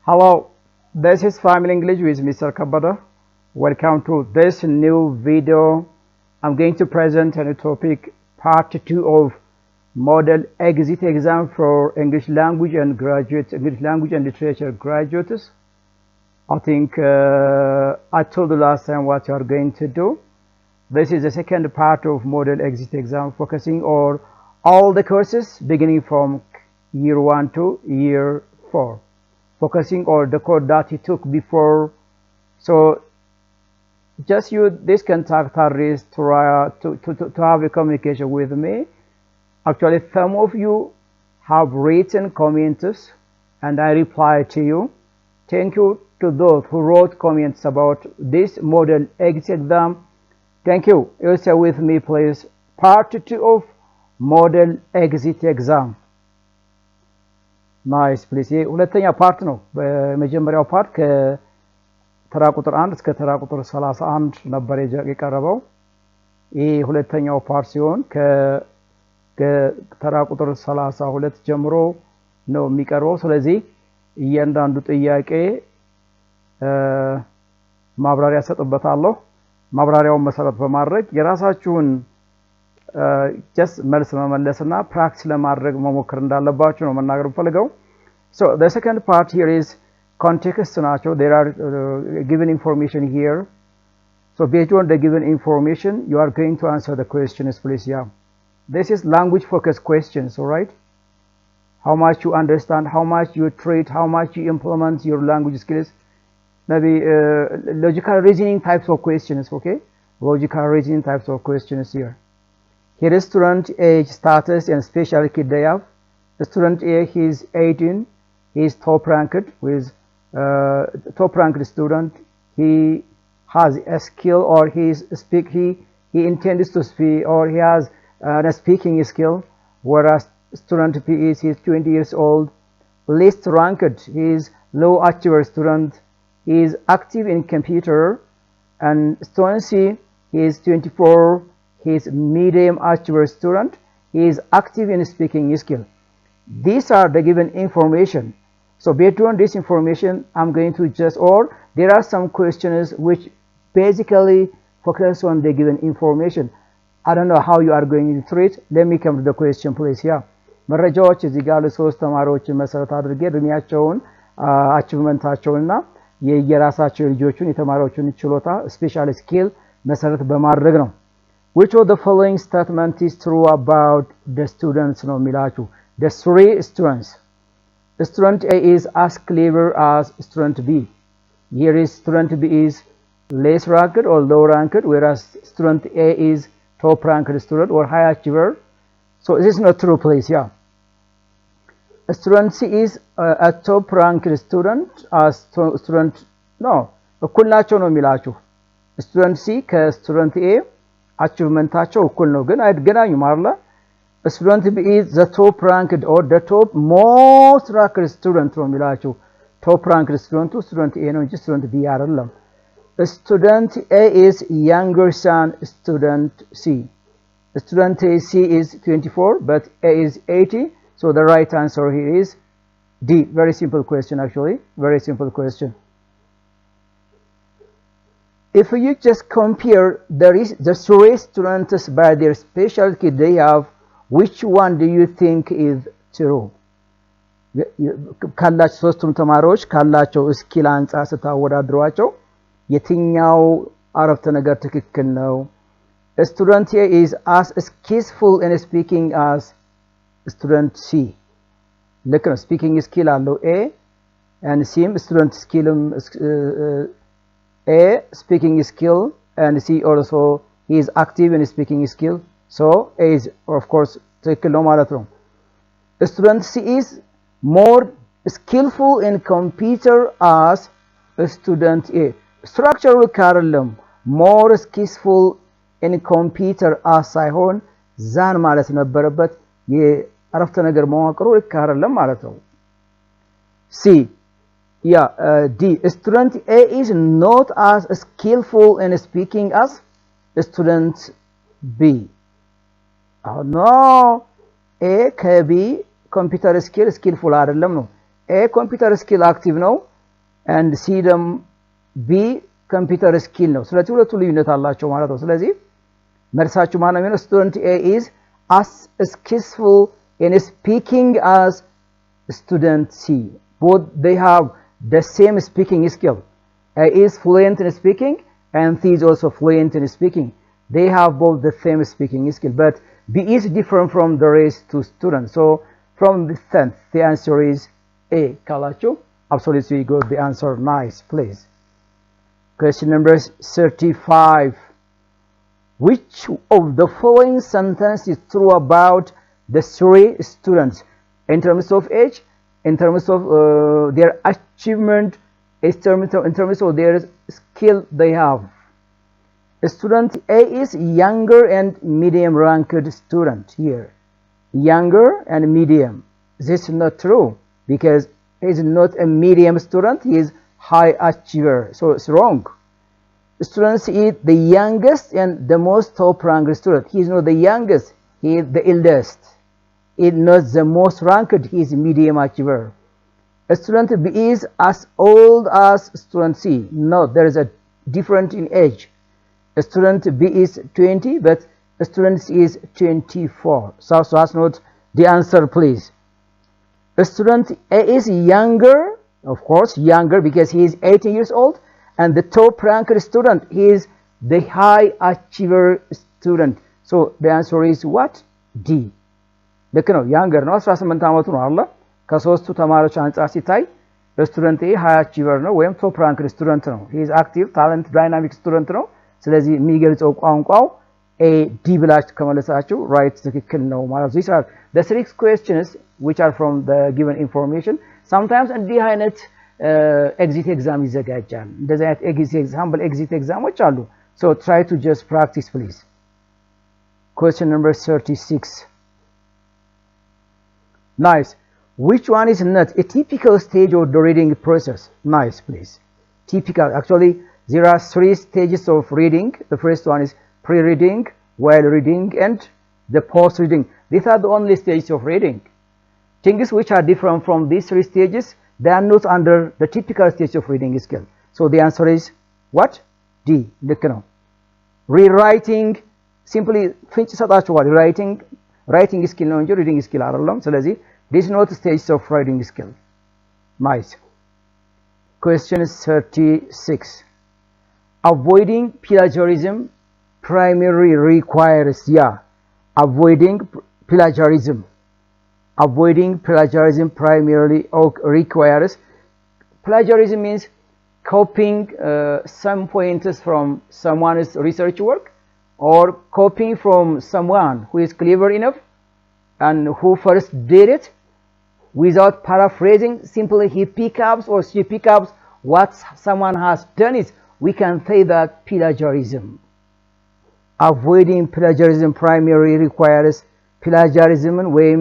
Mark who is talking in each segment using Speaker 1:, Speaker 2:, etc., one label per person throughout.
Speaker 1: Hello, this is Family English with Mr. Kabada. Welcome to this new video. I'm going to present a new topic, part 2 of model exit exam for English language and literature graduates. I think I told you last time what you are going to do. This is the second part of model exit exam, focusing on all the courses beginning from year 1 to year 4. Focusing on the code that you took before. So just use this contact address to have a communication with me. Actually, some of you have written comments and I reply to you. Thank you to those who wrote comments about this model exit exam. Thank you. You stay with me, please. Part 2 of model exit exam. ናይስ ፕሊስ ሁለተኛ ፓርት ነው። በመጀመሪያው ፓርት ከተራ ቁጥር 1 እስከ ተራ ቁጥር 31 ነበር የቀረበው። ይሄ ሁለተኛው ፓርት ሲሆን ከተራ ቁጥር 32 ጀምሮ ነው የሚቀርበው። ስለዚህ እያንዳንዱ ጥያቄ ማብራሪያ ሰጥበታለሁ። ማብራሪያውን መሰረት በማድረግ የራሳችሁን just መልስ መመለስና ፕራክቲስ ለማድረግ መሞከር እንዳለባችሁ ነው መናገር ፈልገው። So the second part here is context ናቸው. There are given information here. So based on the given information you are going to answer the questions, please. Yeah, this is language focused questions, all right? How much you understand, how much you treat, how much you implement your language skills. Maybe logical reasoning types of questions, okay? Logical reasoning types of questions here. Here is student age, status and special kid they have. The student A, he is 18, he is top ranked with top ranked student. He has a skill or he intends to speak or he has a speaking skill, whereas student B is he is 20 years old, least ranked, he is low achiever student, he is active in computer, and student C, he is 24, he is medium achiever student, he is active in speaking skill. These are the given information. So based on this information I'm going to just, or there are some questions which basically focus on the given information. I don't know how you are going to treat. Let me come to the question, please. Yeah, መረጃዎች እዚህ ጋር ለሶስት ተማሪዎችን መሰረት አድርጌ እድሜያቸውን አቺቭመንታቸውንና የየራሳቸው ልጆቹን የተማሪዎቹን ችሎታ ስፔሻል ስኪል መሰረት በማድረግ ነው። Which of the following statement is true about the students ነው የሚላችሁ? The three students. Student A is as clever as student B. Here is student B is less ranked or low ranked, whereas student A is top ranked student or high achiever. So this is not true, please. Yeah. Student C is a top ranked student as student no. እኩል ናቸው ነው የሚላችሁ። Student C ከstudent A አቺቭመንታቸው እኩል ነው ግን አይገናኙም አይደል? Student B is the top ranked or the top most ranked student ነው የሚላችሁ። top ranked student A ነው እንጂ student B አይደለም። Student A is younger than student C. Student C is 24 but A is 80, so the right answer here is D. Very simple question, actually, very simple question. If you just compare the three students by their specialty they have, which one do you think is true? ካላቸው ሶስቱም ተማሪዎች ካላቸው ስኪል አንፃር ስታወዳድሯቸው የትኛው አረፍተ ነገር ትክክል ነው? Student A is as skillful in speaking as student C. ልክ ነው። ስፒኪንግ ስኪል አለው A and C student skill A speaking skill and C also he is active in speaking skill, so A is of course ትክክል ነው ማለት ነው። Student C is more skillful in computer as student A. structure ካርለም more skillful in computer as ሳይሆን ዛን ማለት ነበረበት። የአረፍተ ነገር መዋቅሩ ካርለም ማለት ነው። C. Yeah, D. Student A is not as skillful in speaking as student B. Oh no, A ከB computer skill skillful አይደለም ነው። A computer skill active ነው፣ and C them B computer skill ነው ስለዚህ ሁለቱ ልዩነት አላቸው ማለት ነው ስለዚህ መልሳችሁ ማን ነው የሚሆነው student A is as skillful in speaking as student C both they have the same speaking skill A is fluent in speaking and C is also fluent in speaking they have both the same speaking skill but B is different from the rest two students so from this sense the answer is A kalachu absolutely good the answer nice please question number 35 which of the following sentence is true about the three students in terms of age in terms of their achievement in terms of their skill they have student A is younger and medium ranked student here younger and medium this is not true because he is not a medium student he is high achiever so it's wrong student C is the youngest and the most top ranked student he is not the youngest he is the eldest he is not the most ranked he is medium achiever student B is as old as student C no there is a difference in age student B is 20 but student C is 24 so that's not the answer please student A is younger of course younger because he is 18 years old and the top ranked student he is the high achiever student so the answer is what D ልክ ነው younger ነው 18 አመቱ ነው አይደል ከሶስቱ ተማሪዎች አንፃር ሲታይ student A high achiever ነው ወይም top ranked student ነው he is active talent dynamic student ነው ስለዚህ የሚገልጸው ቋንቋው A D ብላችሁ ከመለሳችሁ right ትክክል ነው ማለት ነው these are the three questions which are from the given information sometimes እንዲህ አይነት exit exam ይዘጋጃል እንደዚህ አይነት example exit examዎች አሉ so try to just practice please question number 36 nice which one is not a typical stage of the reading process nice please typical actually there are three stages of reading the first one is pre-reading while reading and the post-reading these are the only stages of reading things which are different from these three stages they are not under the typical stage of reading skill so the answer is what D ልክ ነው rewriting simply ፍንጭ ሰጣችኋል writing skill ነው እንጂ reading skill አይደለም ስለዚህ this is not stage of reading skill nice question 36 avoiding plagiarism primarily requires avoiding plagiarism primarily requires plagiarism means copying some pointers from someone's research work or copying from someone who is clever enough and who first did it without paraphrasing simply he picks up or she picks up what someone has done is we can say that plagiarism avoiding plagiarism primarily requires plagiarism ወይም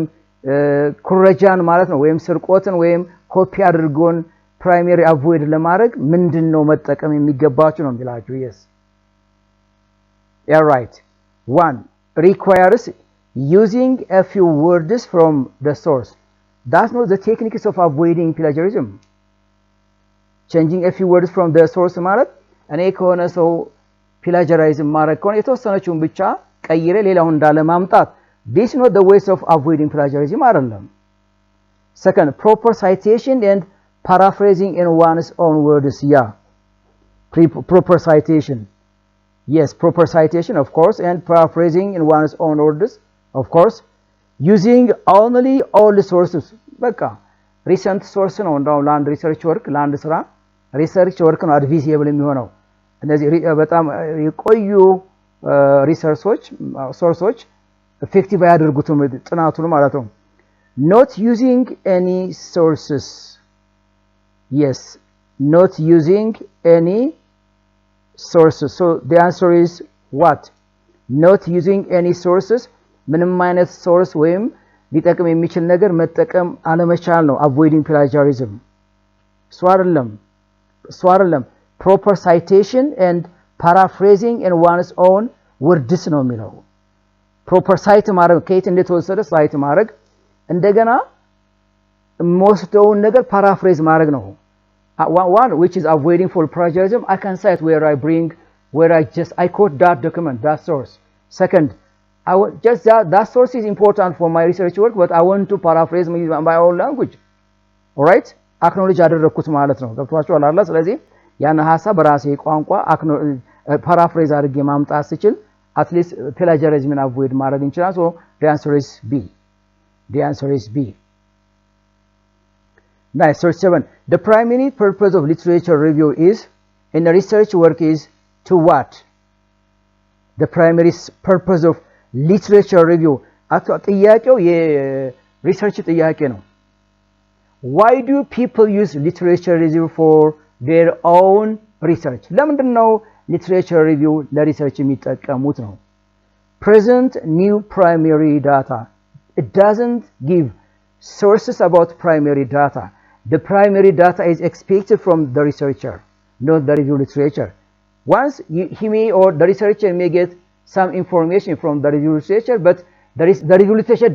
Speaker 1: ኩረጃን ማለት ነው ወይም ስርቆትን ወይም ኮፒ አድርጎን ፕራይመሪ አቮይድ ለማድረግ ምንድነው መጠቀም የሚገባችሁ ነው የሚላችሁ yes you're right 1 requires using a few words from the source that's not the techniques of avoiding plagiarism changing a few words from the source ማለት እኔ ከሆነ ሰው plagiarism ማድረግ ከሆነ የተወሰነችውን ብቻ ቀይሬ ሌላውን እንዳለ ማምጣት this is not the ways of avoiding plagiarism አይደለም second proper citation and paraphrasing in one's own words proper citation yes proper citation of course and paraphrasing in one's own words of course using only old sources በቃ recent source ነው እንደው land research work land ስራ research work ነው advisable የሚሆነው እነዚህ በጣም የቆዩ ሪሰርቾች ሶርሶች effective ያደርጉትም ጥናቱን ማለት ነው not using any sources yes not using any sources so the answer is what not using any sources ምንም አይነት source ወይም ሊጠቅም የሚችል ነገር መጠቀም አለመቻል ነው avoiding plagiarism ሷርለም proper citation and paraphrasing in one's own words ነው የሚለው proper cite ማድረግ ከየት እንደተወሰደ cite ማድረግ እንደገና ሞስዶውን ነገር paraphrase ማድረግ ነው One which is avoiding full plagiarism, I can cite where I quote that document, that source. Second, just that source is important for my research work, but I want to paraphrase my own language. Alright? Acknowledge ያደረኩት ማለት ነው። ገብቷችኋል አይደል? ስለዚህ ያን ሐሳብ በራሴ ቋንቋ ፓራፍሬዝ አድርጌ ማምጣት ስችል at least plagiarism avoid ማድረግ እንችላለን። So the answer is B. The answer is B. Nice. Search 7. The primary purpose of literature review is, in a research work, is to what? The primary purpose of literature review. ጥያቄው የሪሰርች ጥያቄ ነው። Why do people use literature review for their own research? ለምንድን ነው literature review ለሪሰርች የሚጠቀሙት ነው? Present new primary data. It doesn't give sources about primary data. The primary data is expected from the researcher, not the review literature. Once he may or the researcher may get some information from the review literature, but the review literature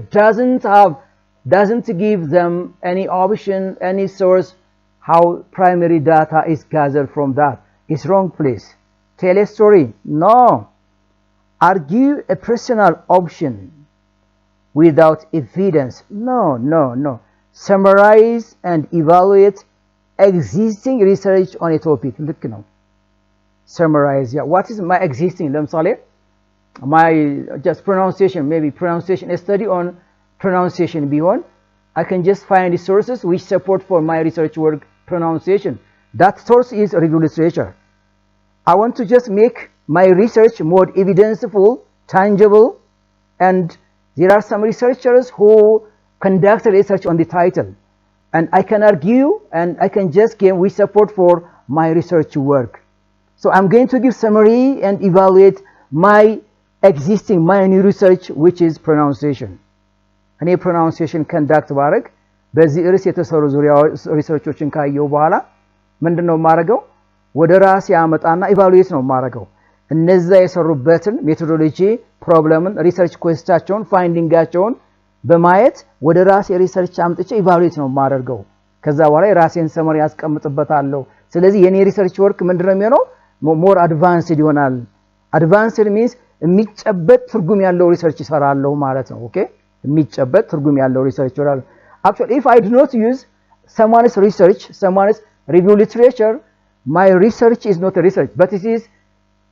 Speaker 1: doesn't give them any option, any source how primary data is gathered from that. It's wrong, please. Tell a story. No. Argue a personal option without evidence. No. Summarize and evaluate existing research on a topic. Look now. Summarize. Yeah. What is my existing? ለምሳሌ my just pronunciation, maybe pronunciation, a study on pronunciation ቢሆን I can just find the sources which support for my research work pronunciation. That source is review literature. I want to just make my research more evidenceful, tangible, and there are some researchers who conduct research on the title, and I can argue and I can just give with support for my research work. So I'm going to give summary and evaluate my new research, which is pronunciation. እኔ pronunciation conduct ባረግ በዚህ ርዕስ የተሰሩ ሪሰርቾችን ካየው በኋላ ምንድነው ማረገው? ወደ ራሴ አመጣና ኢቫሉዌት ነው ማረገው። እነዛ የሰሩበትን ሜቶዶሎጂ፣ ፕሮብለምን፣ ሪሰርች ኩዌስታቸውን፣ ፋይንዲንጋቸውን በማየት ወደ ራሴ ሪሰርች አምጥቼ ኢቫሉዌት ነው ማደርገው። ከዛ በኋላ የራሴን ሰመሪ ያስቀምጥበታለሁ። ስለዚህ የኔ ሪሰርች ወርክ ምንድነው የሚሆነው? ሞር አድቫንስድ ይሆናል። አድቫንስድ ሚንስ የሚጨበጥ ትርጉም ያለው ሪሰርች ይሰራለሁ ማለት ነው። ኦኬ የሚጨበጥ ትርጉም ያለው ሪሰርች ይሰራለሁ። Actually, if I do not use someone's research, someone's review literature, my research is not a research, but it is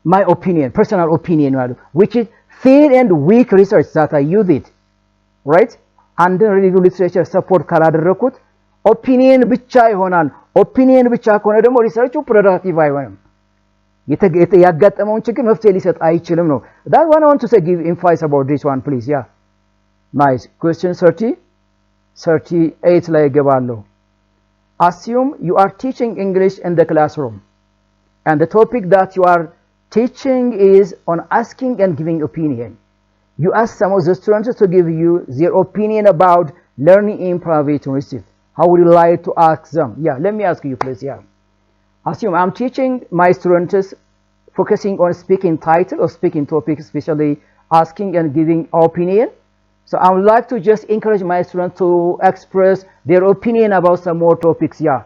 Speaker 1: my opinion, personal opinion, which is fair and weak research that I use it, right? And the review literature support ካላደረኩት ኦፒኒየን ብቻ ይሆናል። ኦፒኒየን ብቻ ከሆነ ደግሞ ሪሰርቹ ፕሮዳክቲቭ አይሆንም። ያጋጠመውን ችግር መፍትሄ ሊሰጥ አይችልም ነው። That one I want to say, give emphasis about this one, please. Yeah. Nice. Question 38 ላይ ገባለሁ። Assume you are teaching English in the classroom, and the topic that you are teaching is on asking and giving opinion. You ask some of the students to give you their opinion about learning in private university. How would you like to ask them? Yeah, let me ask you, please. Yeah. Assume I'm teaching my students focusing on speaking title or speaking topic, especially asking and giving opinion. So I would like to just encourage my students to express their opinion about some more topics. Yeah.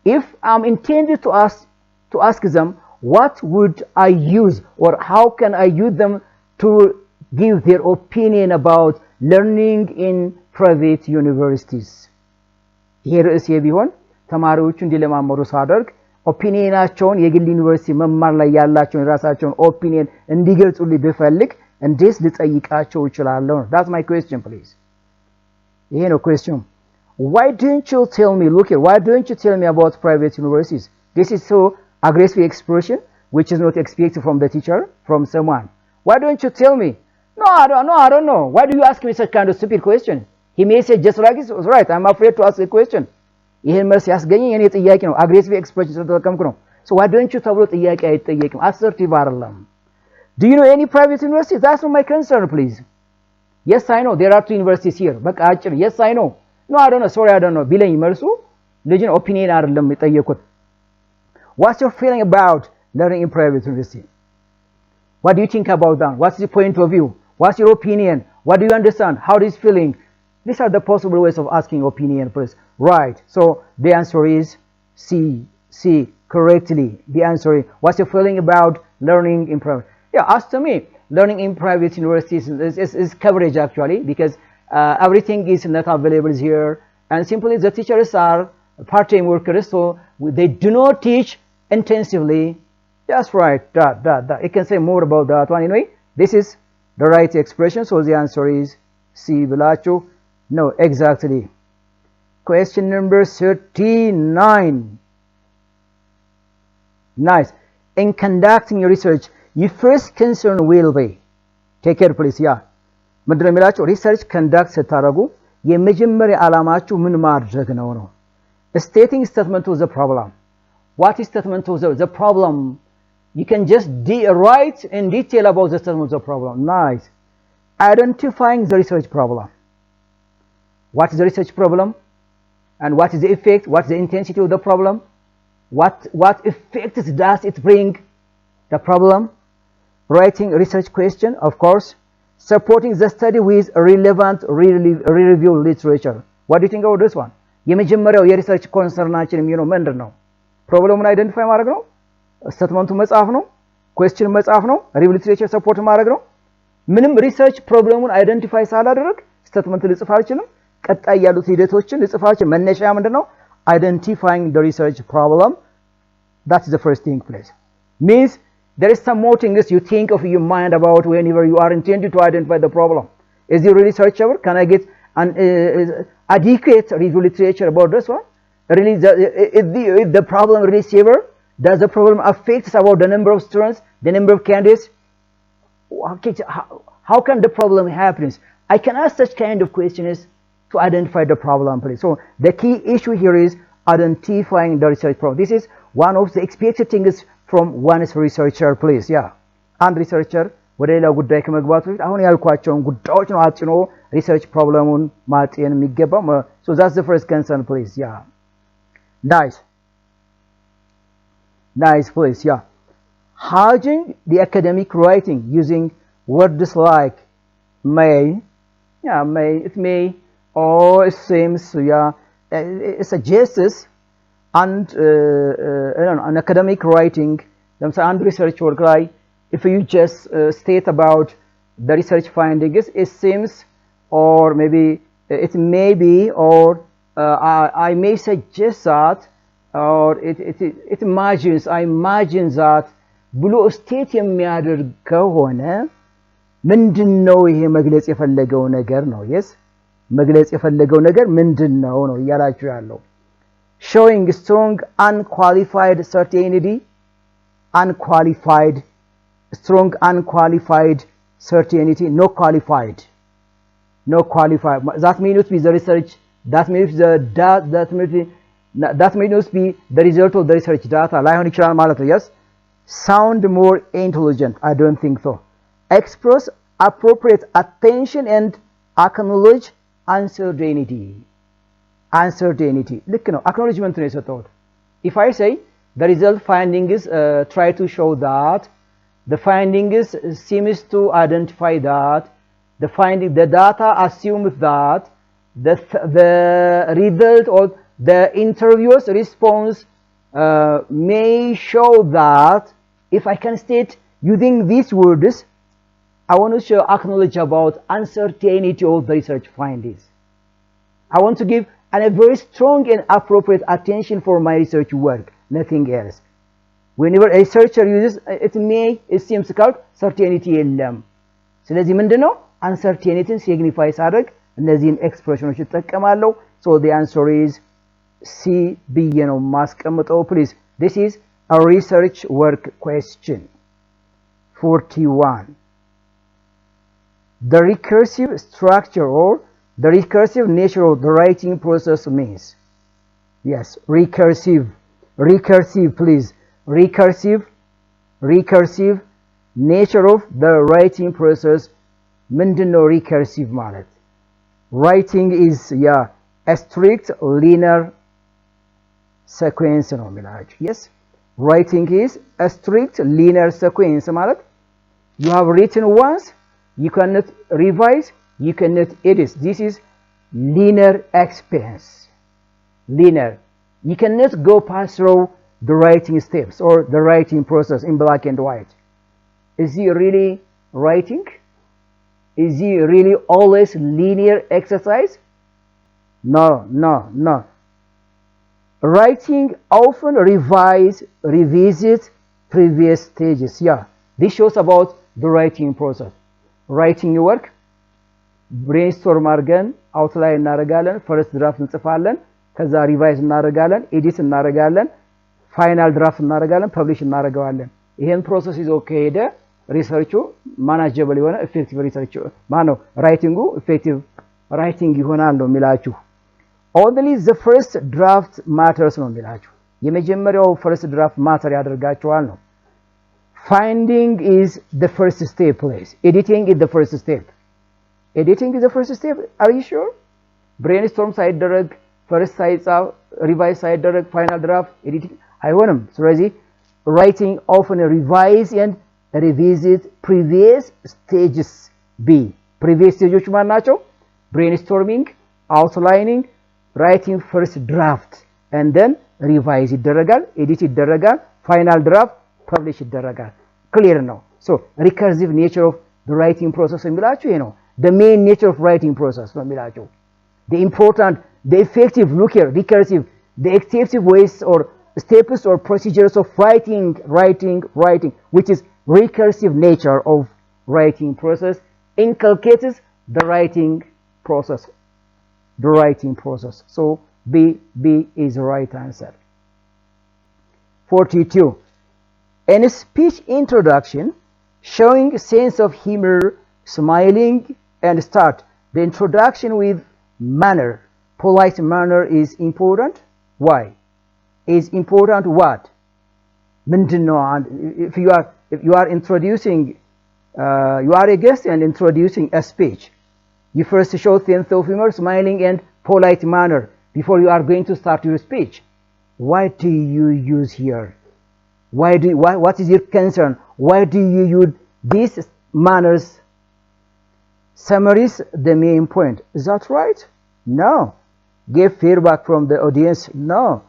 Speaker 1: If I'm intended to ask them, what would I use or how can I use them to give their opinion about learning in private universities? Here is ቢሆን ተማሪዎቹ እንዲለማመሩ ሳደርግ ኦፒኒየናቸውን የግል ዩኒቨርሲቲ መማር ላይ ያላቸውን ራሳቸውን ኦፒኒየን እንዲገልጹልኝ ብፈልግ እንዴት ልጠይቃቸው እችላለሁ? That's my question, please. ይሄ ነው question. Why don't you tell me, look here, why don't you tell me about private universities? This is so aggressive expression which is not expected from the teacher, from someone. Why don't you tell me? No, I don't know. Why do you ask me such kind of stupid question? He may say just like this, right, I'm afraid to ask a question. ይሄን መልስ ያስገኘኝ የኔ ጥያቄ ነው። አግሬሲቭ ኤክስፕሬሽን ስለተጠቀምኩ ነው። So why don't you ተብሎ ጥያቄ አይጠየቅም። assertive አይደለም. Do you know any private university? That's not my concern, please. Yes, I know. There are 2 universities here. በቃ አጭር yes, I know. No, I don't know. Sorry, I don't know. ቢለኝ መልሱ ልጅን ኦፒኒየን አይደለም የጠየቁት። What's your feeling about learning in private university? What do you think about that? What's the point of view? What's your opinion? What do you understand? How is feeling? These are the possible ways of asking opinion, please. Right. So the answer is C. C, correctly. The answer is, what's your feeling about learning in private? Yeah, as to me, learning in private universities is coverage actually, because everything is not available here, and simply the teachers are part-time workers, so they do not teach intensively. That's right. That. You can say more about that one. Anyway, this is the right expression, so the answer is C. Bilacho. No, exactly. Question number 39. Nice. In conducting your research, your first concern will be, take care please. Yeah. ምንድነው የሚላቸው? ሪሰርች ኮንዳክት ስታደርጉ የመጀመሪያ ዓላማችሁ ምን ማድረግ ነው ነው። Stating statement of the problem. What is statement of the problem? You can just write in detail about the statement of the problem. Nice. Identifying the research problem. What is the research problem? And what is the effect? What is the intensity of the problem? What effects does it bring? The problem. Writing a research question, of course. Supporting the study with relevant review literature. What do you think about this one? የመጀመሪያው የሪሰርች ኮንሰርናችን የሚሆነው ምንድን ነው? ፕሮብለሙን አይደንቲፋይ ማድረግ ነው። ስቴትመንቱ መጻፍ ነው። ኩዌስችን መጻፍ ነው። ሪቪው ሊትሬቸር ሰፖርት ማድረግ ነው። ምንም ሪሰርች ፕሮብለሙን አይደንቲፋይ ሳላደረግ ስቴትመንት ልጽፍ አልችልም። ቀጣይ ያሉት ሂደቶችን ልጽፍ አልችልም። መነሻ ምንድነው? Identifying the research problem. That's the first thing, please. Means there is some more things you think of in your mind about whenever you are intending to identify the problem. Is it really searchable? Can I get an adequate review literature about this one? Really, if the problem really severe, does the problem affect about the number of students, the number of candidates? How can the problem happen? I can ask such kind of questions to identify the problem, please. So the key issue here is identifying the research problem. This is one of the expected things from one's researcher, please. Yeah, and researcher ወደ ሌላ ጉዳይ ከመግባቱ በፊት አሁን ያልኳቸውን ጉዳዮች ነው አጥኖ ሪሰርች ፕሮብለሙን ማጤን የሚገባው። So that's the first concern, please. Yeah. Nice, please. Yeah. Hedging the academic writing using words like may, it may, or it seems, it suggests, and an academic writing, and research work, like if you just state about the research findings, it seems, or maybe it may be, or I may suggest that, or it imagines, I imagine that ብሎ ስቴት የሚያደርግ ከሆነ ምንድነው ይሄ መግለጽ የፈለገው ነገር ነው? yes መግለጽ የፈለገው ነገር ምንድነው ነው እያላችሁ ያለው? showing strong unqualified certainty, strong unqualified certainty, no qualified, that may not be the research, that may be the result of the research data ላይሆን ይችላል ማለት ነው. yes sound more intelligent, I don't think so. Express appropriate attention and acknowledge uncertainty. ልክ ነው። acknowledgement ነው የሰጠሁት. if I say the result findings try to show that, the findings seems to identify that, the data assumes that, the result or the interviewer's response may show that. If I can state using these words, I want to show acknowledge about uncertainty of the research findings. I want to give a very strong and appropriate attention for my research work, nothing else. Whenever a researcher uses it may, it seems called certainty የለም። ስለዚህ ምንድነው uncertainty signify ሳደርግ እነዚህን ኤክስፕሬሽኖች እጠቀማለሁ። So the answer is C ብዬ ነው ማስቀምጠው, please. This is a research work question. 41. The recursive structure or the recursive nature of the writing process means. Yes, recursive, please. Recursive nature of the writing process. ምንድነው recursive ማለት? Writing is a strict linear sequence ነው የሚላችሁ. yes writing is a strict linear sequence ማለት you have written once, you cannot revise, you cannot edit. This is linear experience. Linear. You cannot go past through the writing steps or the writing process in black and white. Is he really writing? Is he really always linear exercise? No, no, no. Writing often revisits previous stages. Yeah, this shows about the writing process. Writing work, brainstorm አድርገን አውትላይን እናደርጋለን፣ ፈርስት ድራፍት እንጽፋለን፣ ከዛ ሪቫይዝ እናደርጋለን፣ ኤዲት እናደርጋለን፣ ፋይናል ድራፍት እናደርጋለን፣ ፐብሊሽ እናደርጋለን። ይሄን ፕሮሰስ ይዞ ከሄደ ሪሰርቹ ማናጀብል የሆነ ኢፌክቲቭ ሪሰርች ማነው ራይቲንጉ ኢፌክቲቭ ራይቲንግ ይሆናል ነው የሚላችሁ። only the first draft matters ነው የሚላችሁ። የመጀመሪያው ፈርስት ድራፍት ማተር ያደርጋቸዋል ነው። finding is the first step please. Editing is the first step. Editing is the first step. Are you sure? brainstorm ሳይደረግ ፈርስት ሳይጻፍ ሪቫይዝ ሳይደረግ ፋይናል ድራፍት ኤዲቲንግ አይሆንም። ስለዚህ writing often revise and revisit previous stages. B previous stages ማን ናቸው? brainstorming, outlining, writing first draft and then revise ይደረጋል፣ ኤዲት ይደረጋል፣ ፋይናል ድራፍት ፐብሊሽ ይደረጋል። ክሊር ነው። ሶ ሪከርሲቭ ኔቸር ኦፍ the writing process የሚላችሁ ይሄ ነው። the main nature of writing process ነው የሚላችሁ። the important, the effective, look here, recursive, the effective ways or steps or procedures of writing, which is recursive nature of writing process inculcates the writing process. The writing process. So B is the right answer. 42. In a speech introduction, showing sense of humor, smiling, and start the introduction with manner. Polite manner is important. Why? Is important what? If you are introducing, you are a guest and introducing a speech. You first show sense of humor, smiling, and polite manner before you are going to start your speech. Why do you use here? What is your concern? Why do you use these manners? Summarize the main point. Is that right? No. Give feedback from the audience? No.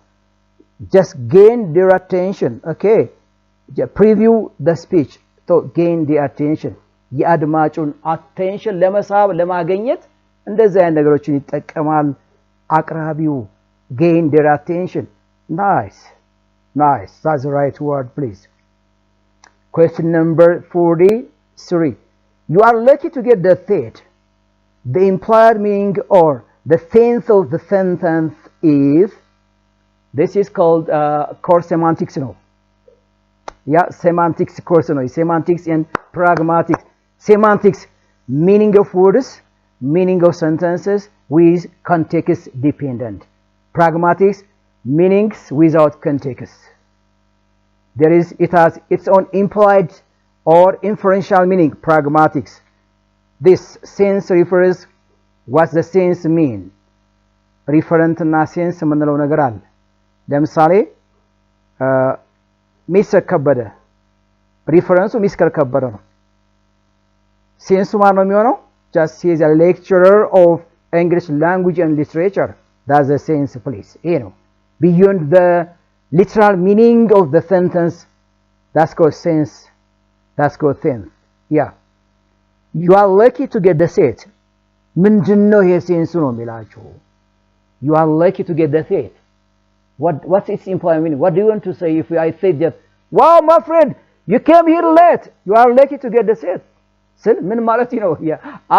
Speaker 1: Just gain their attention. Okay. Just preview the speech to gain the attention. የአድማጩን አቴንሽን ለመሳብ ለማግኘት እንደዚህ አይነት ነገሮችን ይጠቀማል አቅራቢው። gain their attention. Nice. That's the right word, please. Question number 43. You are lucky to get the third. The implied meaning or the sense of the sentence is. This is called course semantics. Yeah, semantics course. Semantics and pragmatics. Semantics, meaning of words, meaning of sentences with context dependent. Pragmatics, meanings without context. It has its own implied or inferential meaning. Pragmatics. This sense refers, what's the sense mean? Referent እና sense የምንለው ነገር አለ። ለምሳሌ ሚስተር ከበደ ሪፈረንሱ ሚስተር ከበደ ነው። ሴንሱ ማን ነው የሚሆነው? just he is a lecturer of English language and literature. That's the sense, please. You know, beyond the literal meaning of the sentence, that's called sense. That's called sense. Yeah. You are lucky to get the set. ምንድነው ይሄ ሴንሱ ነው የሚላችሁ? You are lucky to get the set. What's its implied meaning? What do you want to say if I say just, wow, my friend, you came here late. You are lucky to get the set. ስል ምን ማለት ነው?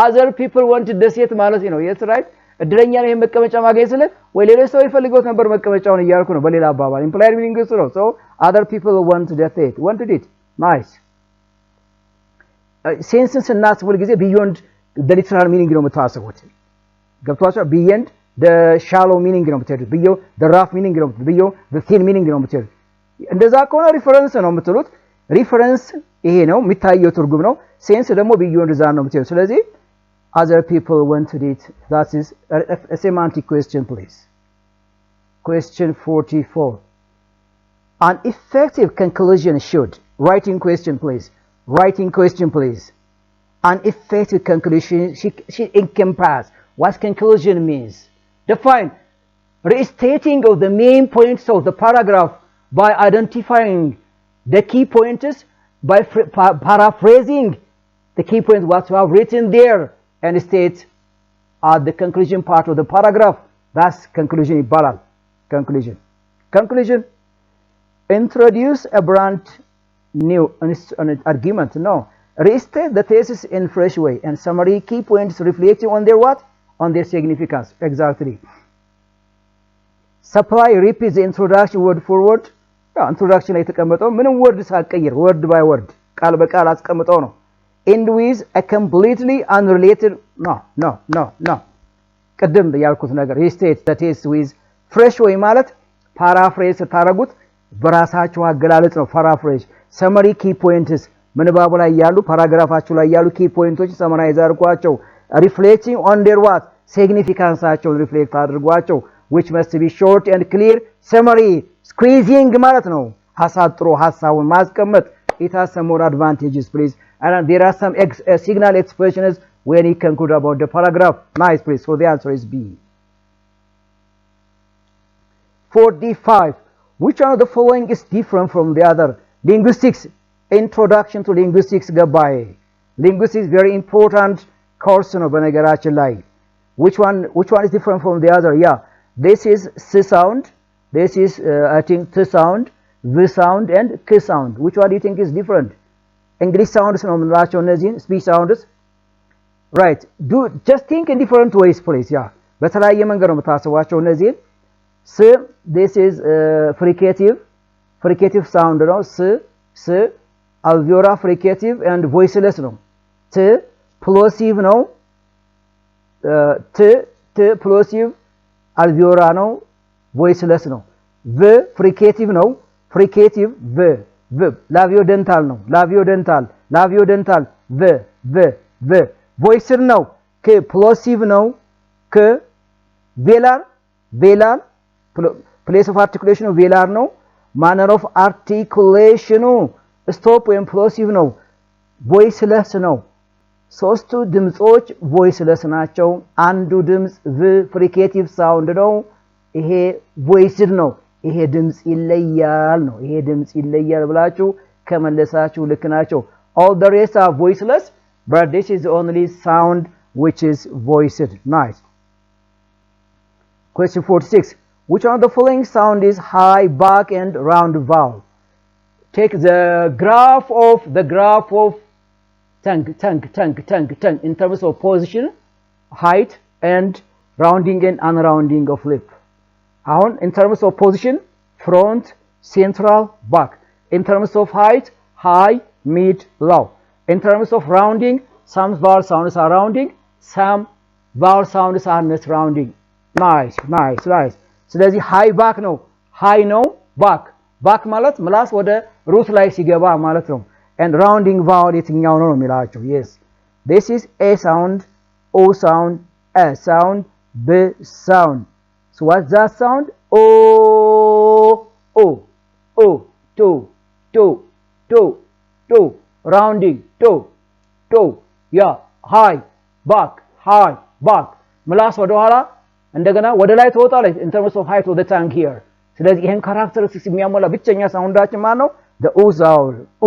Speaker 1: other people wanted the seat ማለት ነው። yes right? እድለኛ ነው መቀመጫ ማግኘት ስለ ወይ ሌሎች ሰው ይፈልጉት ነበር መቀመጫውን እያልኩ ነው። በሌላ አባባል implied meaning እሱ ነው። so other people wanted the seat. wanted it. nice. ሴንስን ስናስብ ሁል ጊዜ beyond the literal meaning ነው የምታስቡት። ገብቷችኋል? beyond the shallow meaning ነው የምትሄዱት። beyond the rough meaning ነው የምትሄዱት። beyond the thin meaning ነው የምትሄዱት። እንደዛ ከሆነ ሪፈረንስ ነው የምትሉት። ሪፈረንስ ይሄ ነው የሚታየው ትርጉም ነው። ሴንስ ደግሞ beyond that ነው የምትሄዱት። ስለዚህ other people wanted it. That is a semantic question, please. Question 44. An effective conclusion should. Writing question, please. Writing question, please. An effective conclusion should encompass what conclusion means. Define. Restating of the main points of the paragraph by identifying the key points, by paraphrasing the key points what you have written there and state at the conclusion part of the paragraph. That's conclusion ይባላል። Conclusion. Introduce a brand new argument. No. Restate the thesis in fresh way and summary key points reflecting on their what? On their significance. Exactly. Supply repeat the introduction word for word. Introduction ላይ ተቀመጠው ምንም word ሳትቀይር word by word ቃል በቃል አስቀምጠው ነው። End with a completely unrelated no. ቅድም ያልኩት ነገር restate the thesis with fresh way ማለት paraphrase ታረጉት በራሳችሁ አገላለጽ ነው። paraphrase summary key points ምንባቡ ላይ ያሉ ፓራግራፋችሁ ላይ ያሉ key points ሰመራይዝ አድርጓቸው reflecting on their what significance አቸውን reflect አድርጓቸው which must be short and clear summary squeezing ማለት ነው አሳጥሮ ሐሳቡን ማስቀመጥ it has some more advantages please and there are some signal expressions when you conclude about the paragraph. Nice please. So the answer is B. 45. Which one of the following is different from the other? Linguistics. Introduction to linguistics ገባይ linguistics very important course ነው በነገራችን ላይ which one is different from the other? Yeah, this is C sound, this is I think T sound, V sound and K sound. Which one do you think is different? English sounds ነው የምንላቸው እነዚህ speech sounds, right? Do just think in different ways please. Yeah, በተለያየ መንገድ ነው የምታስቧቸው እነዚህ C, this is fricative sound ነው C alveolar fricative and voiceless ነው T plosive ነው T plosive alveolar ነው voiceless ነው V fricative ነው fricative V laviodental ነው laviodental V voiced ነው K plosive ነው K velar place of articulation ነው velar ነው manner of articulation stop ወይም plosive ነው voiceless ነው ሶስቱ ድምጾች voiceless ናቸው አንዱ ድምጽ v fricative sound ነው ይሄ voiced ነው ይሄ ድምጽ ይለያል ብላችሁ ከመለሳችሁ ልክ ናቸው all the rest are voiceless but this is the only sound which is voiced. Nice. Question 46. Which one of the following sound is high, back and round vowel? Take the graph of tongue in terms of position, height and rounding and unrounding of lip. In terms of position, front, central, back. In terms of height, high, mid, low. In terms of rounding, some vowel sounds are rounding, some vowel sounds are not rounding. Nice. ስለዚህ ሃይ ባክ ነው ሃይ ነው ባክ ማለት ምላስ ወደ ሩት ላይ ሲገባ ማለት ነው and rounding vowel የትኛው ነው የሚላቸው yes this is a sound o sound a sound b sound so what's that sound o to rounding to yeah high back ምላስ ወደ ኋላ እንደገና ወደ ላይ ተወጣለች in terms of height of the tongue here ስለዚህ ይሄን characteristics የሚያሟላ ብቸኛ ሳውንዳችን ማለት ነው the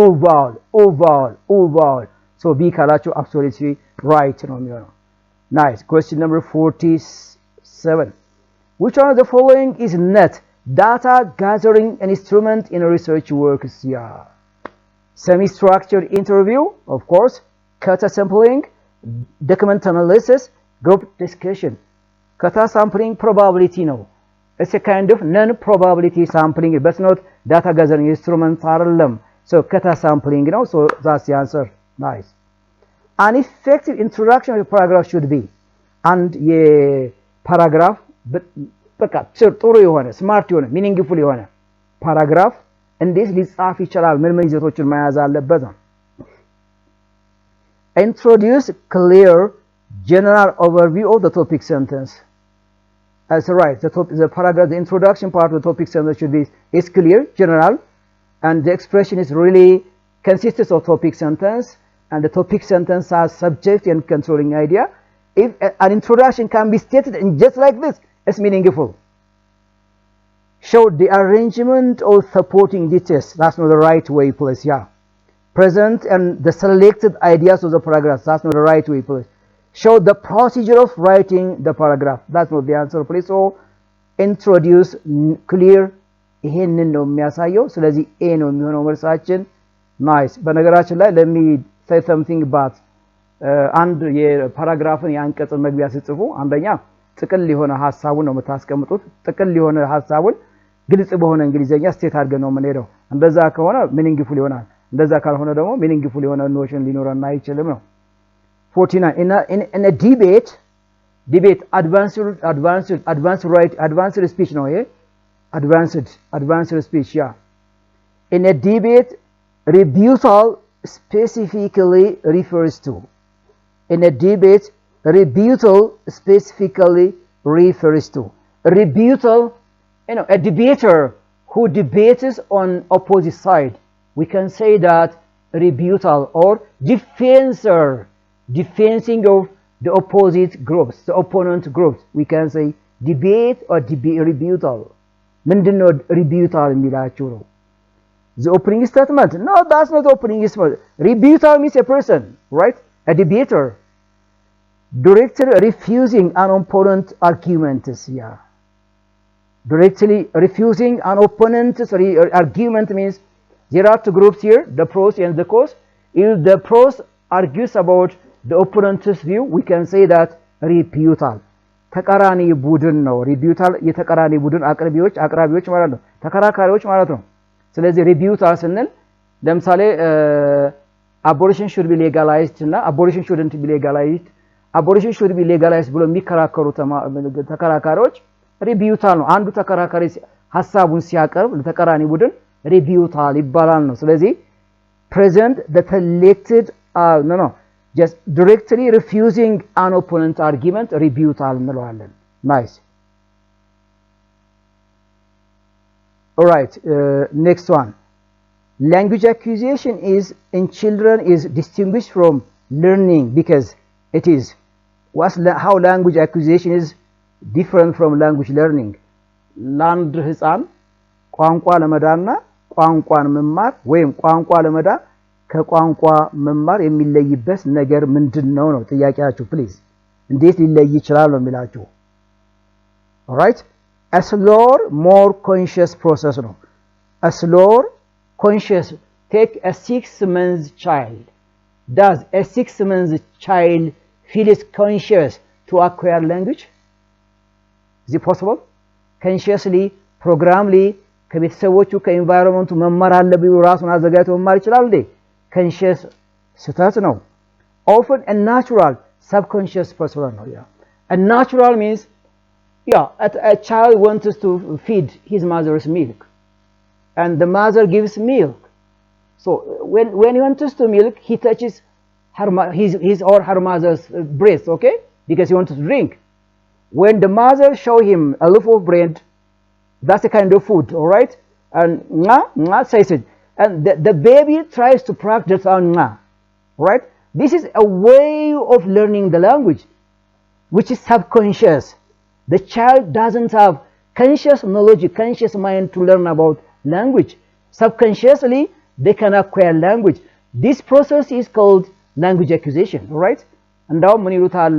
Speaker 1: o vowel so b ካላችሁ absolutely right ነው የሚሆነው nice question number 47 which one of the following is not data gathering an instrument in research works yeah semi-structured interview of course kata sampling document analysis group discussion kata sampling probability no it's a kind of non-probability sampling but not data gathering instruments አይደለም so kata sampling no so that's the answer nice an effective introduction of a paragraph should be and a paragraph በቃ ጥሩ የሆነ smart የሆነ meaningful የሆነ paragraph እንዴት ሊጻፍ ይችላል ምን ይዘቶችን መያዝ አለበት ነው introduce clear general overview of the topic sentence. That's right. The paragraph, the introduction part of the topic sentence should be is clear, general, and the expression is really consists of topic sentence, and the topic sentence has subject and controlling idea. If an introduction can be stated in just like this, it's meaningful. show the arrangement of supporting details. That's not the right way, please. Yeah. Present and the selected ideas of the paragraph. That's not the right way, please. Show the procedure of writing the paragraph. That's not the answer, please. So introduce clear. ይሄንን ነው የሚያሳየው ስለዚህ ኤ ነው የሚሆነው መልሳችን ናይስ በነገራችን ላይ let me say something about አንድ የፓራግራፍን ያንቀጽ መግቢያ ሲጽፉ አንደኛ ጥቅል የሆነ ሐሳቡን ነው የምታስቀምጡት ጥቅል የሆነ ሐሳቡን ግልጽ በሆነ እንግሊዘኛ ስቴት አድርገን ነው የምንሄደው እንደዛ ከሆነ ሚኒንግፉል ይሆናል እንደዛ ካልሆነ ደግሞ ሚኒንግፉል የሆነ ኖሽን ሊኖርና አይችልም ነው 49 in a debate advanced speech ነው ይሄ advanced speech yeah in a debate rebuttal specifically refers to in a debate rebuttal specifically refers to rebuttal a debater who debates on opposite side we can say that rebuttal or defending of the opposite groups the opponent groups we can say debate or rebuttal ምንድነው rebuttal የሚላችሁ ነው the opening statement no that's not opening statement rebuttal means a person right a debater directly refusing an opponent argument yeah directly refusing an opponent's argument means there are two groups here the pros and the cons if the pros argues about the opponent's view we can say that rebuttal ተቃራኒ ቡድን ነው ሪቢዩታል የተቃራኒ ቡድን አቅራቢዎች ማለት ነው ተከራካሪዎች ማለት ነው ስለዚህ ሪቢዩታል ስንል ለምሳሌ abortion should be legalized እና abortion shouldn't be legalized abortion should be legalized ብሎ የሚከራከሩ ተከራካሪዎች ሪቢዩታል ነው አንዱ ተከራካሪ ሐሳቡን ሲያቀርብ ለተቃራኒ ቡድን ሪቢዩታል ይባላል ነው ስለዚህ present the selected no just directly refusing an opponent's argument rebuttal እንለዋለን nice all right next one language acquisition is in children is distinguished from learning because it is how language acquisition is different from language learning ለአንድ ህፃን ቋንቋ ለመዳና ቋንቋን መማር ወይም ቋንቋ ለመዳ ከቋንቋ መማር የሚለይበት ነገር ምንድነው ነው ጥያቄያችሁ please እንዴት ሊለይ ይችላል ነው የሚላችሁ all right a slower more conscious process ነው a slower conscious take a 6-month child does a 6-month child feels conscious to acquire language is it possible consciously programmedly ከቤተሰቦቹ ከenvironmentu መማር አለብኝ ራሱን አዘጋጅቶ መማር ይችላል እንዴ conscious ስህተት ነው often a natural subconscious person ነው yeah a natural means yeah a child wants to feed his mother's milk and the mother gives milk so when he wants to milk he touches his or her mother's breast okay because he wants to drink when the mother show him a loaf of bread that's a kind of food all right and says it and the baby tries to practice on right this is a way of learning the language which is subconscious the child doesn't have conscious knowledge conscious mind to learn about language subconsciously they can acquire language this process is called language acquisition right እንዳው ምን ይሉታል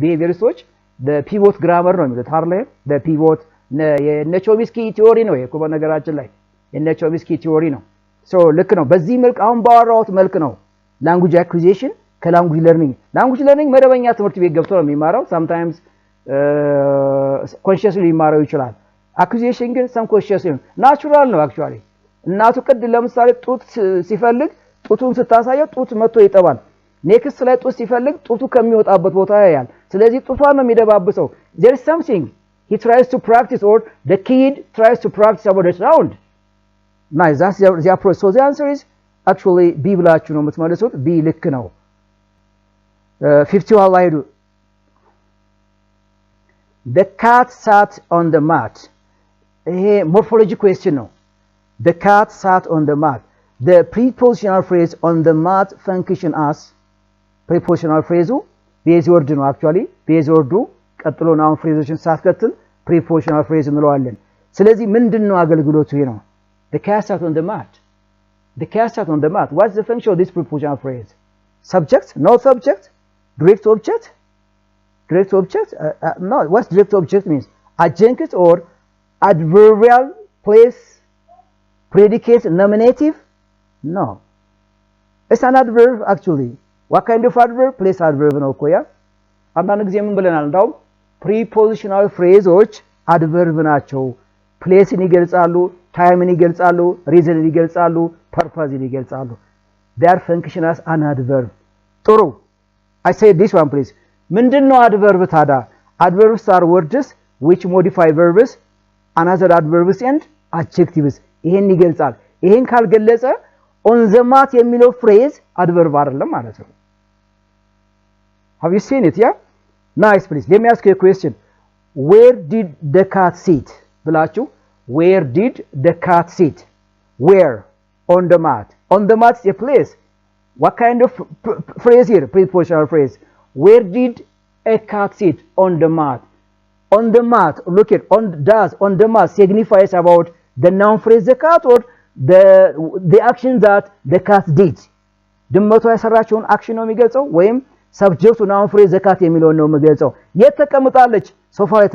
Speaker 1: behaviorists the pivot grammar ነው የሚሉት አይደል the pivot የነቾምስኪ ቲዮሪ ነው እኮ በነገራችን ላይ የነቾምስኪ ቲዮሪ ነው so ልክ ነው በዚህ መልክ አሁን ባወራሁት መልክ ነው language acquisition ከlanguage learning መደበኛ ትምህርት ቤት ገብቶ ነው የሚማረው sometimes consciously ሊማረው ይችላል acquisition ግን subconsciously natural ነው actually እናቱ ቅድ ለምሳሌ ጡት ሲፈልግ ጡቱን ስታሳየው ጡት መጥቶ ይጠባል ኔክስት ላይ ጡት ሲፈልግ ጡቱ ከሚወጣበት ቦታ ያያል ስለዚህ ጡቷን ነው የሚደባብሰው there is something he tries to practice or the kid tries to practice about the sound nice that's the approach so the answer is actually b ብላችሁ ነው የምትመልሱት b ልክ ነው 51 ላይ the cat sat on the mat ይሄ morphology question ነው the cat sat on the mat the prepositional phrase on the mat function as prepositional phrase base word ነው actually base word ቀጥሎ ነው ፍሬዞችን ሳትከትል prepositional phrase እንለዋለን ስለዚህ ምንድነው አገልግሎቱ ይሄ ነው the cat sat on the mat the cat sat on the mat what's the function of this prepositional phrase subject no subject direct object no what's direct object means adjunct or adverbial place predicate nominative no it's an adverb actually what kind of adverb place adverb ነው እኮ ያ አንዳንድ ጊዜ ምን ብለናል እንዳው prepositional phrases adverb ናቸው ፕሌስን ይገልጻሉ ታይምን ይገልጻሉ ሪዝንን ይገልጻሉ ፐርፐዝን ይገልጻሉ they are function as an adverb ጥሩ I say this one please ምንድነው adverb ታዳ adverbs are words which modify verbs another adverbs and adjectives ይሄን ይገልጻል ይሄን ካልገለጸ on the mat የሚለው phrase adverb አይደለም ማለት ነው Have you seen it yeah nice please let me ask you a question where did the cat sit ብላችሁ where did the cat sit where on the mat is a place what kind of phrase here prepositional phrase where did a cat sit on the mat look at on the mat signifies about the noun phrase the cat or the action that the cat did ድመቷ የሰራችውን አክሽን ነው የሚገልጸው ወይም subject noun phrase the cat የሚለው ነው የሚገልጸው የተቀምጣለች ሶፋ ላይ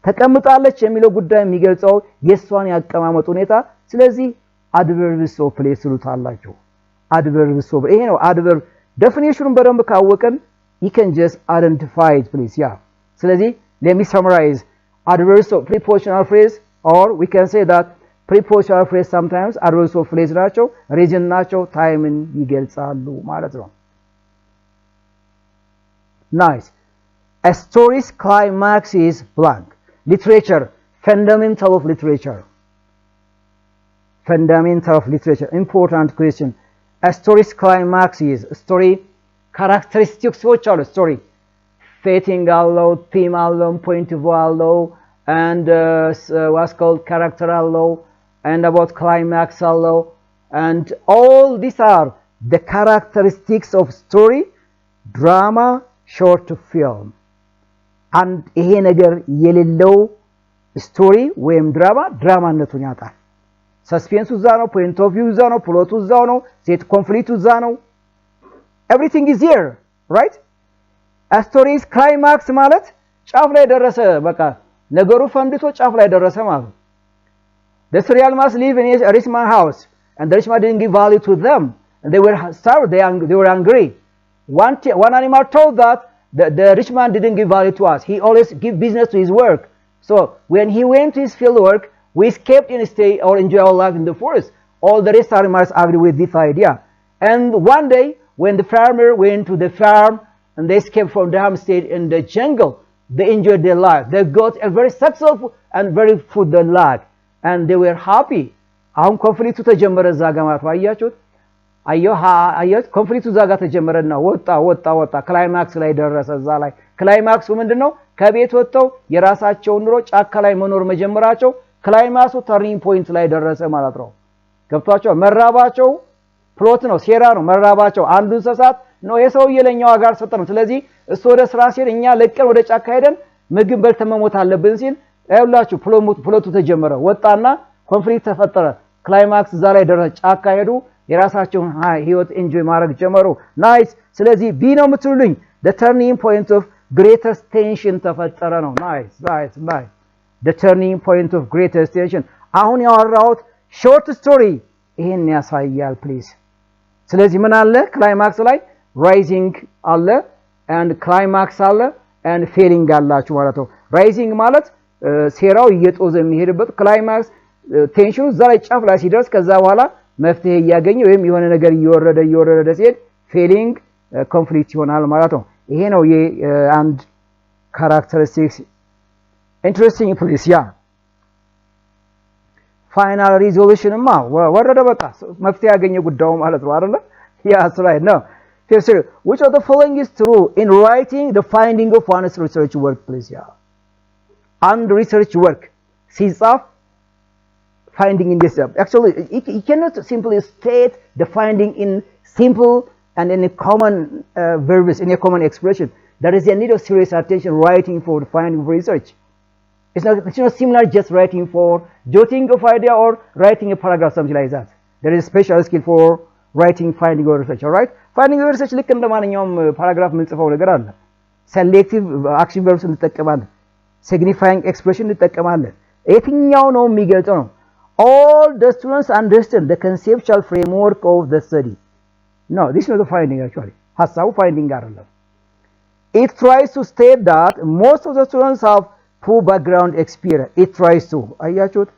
Speaker 1: ተቀምጣለች የሚለው ጉዳይ የሚገልጸው የሷን ያቀማመጥ ሁኔታ ስለዚህ adverbs of place ትሉታላችሁ adverbs of ይሄ ነው adverb definitionን በደንብ ካወቀን you can just identify it please yeah ስለዚህ let me summarize adverbs of prepositional phrase or we can say that prepositional phrase sometimes adverbs of place ናቸው reason ናቸው timeን ይገልጻሉ ማለት ነው nice a story's climax is blank literature fundamental of literature important question a story's climax is story characteristics which are story setting allow theme allow point of view allow and what's called character allow and about climax allow and all these are the characteristics of story drama short film and ይሄ ነገር የሌለው ስቶሪ ወይም ድራማነቱን ያጣል ሰስፔንሱ እዛ ነው ፖይንት ኦፍ ቪው እዛ ነው ፕሎቱ እዛው ነው ሴት ኮንፍሊክቱ እዛ ነው everything is here right a story's climax ማለት ጫፍ ላይ ደረሰ በቃ ነገሩ ፈንድቶ ጫፍ ላይ ደረሰ ማለት the serial must live in a rich man's house and the rich man didn't give value to them and they were starved they were hungry one animal told that the rich man didn't give value to us he always give business to his work so when he went to his field work we escaped and stay or enjoy our life in the forest all the rest animals agree with this idea and one day when the farmer went to the farm and they escaped from the homestead in the jungle they enjoyed their life they got a very successful and very food they liked and they were happy አሁን ኮንፍሊክቱ ተጀመረ እዛ ጋር ማለት አያችሁት አያት ኮንፍሊክቱ ዛጋ ተጀመረና ወጣ ክላይማክስ ላይ ደረሰ እዛ ላይ ክላይማክሱ ምንድነው ከቤት ወጥተው የራሳቸውን ኑሮ ጫካ ላይ መኖር መጀመራቸው ክላይማክሱ ተርኒንግ ፖይንት ላይ ደረሰ ማለት ነው ገብቷቸው መራባቸው ፕሎት ነው ሴራ ነው መራባቸው አንዱ እንሰሳት ነው የሰውዬ ለኛው ጋር ሰጠነው ስለዚህ እሱ ወደ ስራ ሲል እኛ ለቀን ወደ ጫካ ሄደን ምግብ በልተን መሞት አለብን ሲል አይውላችሁ ፕሎቱ ተጀመረ ወጣና ኮንፍሊክት ተፈጠረ ክላይማክስ እዛ ላይ ደረሰ ጫካ ሄዱ የራሳቸውን ህይወት ኢንጆይ ማድረግ ጀመሩ ናይስ ስለዚህ ቢ ነው የምትሉልኝ the turning point of greatest tension ተፈጠረ ነው ናይስ the turning point of greatest tension አሁን ያወራሁት short story ይሄን ያሳያል please ስለዚህ ምን አለ ክላይማክስ ላይ rising አለ and climax አለ and failing አላችሁ ማለት ነው rising ማለት ሴራው እየጦዘ የሚሄድበት ክላይማክስ ቴንሽኑ እዛ ላይ ጫፍ ላይ ሲደርስ ከዛ በኋላ መፍትሄ ያገኘ ወይም የሆነ ነገር እየወረደ ሲሄድ ፌሊንግ ኮንፍሊክት ይሆናል ማለት ነው ይሄ ነው የአንድ ካራክተሪስቲክስ ኢንትረስቲንግ ፕሊስ ያ ፋይናል ሪዞሉሽንማ ወረደ በቃ መፍትሄ ያገኘ ጉዳዩ ማለት ነው አይደለ ያ right no which of the following is true in writing the finding of one's research work please yeah and research work ሲጻፍ finding in this actually you cannot simply state the finding in simple and in a common verbs in a common expression there is a need of serious attention writing for the finding of research It's not similar just writing for jotting of idea or writing a paragraph, something like that. There is a special skill for writing finding or research, all right? Finding or research ልክ እንደማንኛውም ፓራግራፍ የምንጽፈው ነገር አለ። ሴሌክቲቭ አክሽን ቨርብስ እንጠቀማለን። ሲግኒፋይንግ ኤክስፕሬሽን እንጠቀማለን። የትኛው ነው የሚገልጸው ነው? All the students understand the conceptual framework of the study. No, this is not the finding actually. ሀሳቡ ፋይንዲንግ አይደለም። It tries to state that most of the students have poor background experience. It tries to. አያችሁት?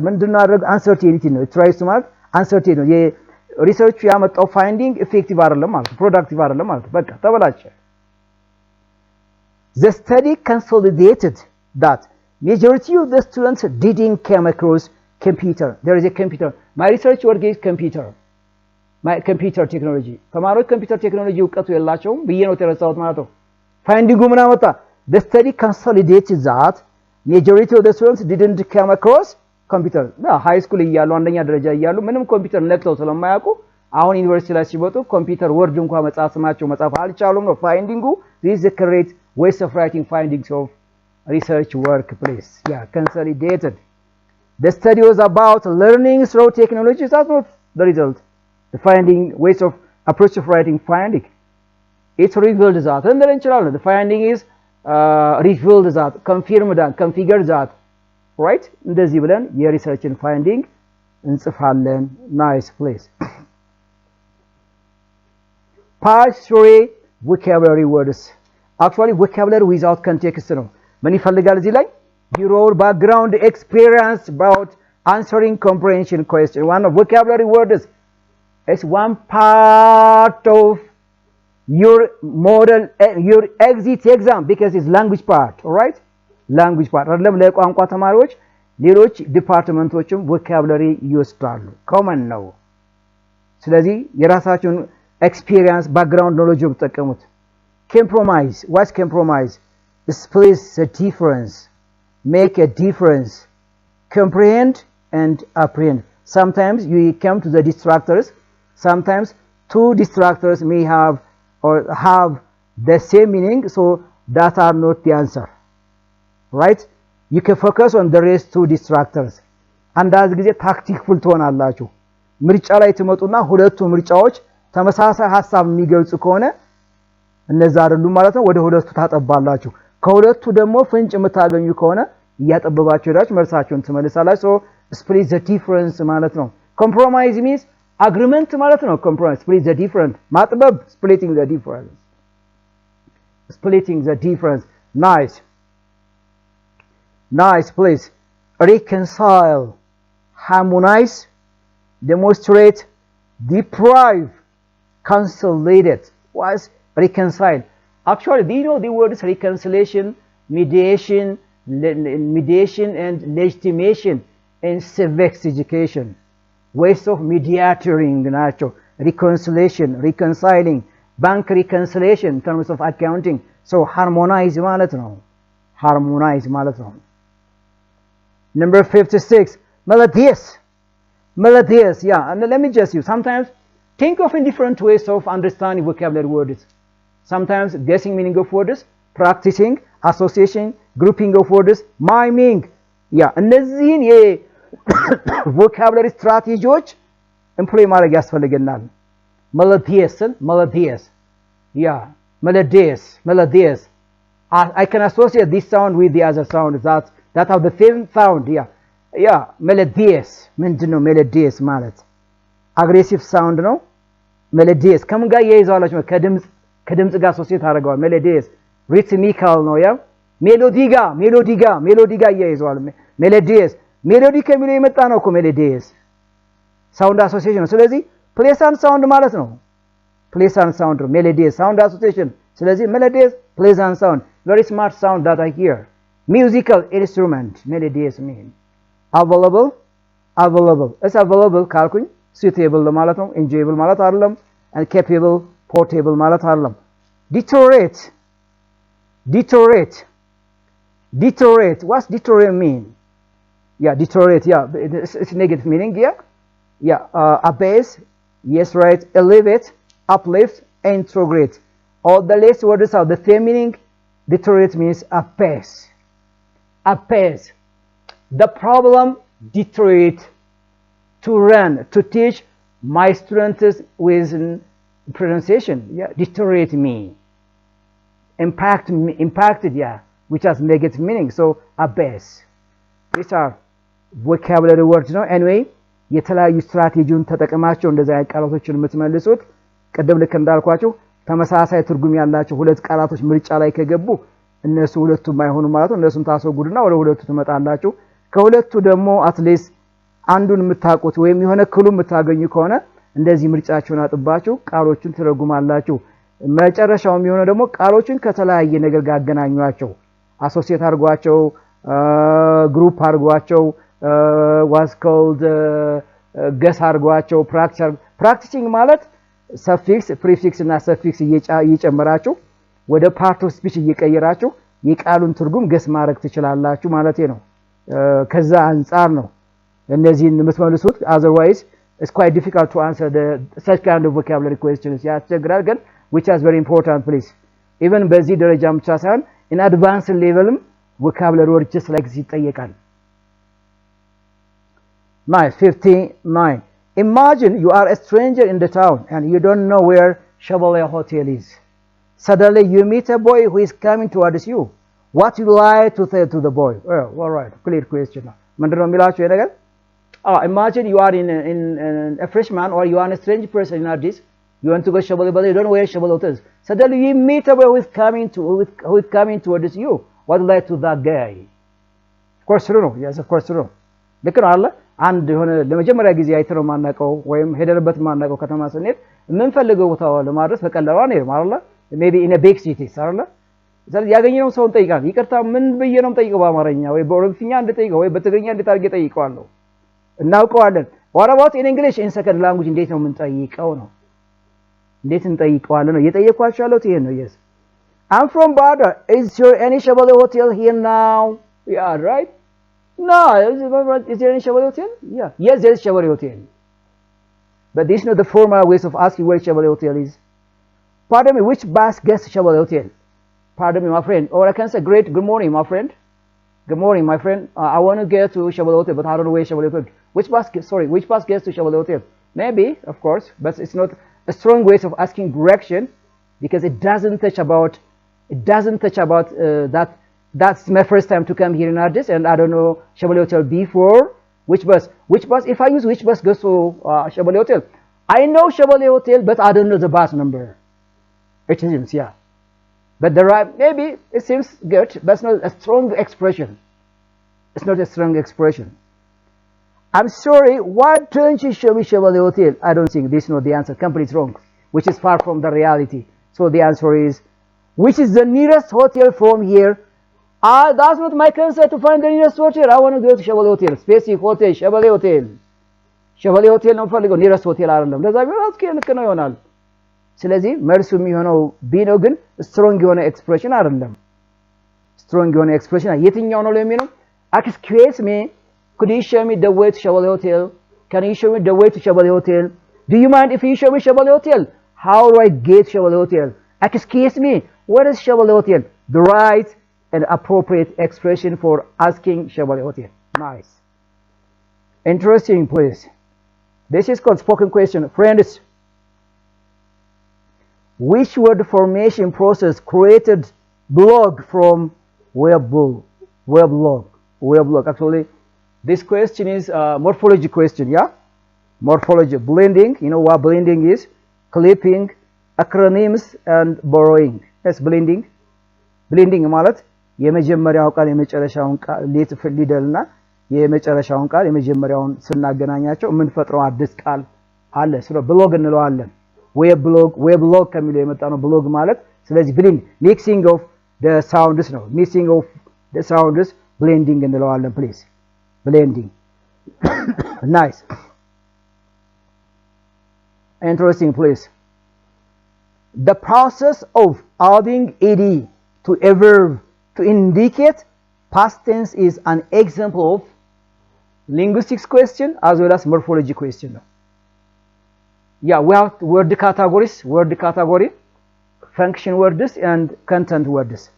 Speaker 1: ምንድነው አድርግ አንሰርቲኒቲ ነው። It tries to ማለት አንሰርቲኒ ነው። የሪሰርቹ ያመጣው ፋይንዲንግ ኢፌክቲቭ አይደለም ማለት ነው። ፕሮዳክቲቭ አይደለም ማለት ነው። በቃ ተበላሸ። The study consolidated that majority of the students didn't come across computer. There is a computer. My research work is computer. My computer technology. ተማሪዎች ኮምፒውተር ቴክኖሎጂ እውቀቱ የላቸውም ብዬ ነው የተረሳሁት ማለት ነው። ፋይንዲንጉ ምን አመጣ? The study consolidated that majority of the students didn't come across computer. ሃይ ስኩል እያሉ አንደኛ ደረጃ እያሉ ምንም ኮምፒውተር ነክተው ስለማያውቁ አሁን ዩኒቨርሲቲ ላይ ሲወጡ ኮምፒውተር ወርድ እንኳን መጻፍ ስማቸው መጻፍ አልቻሉም ነው ፋይንዲንጉ። This is the correct ways of writing findings of research workplace. Yeah, consolidated. The study was about learning through technology. That's not the result. The finding ways of approach of writing finding. It's revealed that. And then the finding is revealed that, confirmed that, configured that. Right? እንደዚህ ብለን የሪሰርችን ፋይንዲንግ እንጽፋለን። Nice place. Part 3 vocabulary words. Actually vocabulary without context ነው። ምን ይፈልጋል እዚህ ላይ? Your background experience about answering comprehension question. One of vocabulary words is one part of your model, your exit exam because it's language part, all right? Language part. አይደለም ለቋንቋ ተማሪዎች ሌሎች ዲፓርትመንቶችም vocabulary ይወስዳሉ። common ነው። ስለዚህ የራሳችሁን experience background knowledge ብትጠቀሙት። Compromise. What's compromise? Split the difference. Make a difference. Comprehend and apprehend. Sometimes you come to the distractors. Sometimes two distractors may have the same meaning, so that are not the answer. Right? You can focus on the rest two distractors. አንዳንድ ጊዜ ታክቲክፉል ትሆናላችሁ። ምርጫ ላይ ትመጡና ሁለቱ ምርጫዎች ተመሳሳይ ሐሳብ የሚገልጹ ከሆነ እነዛ አይደሉም ማለት ነው። ወደ ሁለቱ ታጠባላችሁ። ከሁለቱ ደግሞ ፍንጭ የምታገኙ ከሆነ እያጠበባችሁ ሄዳችሁ መልሳችሁን ትመልሳላችሁ። so split the difference ማለት ነው። compromise means agreement ማለት ነው። compromise split the difference ማጥበብ splitting the difference. Splitting the difference. Nice please. Reconcile, harmonize, demonstrate, deprive, consolidate. What's reconcile? Actually, do you know the words reconciliation, mediation and legitimation in civics education? Ways of mediating nacho. Reconciliation, reconciling, bank reconciliation in terms of accounting. So harmonize ማለት ነው. Harmonize ማለት ነው. Number 56, melodious. Melodious, yeah. And let me just use. Sometimes think of in different ways of understanding vocabulary words. Sometimes guessing meaning of words, practicing, association, grouping of words, miming. Yeah, እነዚህን የቮካብለሪ ስትራቴጂዎች ኤምፕሎይ ማድረግ ያስፈልገናል። melodious. Yeah, melodious. I can associate this sound with the other sound that have the same sound. Yeah, melodious. ምንድነው melodious ማለት? aggressive sound ነው። melodious ከምን ጋር ያይዛላችሁ? ከድምጽ ጋር አሶሲየት አድርገዋል። melodious rhythmical ነው። ያ ሜሎዲ ጋር ያይዘዋል። melodious ሜሎዲ ከሚለው የመጣ ነው እኮ melodious sound association ነው። ስለዚህ pleasant sound ማለት ነው። pleasant sound ነው melodious sound association። ስለዚህ melodious pleasant sound, very smart sound that I hear. Musical instrument, melodious mean. Available. It's available ካልኩኝ suitable ማለት ነው። enjoyable ማለት አይደለም። and capable, portable ማለት አይደለም። deteriorate. What's deteriorate mean? Yeah, deteriorate. Yeah, it's negative meaning. Yeah. Abase. Yes, right. Elevate, uplift, and retrograde. All the last words have the same meaning. deteriorate means apace. Apace. The problem deteriorate to run, to teach my students with pronunciation. Yeah, deteriorate me. Impacted, yeah, which has negative meaning. So apace. These are vocabulary words ነው anyway የተለያዩ ስትራቴጂውን ተጠቅማቸው እንደዛ አይነት ቃላቶችን የምትመልሱት ቀደም ልክ እንዳልኳችሁ ተመሳሳይ ትርጉም ያላቸው ሁለት ቃላቶች ምርጫ ላይ ከገቡ እነሱ ሁለቱም አይሆኑ ማለት ነው እነሱን ታስወግዱና ወደ ሁለቱ ትመጣላችሁ ከሁለቱ ደግሞ አትሊስት አንዱን የምታውቁት ወይም የሆነ ክሉ የምታገኙ ከሆነ እንደዚህ ምርጫችሁን አጥባችሁ ቃሎችን ትረጉማላችሁ መጨረሻው የሚሆነው ደግሞ ቃሎችን ከተለያየ ነገር ጋር አገናኙአቸው አሶሲዬት አድርጓቸው ግሩፕ አድርጓቸው was called guess አድርጓቸው practicing ማለት suffix prefix እና suffix እየጨመራችሁ ወደ part of speech እየቀየራችሁ የቃሉን ትርጉም ገስ ማድረግ ትችላላችሁ ማለት ነው ከዛ አንፃር ነው እነዚህን የምትመልሱት otherwise it's quite difficult to answer such kind of vocabulary questions ያስቸግራል ግን which is very important please even በዚህ ደረጃም ብቻ ሳይሆን in advanced levelም vocabulary words just like this ይጠየቃል Nice 59 Imagine you are a stranger in the town and you don't know where Chevrolet Hotel is. Suddenly you meet a boy who is coming towards you. What you like to say to the boy? Well, all right, clear question. Imagine you are in a freshman or you are a strange person in this. You want to go Chevrolet, but you don't know where Chevrolet Hotel is. Suddenly you meet a boy who is coming towards you. What you like to that guy? Of course, true. Yes, of course, true. ልክ ነው አይደል አንድ የሆነ ለመጀመሪያ ጊዜ አይተነው ማናቀው ወይም ሄደንበት ማናቀው ከተማ ስንሄድ የምንፈልገው ቦታው ለማድረስ በቀላሉ ነው ማለት ሜቢ ኢን አ ቢግ ሲቲ አይደል ስለዚህ ያገኘነው ሰው እንጠይቃለን ይቅርታ ምን ብዬ ነው የምጠይቀው በአማርኛ ወይ በኦሮምኛ እንድጠይቀው ወይ በትግርኛ እንድታርገ ጠይቀዋለሁ እናውቀዋለን what about in English in second language እንዴት ነው የምንጠይቀው ነው እንዴት እንጠይቀዋለን ነው እየጠየኳችሁ ያለሁት ይሄን ነው yes I'm from Bada is there any Chevrolet Hotel here now yeah right No, is there any Chevrolet Hotel? Yeah. Yes, there is Chevrolet Hotel. But this is not the formal ways of asking where Chevrolet Hotel is. Pardon me, which bus gets Chevrolet Hotel? Pardon me, my friend. Or I can say, great, good morning, my friend. Good morning, my friend. I want to get to Chevrolet Hotel, but I don't know where Chevrolet Hotel. Which bus gets to Chevrolet Hotel? Maybe, of course, but it's not a strong way of asking direction because it doesn't touch about that. That's my first time to come here in Addis and I don't know Chevrolet Hotel before. Which bus? If I use which bus goes to Chevrolet Hotel? I know Chevrolet Hotel, but I don't know the bus number. It seems, yeah. But maybe it seems good, but it's not a strong expression. It's not a strong expression. I'm sorry, why don't you show me Chevrolet Hotel? I don't think this is not the answer. Completely wrong, which is far from the reality. So the answer is, which is the nearest hotel from here? That's not my concern to find the nearest hotel. I want to go to Chevrolet Hotel. Specific hotel, Chevrolet Hotel. Chevrolet Hotel ነው ፈልገው nearest hotel አይደለም ለዛ ቢሆን አስከ ልክ ነው ይሆናል ስለዚህ መልሱ የሚሆነው ቢ ነው ግን strong የሆነ expression አይደለም strong የሆነ expression የትኛው ነው ለሚለው excuse me could you show me the way to Chevrolet Hotel can you show me the way to Chevrolet Hotel do you mind if you show me Chevrolet Hotel how do I get Chevrolet Hotel excuse me what is Chevrolet Hotel the right and appropriate expression for asking Chevrolet Hotel. Nice. Interesting, please. This is called spoken question. Friends, which word formation process created blog from weblog? Actually, this question is a morphology question, yeah? Morphology. Blending, you know what blending is? Clipping, acronyms, and borrowing. That's blending. Blending ማለት የመጀመሪያው ቃል የመጨረሻውን ቃል ሌት ፊደልና የመጨረሻውን ቃል የመጀመሪያውን ስናገናኛቸው ምን ፈጥረው አዲስ ቃል አለ ስለዚህ ብሎግ እንለዋለን ዌብሎግ ከሚለው የመጣ ነው ብሎግ ማለት ስለዚህ ብሊንግ ሚክሲንግ ኦፍ the sounds ነው ሚክሲንግ ኦፍ the sounds blending እንለዋለን please blending nice interesting please the process of adding ed to a verb to indicate past tense is an example of linguistics question as well as morphology question. Yeah, we have word category, function words and content words.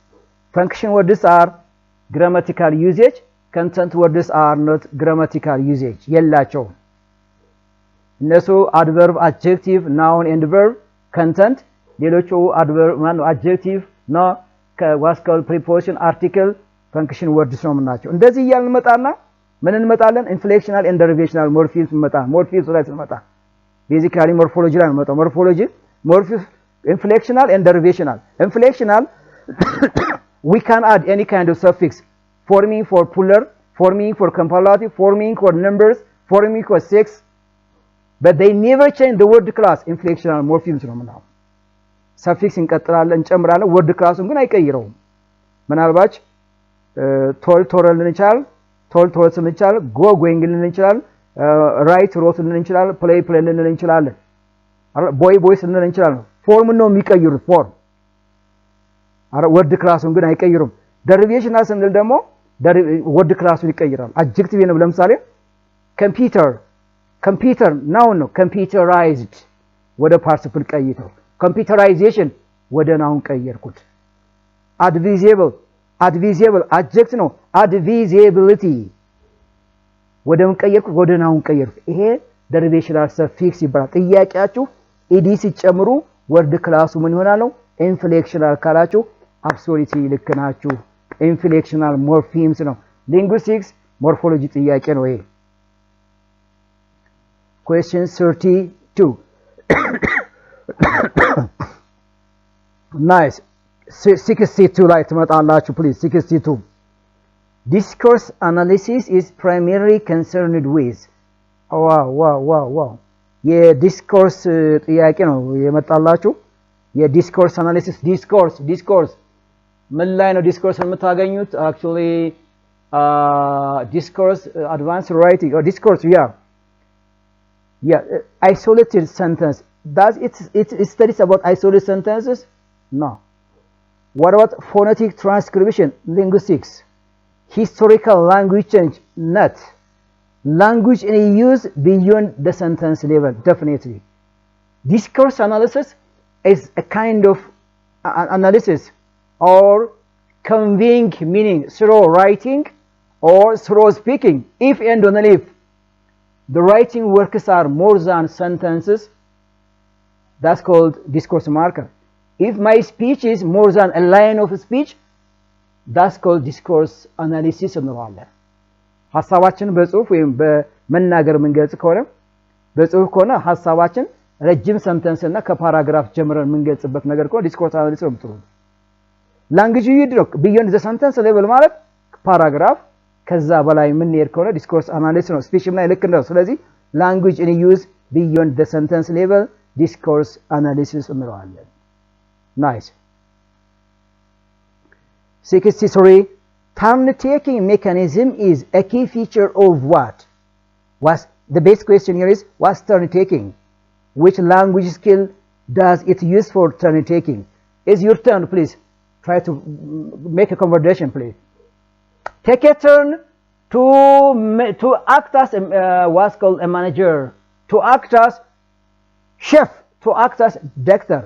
Speaker 1: function words are grammatical usage, content words are not grammatical usage የላቸው እነሱ adverb adjective noun and verb content ሌሎቹ adverb adjective no was called preposition article function words ነው ምናቸው እንደዚህ እያልን መጣና ምን እንመጣለን inflectional and derivational morphemes መጣ morphemes ላይ እንመጣ basically morphology ላይ እንመጣ morphology morphemes inflectional and derivational inflectional we can add any kind of suffix forming for plural forming for comparative forming for numbers forming for sex but they never change the word class inflectional morphemes ነው ምናው suffix እንቀጥላለን እንጨምራለን word classን ግን አይቀይረውም ምናልባት told ልን እንችላል told ልን እንችላል go going ልን እንችላል write wrote ልን እንችላል play ልን እንችላለን boy boys ልን እንችላለን ፎርም ነው የሚቀይሩት ፎርም word classን ግን አይቀይሩም derivational ስንል ደግሞ word classን ይቀይራል adjective ነው ለምሳሌ computer noun ነው computerized ወደ participle ቀይተው computerization ወደ noun ቀየርኩት advisable adjective ነው advisability ወደ ምን ቀየርኩት ወደ noun ቀየርኩት ይሄ derivational suffix ይባላል ጥያቄያችሁ ed ሲጨምሩ word class ምን ይሆናል ነው inflectional ካላችሁ absolutely ልክ ናችሁ inflectional morphemes ነው linguistics morphology ጥያቄ ነው ይሄ question 32 nice 62 ላይ ተመጣላችሁ please 62 discourse analysis is primarily concerned with wow የዲስኮርስ ጥያቄ ነው የመጣላችሁ የዲስኮርስ analysis discourse ምን ላይ ነው discourse የምታገኙት actually discourse advanced writing or discourse yeah isolated sentence does it studies about isolated sentences no what about phonetic transcription linguistics historical language change not language in use beyond the sentence level definitely discourse analysis is a kind of analysis or conveying meaning through writing or through speaking if and only if the writing works are more than sentences that's called discourse marker if my speech is more than a line of speech that's called discourse analysis እንለዋለን ሐሳባችን በጽሁፍ ወይም በመናገር መንገጽ ከሆነ በጽሁፍ ከሆነ ሐሳባችን ረጅም ሰንተንስ እና ከፓራግራፍ ጀምረን መንገጽበት ነገር ከሆነ discourse analysis ነው ጥሩ language ይድረክ beyond the sentence level ማለት ፓራግራፍ ከዛ በላይ ምን ይሄድ ከሆነ discourse analysis ነው speech ላይ ልክ ነው ስለዚህ language in use beyond the sentence level discourse analysis እንለዋለን nice 63 turn taking mechanism is a key feature of what was the best question here is what's turn taking which language skill does it use for turn taking is your turn please try to make a conversation please take a turn to act as what's called a manager to act as chef to act as doctor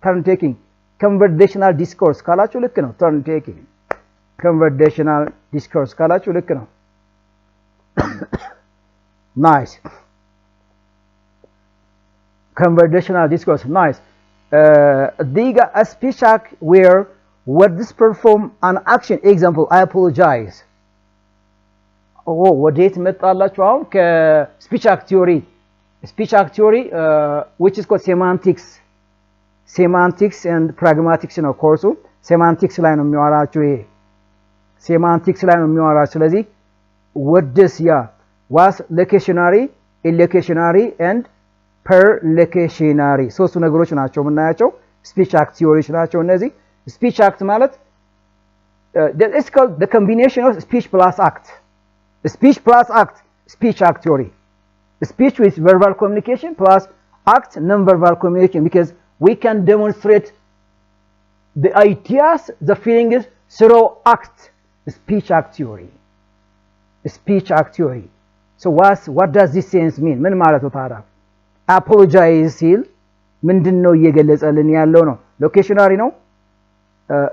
Speaker 1: turn taking conversational discourse ካላችሁ ልክ ነው turn taking conversational discourse ካላችሁ ልክ ነው nice conversational discourse nice a speech act where words perform an action example I apologize ወዴት መጣላችሁ አሁን ከስፒች አክት ቲዮሪ which is called semantics and pragmatics ነው ኮርሱ semantics ላይ ነው የሚያወራችሁ ይሄ semantics ላይ ነው የሚያወራችሁ ስለዚህ words was locutionary illocutionary and perlocutionary ሶስቱ ነገሮች ናቸው የምናያቸው speech act theories ናቸው እነዚህ speech act ማለት it's called the combination of speech plus act speech act theory speech with verbal communication plus act non-verbal communication because we can demonstrate the ideas the feelings through act speech act theory so what does this sense mean ምን ማለት ነው ታዲያ apologize ሲል ምንድነው እየገለጸልን ያለው ነው locutionary ነው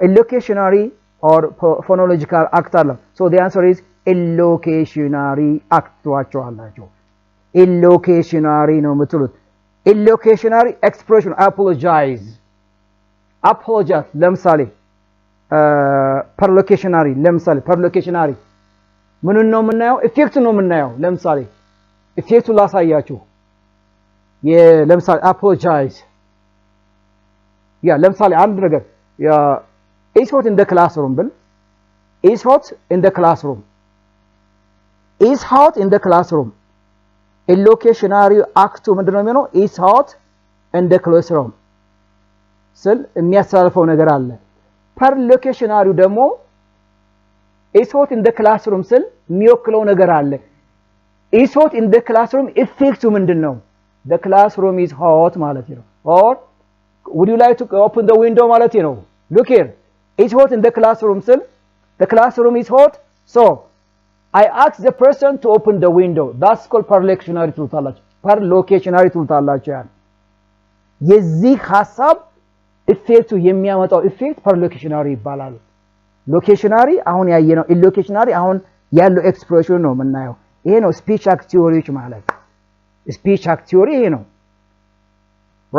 Speaker 1: illocutionary or phonological act አለ so the answer is illocationary act ዋቸዋላችሁ illocationary ነው የምትሉት illocationary expression apologize ለምሳሌ perlocationary ለምሳሌ perlocationary ምኑን ነው የምናየው ኢፌክት ነው የምናየው ለምሳሌ ኢፌክቱ ላሳያችሁ ለምሳሌ apologize ለምሳሌ አንድ ነገር is hot in the classroom ብል is hot in the classroom is hot in the classroom illocationary act ምንድነው የሚሆነው is hot in the classroom ስል የሚያስተላልፈው ነገር አለ perlocationary ደግሞ is hot in the classroom ስል የሚወክለው ነገር አለ is hot in the classroom ኢፌክቱ ምንድነው the classroom is hot ማለት ነው or would you like to open the window ማለት ነው look here it's hot in the classroom sir the classroom is hot so I asked the person to open the window that's called perlocationary ትሉታላችሁ ያን የዚህ ሐሳብ ኢፌክቱ የሚያመጣው ኢፌክት perlocationary ይባላል locationary አሁን ያየነው illocationary አሁን ያለው ኤክስፕሬሽን ነው የምናየው ይሄ ነው speech act theory ማለት speech act theory ይሄ ነው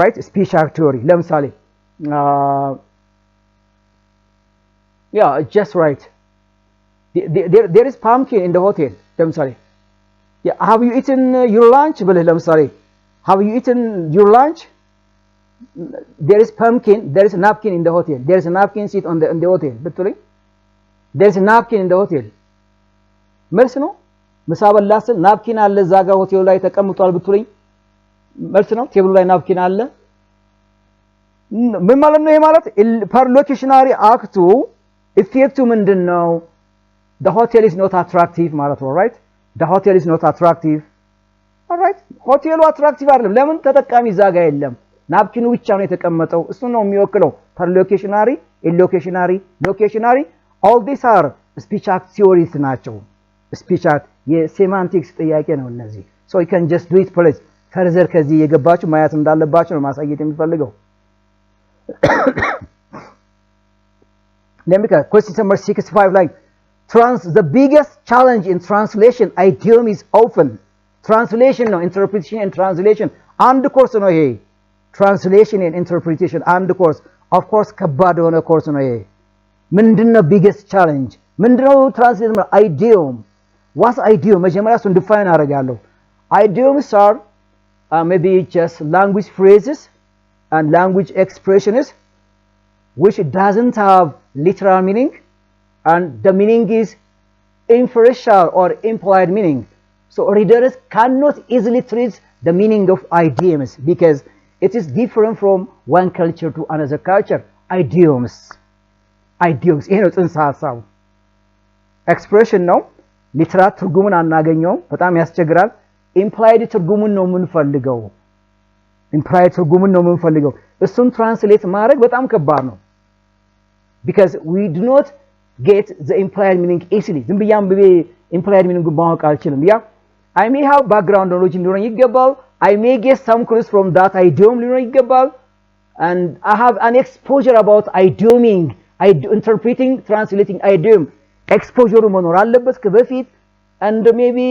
Speaker 1: right speech act theory ለምሳሌ just right there is pumpkin in the hotel ለምሳሌ have you eaten your lunch ብለህ ለምሳሌ have you eaten your lunch there is pumpkin there is a napkin in the hotel there is a napkin seat on the hotel ብትሉኝ there is a napkin in the hotel መልስ ነው ምሳ በላስን ናፕኪን አለ ዛጋ ሆቴሉ ላይ ተቀምጧል ብትሉኝ መልስ ነው ቴብሉ ላይ ናፕኪን አለ ምን ማለት ነው ይሄ ማለት perlocationary act ኢፌክቱ ምንድነው the hotel is not attractive ማለት ነው right the hotel is not attractive all right ሆቴሉ attractive አይደለም ለምን ተጠቃሚ ዛጋ የለም ናፕኪኑ ብቻ ነው የተቀመጠው እሱ ነው የሚወክለው perlocationary illocationary locationary all these are speech act theories ናቸው speech act የሴማንቲክስ ጥያቄ ነው እነዚህ so you can just do it please further ከዚህ የገባችሁ ማየት እንዳለባችሁ ነው ማሳየት የሚፈልገው let me go question number 65 like the biggest challenge in translation idiom is often translation no interpretation and translation and course ነው ይሄ translation and interpretation and of course ከባድ ሆነ course ነው ይሄ ምንድነው biggest challenge ምንድነው translation idiom what's idiom መጀመሪያ እሱን define አደርጋለሁ idioms are maybe just language phrases and language expressions which doesn't have literal meaning and the meaning is inferential or implied meaning so readers cannot easily trace the meaning of idioms because it is different from one culture to another culture idioms ይሄ ነው ጽንሰ ሐሳቡ expression ነው ሊትራል ትርጉሙን አናገኘው በጣም ያስቸግራል implied ትርጉሙን ነው የምንፈልገው እሱን ትራንስሌት ማድረግ በጣም ከባድ ነው because we do not get the implied meaning easily ዝም ብያም implied meaning ማወቅ አልችልም I may have background knowledge ሊኖረኝ ይገባል I may get some clues from that idiom ሊኖረኝ ይገባል and I have an exposure about idioming interpreting translating idiom exposure መኖር አለበት ከበፊት and maybe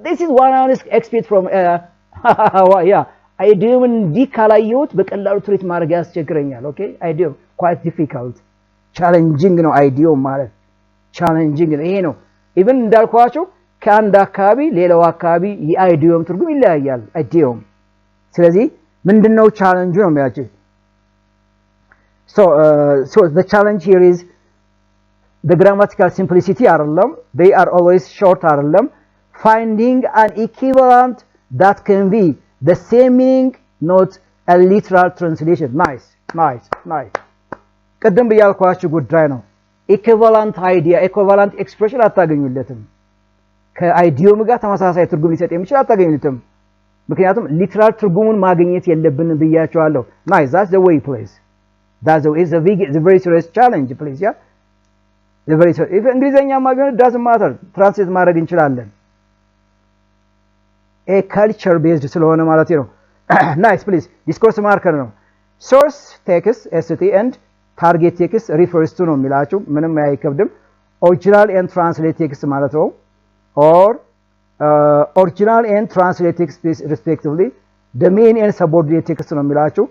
Speaker 1: this is one honest expert from idiom እንዲካላየሁት በቀላሉ ትሪት ማድረግ ያስቸግረኛል okay idiom quite difficult challenging ነው idiom ማለት challenging ነው ይሄ ነው even እንዳልኳችሁ ከአንድ አካባቢ ሌላው አካባቢ የidiom ትርጉም ይለያያል idiom ስለዚህ ምንድነው challenge ነው የሚያጭው so the challenge here is the grammatical simplicity አይደለም they are always short አይደለም finding an equivalent that can be the same meaning not a literal translation nice ቀደም በያልኳችሁ ጉዳይ ነው equivalent idea equivalent expression አታገኙለትም ከአይዲዮም ጋር ተመሳሳይ ትርጉም ሊሰጥ የሚችል አታገኙለትም ምክንያቱም literal ትርጉሙን ማግኘት የለብንም ብያችኋለሁ nice that's the way please that's the very serious challenge please yeah the very serious if እንግሊዘኛ ማግኘት doesn't matter translate ማድረግ እንችላለን a culture based ስለሆነ ማለት ነው nice please discourse marker ነው source text st and target text refers to ነው የሚላችሁ ምንም አይከብድም original and translate text ማለት ነው or original and translate text respectively the main and subordinate text ነው የሚላችሁ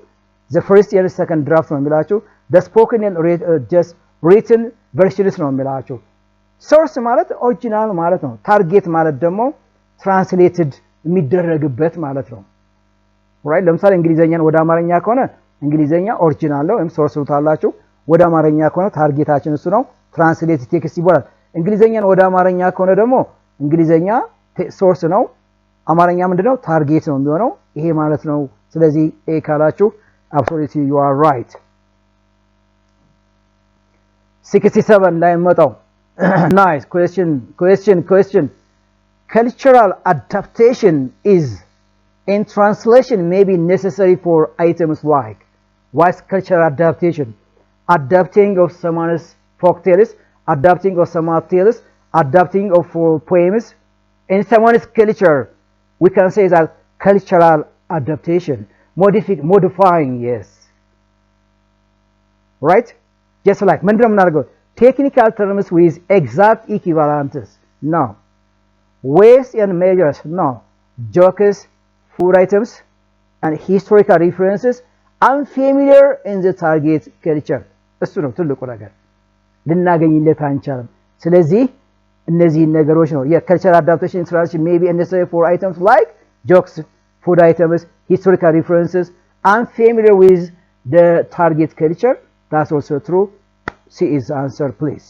Speaker 1: the first and second draft ነው የሚላችሁ the spoken and just written versions ነው የሚላችሁ source ማለት original ማለት ነው target ማለት ደግሞ translated የሚደረግበት ማለት ነው right ለምሳሌ እንግሊዘኛን ወደ አማርኛ ከሆነ እንግሊዘኛ ኦሪጂናል ነው ወይም ሶርስ ታላችሁ ወደ አማርኛ ከሆነ ታርጌታችን እሱ ነው ትራንስሌት ቴክስት ይባላል እንግሊዘኛን ወደ አማርኛ ከሆነ ደግሞ እንግሊዘኛ ሶርስ ነው አማርኛ ምንድነው ታርጌት ነው የሚሆነው ይሄ ማለት ነው ስለዚህ ኤ ካላችሁ absolutely you are right 67 ላይ መጣው nice question cultural adaptation is in translation may be necessary for items like what's cultural adaptation adapting of someone's folk tales adapting of someone's tales adapting of poems in someone's culture we can say that cultural adaptation modifying yes right just like ምንድነው የምናደርገው technical terms with exact equivalents no weights and measures no jokes food items and historical references unfamiliar in the target culture እሱ ነው ትልቁ ነገር ልናገኝለት አንቻለም ስለዚህ እነዚህ ነገሮች ነው የcultural adaptation translation may be necessary for items like jokes food items historical references unfamiliar with the target culture that's also true C is the answer please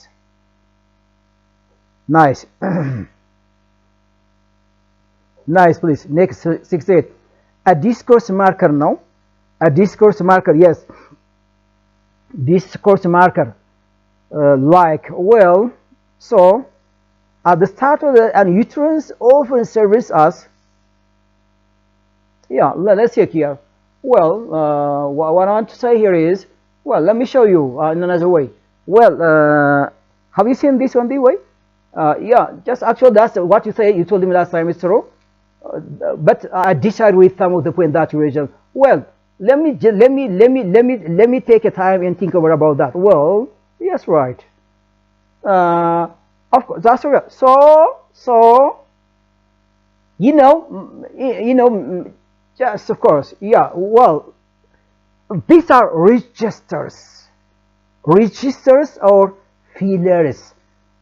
Speaker 1: nice nice please next 68 a discourse marker now a discourse marker yes discourse marker like well so at the start of the and utterance often serves us yeah let's check here well what I want to say here is well let me show you in another way well have you seen this one the way yeah just actually that's what you say you told me last time is true but I decide with some of the point that you raised well let me take a time and think about that well yes right of course that's right so you know just of course yeah well these are registers or feelers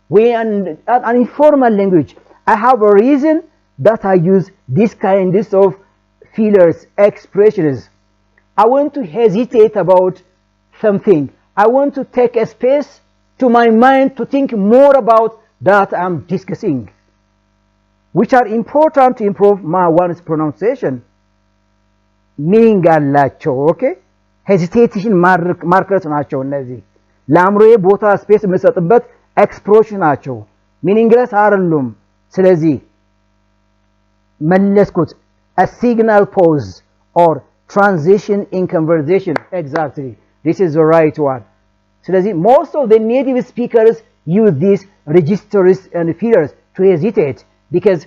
Speaker 1: when an informal language I have a reason that I use this kind of feelers expressions I want to hesitate about something I want to take a space to my mind to think more about that I'm discussing which are important to improve my one's pronunciation meaning አላቸው okay hesitation markers ናቸው እነዚህ ለአምሮዬ ቦታ ስፔስ መስጠበት ኤክስፕሬሽን ናቸው meaningless አይደሉም ስለዚህ መለስኩት a signal pause or transition in conversation exactly this is the right one ስለዚህ most of the native speakers use these registers and feelers to hesitate because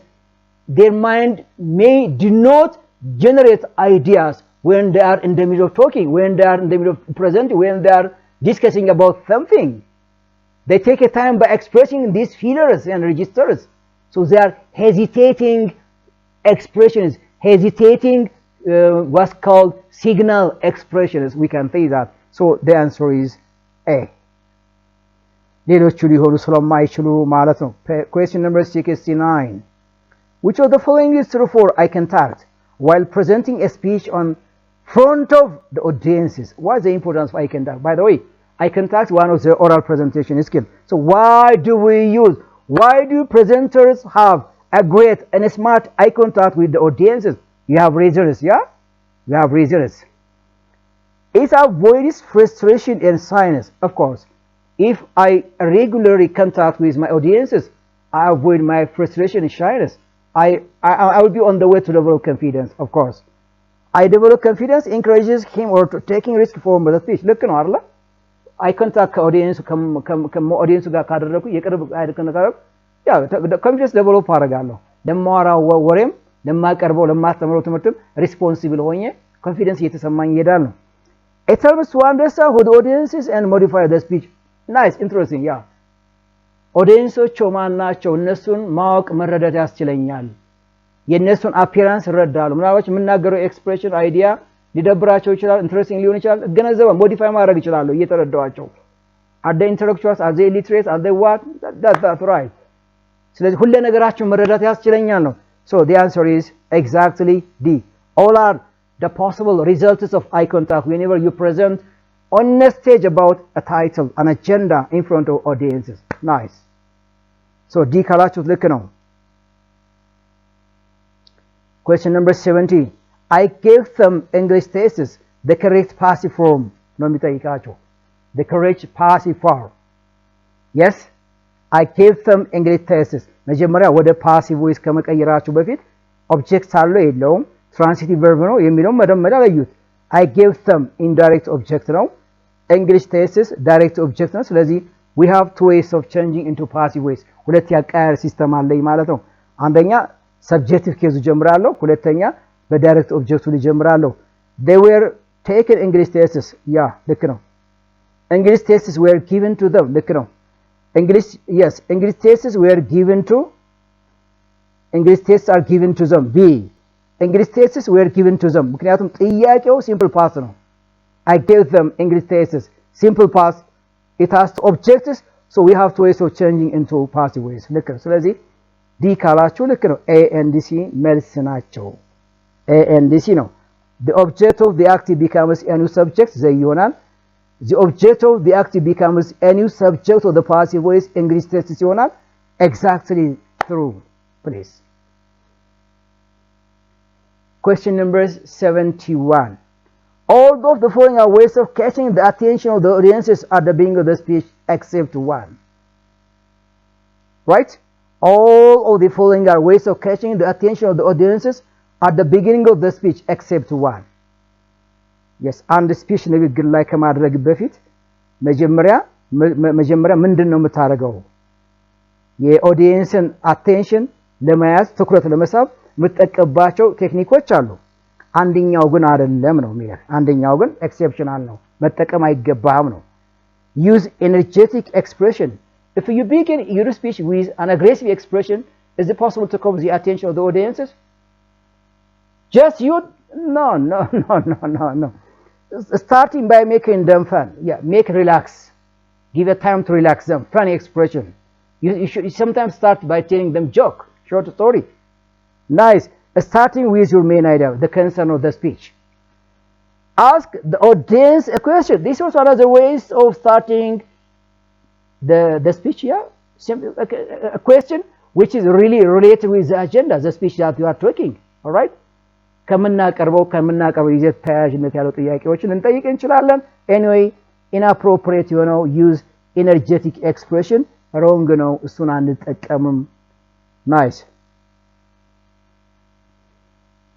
Speaker 1: their mind do not generate ideas when they are in the middle of talking when they are in the middle of presenting when they are discussing about something they take a time by expressing these feelers and registers so they are hesitating expressions hesitating what's called signal expressions we can say that so the answer is A ሌሎቹ ሊሆኑ ስለማይችሉ ማለት ነው question number 69 which of the following is true for eye contact while presenting a speech on front of the audiences what is the importance of eye contact by the way eye contact one of the oral presentation skill so why do presenters have a great and a smart eye contact with the audiences you have reasons yeah you have reasons it avoids frustration and shyness of course if I regularly contact with my audiences I avoid my frustration and shyness I will be on the way to develop confidence of course I develop confidence encourages him or to taking risk for the speech look ነው አይደል I contact audience audience ጋር ካደረኩ የቅርብ አይደከነካረብ ያ confidence develop አደርጋለሁ ለማወራው ወሬም ለማቀርበው ለማስተምረው ትምህርትም ሪስፖንሲብል ሆኜ ኮንፊደንስ እየተሰማኝ ይሄዳል ነው It helps to understand who the audience is and modify the speech. Nice, interesting, yeah. ኦዲየንሶቹ ማን ናቸው? እነሱን ማወቅ መረዳት ያስችለኛል። የነሱን አፒራንስ እረዳለሁ። ምናልባት የምናገረው ኤክስፕሬሽን አይዲያ ሊደብራቸው ይችላል፣ ኢንትረስቲንግ ሊሆን ይችላል። እገነዘባለሁ፣ ሞዲፋይ ማድረግ እችላለሁ እየተረዳኋቸው። are they intellectuals? are they illiterate? are they what? that's right. ስለዚህ ሁሉ ነገራቸው መረዳት ያስችለኛል ነው። so the answer is exactly D. all are the possible results of eye contact whenever you present on a stage about a title, an agenda in front of audiences. Nice. So D ካላችሁት ልክ ነው። question number 70. I gave them English tests. the correct passive form ነው የሚጠይቃቸው። the correct passive form. yes, I gave them English tests. መጀመሪያ ወደ passive voice ከመቀየራችሁ በፊት object አለው የለውም transitive verb ነው የሚለው መደመዳ ለዩት። I gave them indirect object ነው። English tests direct object ነው። ስለዚህ we have two ways of changing into passive voice. ሁለት ያቀያየር ሲስተም አለኝ ማለት ነው። አንደኛ subjective ኬዙ ጀምራለሁ፣ ሁለተኛ በዳይሬክት ኦብጀክቱ ሊጀምራለሁ። they were taken English tests. ያ ልክ ነው። English tests were given to them. ልክ ነው። English yes, English tests were given to English tests are given to them. B. English tests were given to them. ምክንያቱም ጥያቄው simple past ነው። I gave them English tests. simple past it has two objects, so we have two ways of changing into passive voice. ልክ ነው። ስለዚህ D ካላችሁ ልክ ነው። A and C መልስ ናቸው። A and C ነው። the object of the active becomes a new subject ዘ ይሆናል። the object of the active becomes a new subject of the passive voice English tests ይሆናል። exactly true. please. question number 71. all of the following are ways of catching the attention of the audiences at the beginning of the speech except one. right? all of the following are ways of catching the attention of the audiences at the beginning of the speech except one. yes, አንድ ስፒች ንግግር ላይ ከማድረግ በፊት መጀመሪያ ምንድነው የምታደርገው? የኦዲየንስን አቴንሽን ለመያዝ ትኩረት ለመሳብ የምትጠቀምባቸው ቴክኒኮች አሉ። አንደኛው ግን አይደለም ነው የሚለው። አንደኛው ግን ኤክሴፕሽናል ነው፣ መጠቀም አይገባም ነው። use energetic expression. if you begin your speech with an aggressive expression, is it possible to cause the attention of the audiences? just you no. starting by making them fun. yeah, make relax, give a time to relax them. funny expression. you should sometimes start by telling them joke, short story. nice. starting with your main idea, the concern of the speech. ask the audience a question. This is one of the ways of starting the speech. yeah, a question which is really related with the agenda, the speech that you are talking. all right? ከምናቀርበው ይዘት ተያያዥነት ያለው ጥያቄዎችን እንጠይቅ እንችላለን። anyway inappropriate use energetic expression wrong ነው፣ እሱን አንጠቀምም። nice.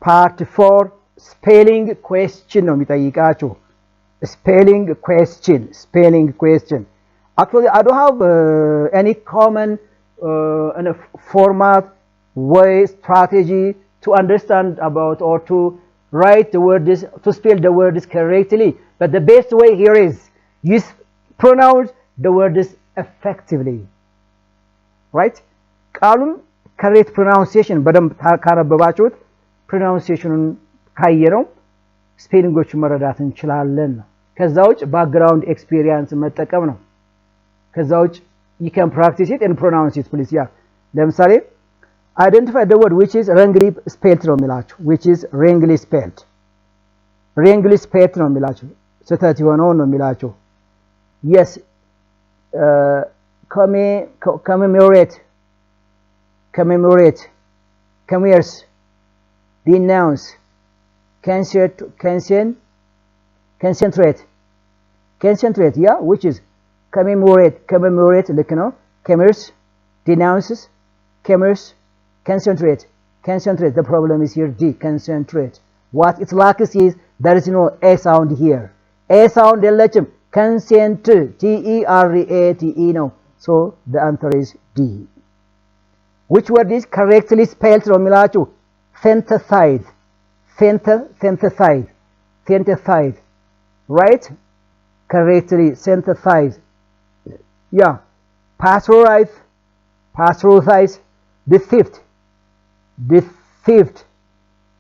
Speaker 1: part 4 spelling question ነው የሚጠይቃችሁ። spelling question. actually I don't have any common format, way, strategy to understand about or to write the words, to spell the words correctly, but the best way here is use pronounce the words effectively. right? ቃሉን correct pronunciation በደንብ ካነበባችሁት pronunciationን ካየነው ስፔሊንጎቹን መረዳት እንችላለን። ከዛ ውጭ background experience መጠቀም ነው። ከዛ ውጭ you can practice it and pronounce it please. yeah, ለምሳሌ identify the word which is wrongly spelled ነው የሚላችሁ። which is wrongly spelled ነው የሚላችሁ። ስህተት የሆነውን ነው የሚላችሁ። yes, commemorate, commerce, denounce, concentrate. yeah, which is commemorate ልክ ነው። commerce, denounces, commerce, concentrate. the problem is here D, concentrate. what it lacks is there is no a sound here. a sound የለችም። concentrate ነው። so the answer is D. which word is correctly spelled ነው የሚላችሁ? synthesize. write correctly, synthesize. Yeah, pasteurize, deceived,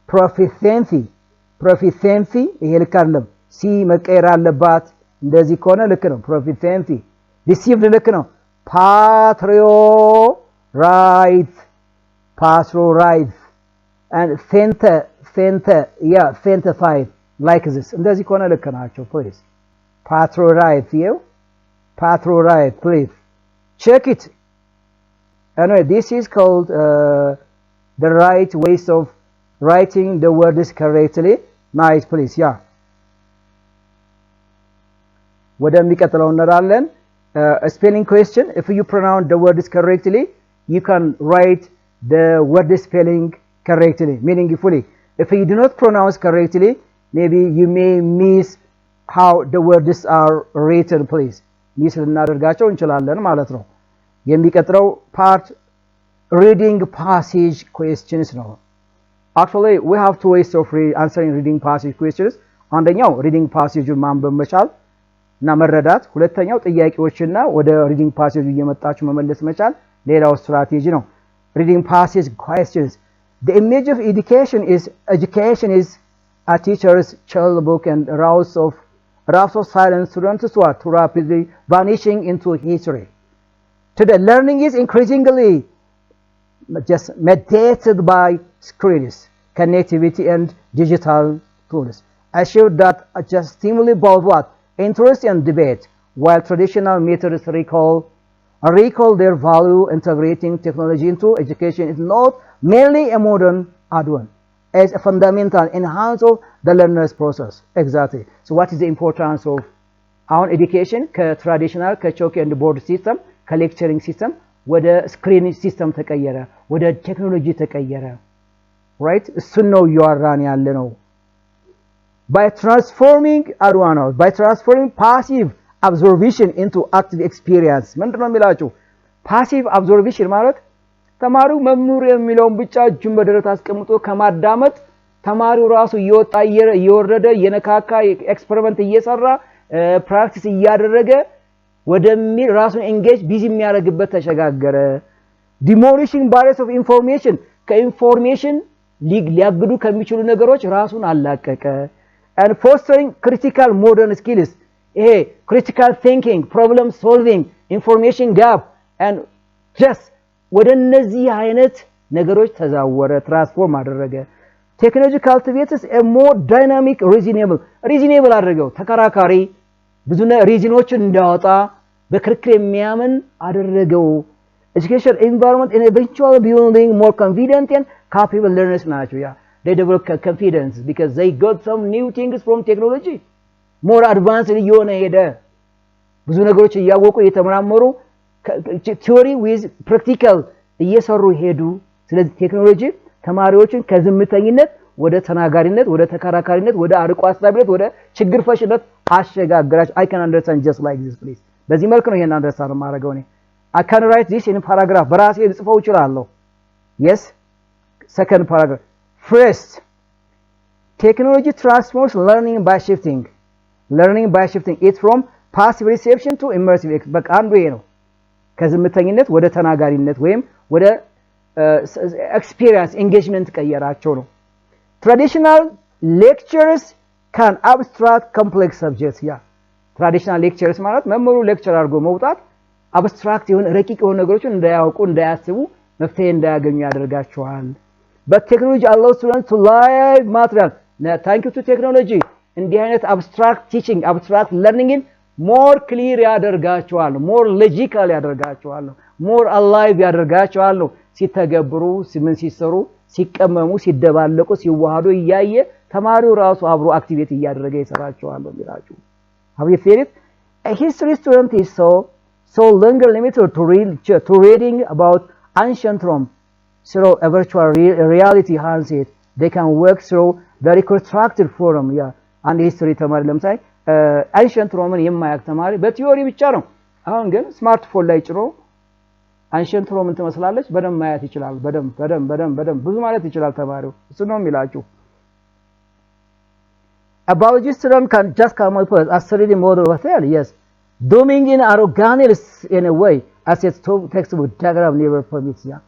Speaker 1: proficiency, ይሄ ልክ አይደለም ሲ መቀየር አለባት እንደዚህ ከሆነ ልክ ነው proficiency deceived ልክ ነው pasteurize and synthesize like this እንደዚህ ከሆነ ልክ ናቸው please pasteurize please check it anyway this is called the right ways of writing the words correctly nice please yeah ወደሚቀጥለው እንራለን a spelling question if you pronounce the words correctly you can write the word spelling correctly meaningfully if you do not pronounce correctly maybe you may miss how the words are written please miss ልናደርጋቸው እንችላለን ማለት ነው የሚቀጥለው part reading passage questions ነው actually we have two ways of answering reading passage questions አንደኛው reading passage ማንበብ መቻል እና መረዳት ሁለተኛው ጥያቄዎችና ወደ reading passage እየመጣችሁ መመለስ መቻል ሌላው ስትራቴጂ ነው reading passage questions the image of education is a teacher's child book and rows of silent students to rapidly vanishing into history today learning is increasingly just mediated by screens connectivity and digital tools assured that just stimulate both what interest and debate while traditional methods recall their value integrating technology into education is not merely a modern add-on as a fundamental enhancer of the learner's process exactly so what is the importance of our education traditional chalk and board system lecturing system ወደ screen system ተቀየረ ወደ ቴክኖሎጂ ተቀየረ right እሱን ነው ያወራን ያለ ነው by transforming passive absorption into active experience ምንድነው የሚላችሁ passive absorption ማለት ተማሪው መምህር የሚለውን ብቻ እጁን በደረት አስቀምጦ ከማዳመጥ ተማሪው ራሱ እየወጣ እየወረደ የነካካ ኤክስፐሪመንት እየሰራ ፕራክቲስ እያደረገ ወደሚ ራሱን engage ቢዚ የሚያደርግበት ተሸጋገረ demolishing barriers of information ከኢንፎርሜሽን ሊያግዱ ከሚችሉ ነገሮች ራሱን አላቀቀ and fostering critical modern skills ይሄ critical thinking problem solving information gap and just ወደነዚህ አይነት ነገሮች ተዛወረ ትራንስፎርም አደረገ technology cultivates a more dynamic reasonable አደረገው ተከራካሪ ብዙ ሪዝኖችን እንዳወጣ በክርክር የሚያምን አደረገው education environment in eventually building more confident and capable learners ናቸው ያ they develop confidence because they got some new things from technology more advanced እየሆነ ሄደ ብዙ ነገሮች እያወቁ እየተመራመሩ theory with practical እየሰሩ ሄዱ ስለዚህ ቴክኖሎጂ ተማሪዎችን ከዝምተኝነት ወደ ተናጋሪነት ወደ ተከራካሪነት ወደ አርቆ አስተባቢነት ወደ ችግር ፈሽነት አሸጋግራቸው I can understand just like this please በዚህ መልኩ ነው ይሄን አንደርስታንድ ማድረገው እኔ I can write this in a paragraph በራሴ ልጽፈው እችላለሁ yes second paragraph first technology transforms learning by shifting it from passive reception to immersive በቃ አንዱ ይሄ ነው ከዝምተኝነት ወደ ተናጋሪነት ወይም ወደ experience engagement ቀየራቸው ነው traditional lectures can abstract complex subjects ያ traditional lectures ማለት መምህሩ ሌክቸር አድርጎ መውጣት abstract የሆነ ረቂቅ የሆነ ነገሮችን እንዳያውቁ እንዳያስቡ መፍትሄ እንዳያገኙ ያደርጋቸዋል but technology allows students to live material thank you to technology እንዲህ አይነት abstract teaching abstract learning more clear ያደርጋቸዋል more logical ያደርጋቸዋል more alive ያደርጋቸዋል ሲተገብሩ ምን ሲሰሩ ሲቀመሙ ሲደባለቁ ሲዋሃዱ ያየ ተማሪው ራሱ አብሮ አክቲቪቲ ያደረገ ይሰራቸዋል ይላችሁ have you seen it a history student is so longer limited to reading about ancient Rome through a virtual reality handset they can work through the reconstructed forum yeah and history ተማሪ ለምሳሌ ancient Roman የማያውቅ ተማሪ በቲዮሪ ብቻ ነው አሁን ግን ስማርትፎን ላይ ጭሮ ancient Roman ተመስላለች በደም ማየት ይችላል በደም ብዙ ማለት ይችላል ተማሪው እሱ ነው የሚላችሁ
Speaker 2: A biology student can just come up with a 3D model of a cell, yes. Zooming in organelles in a way as its textbook diagram never permits. Yeah.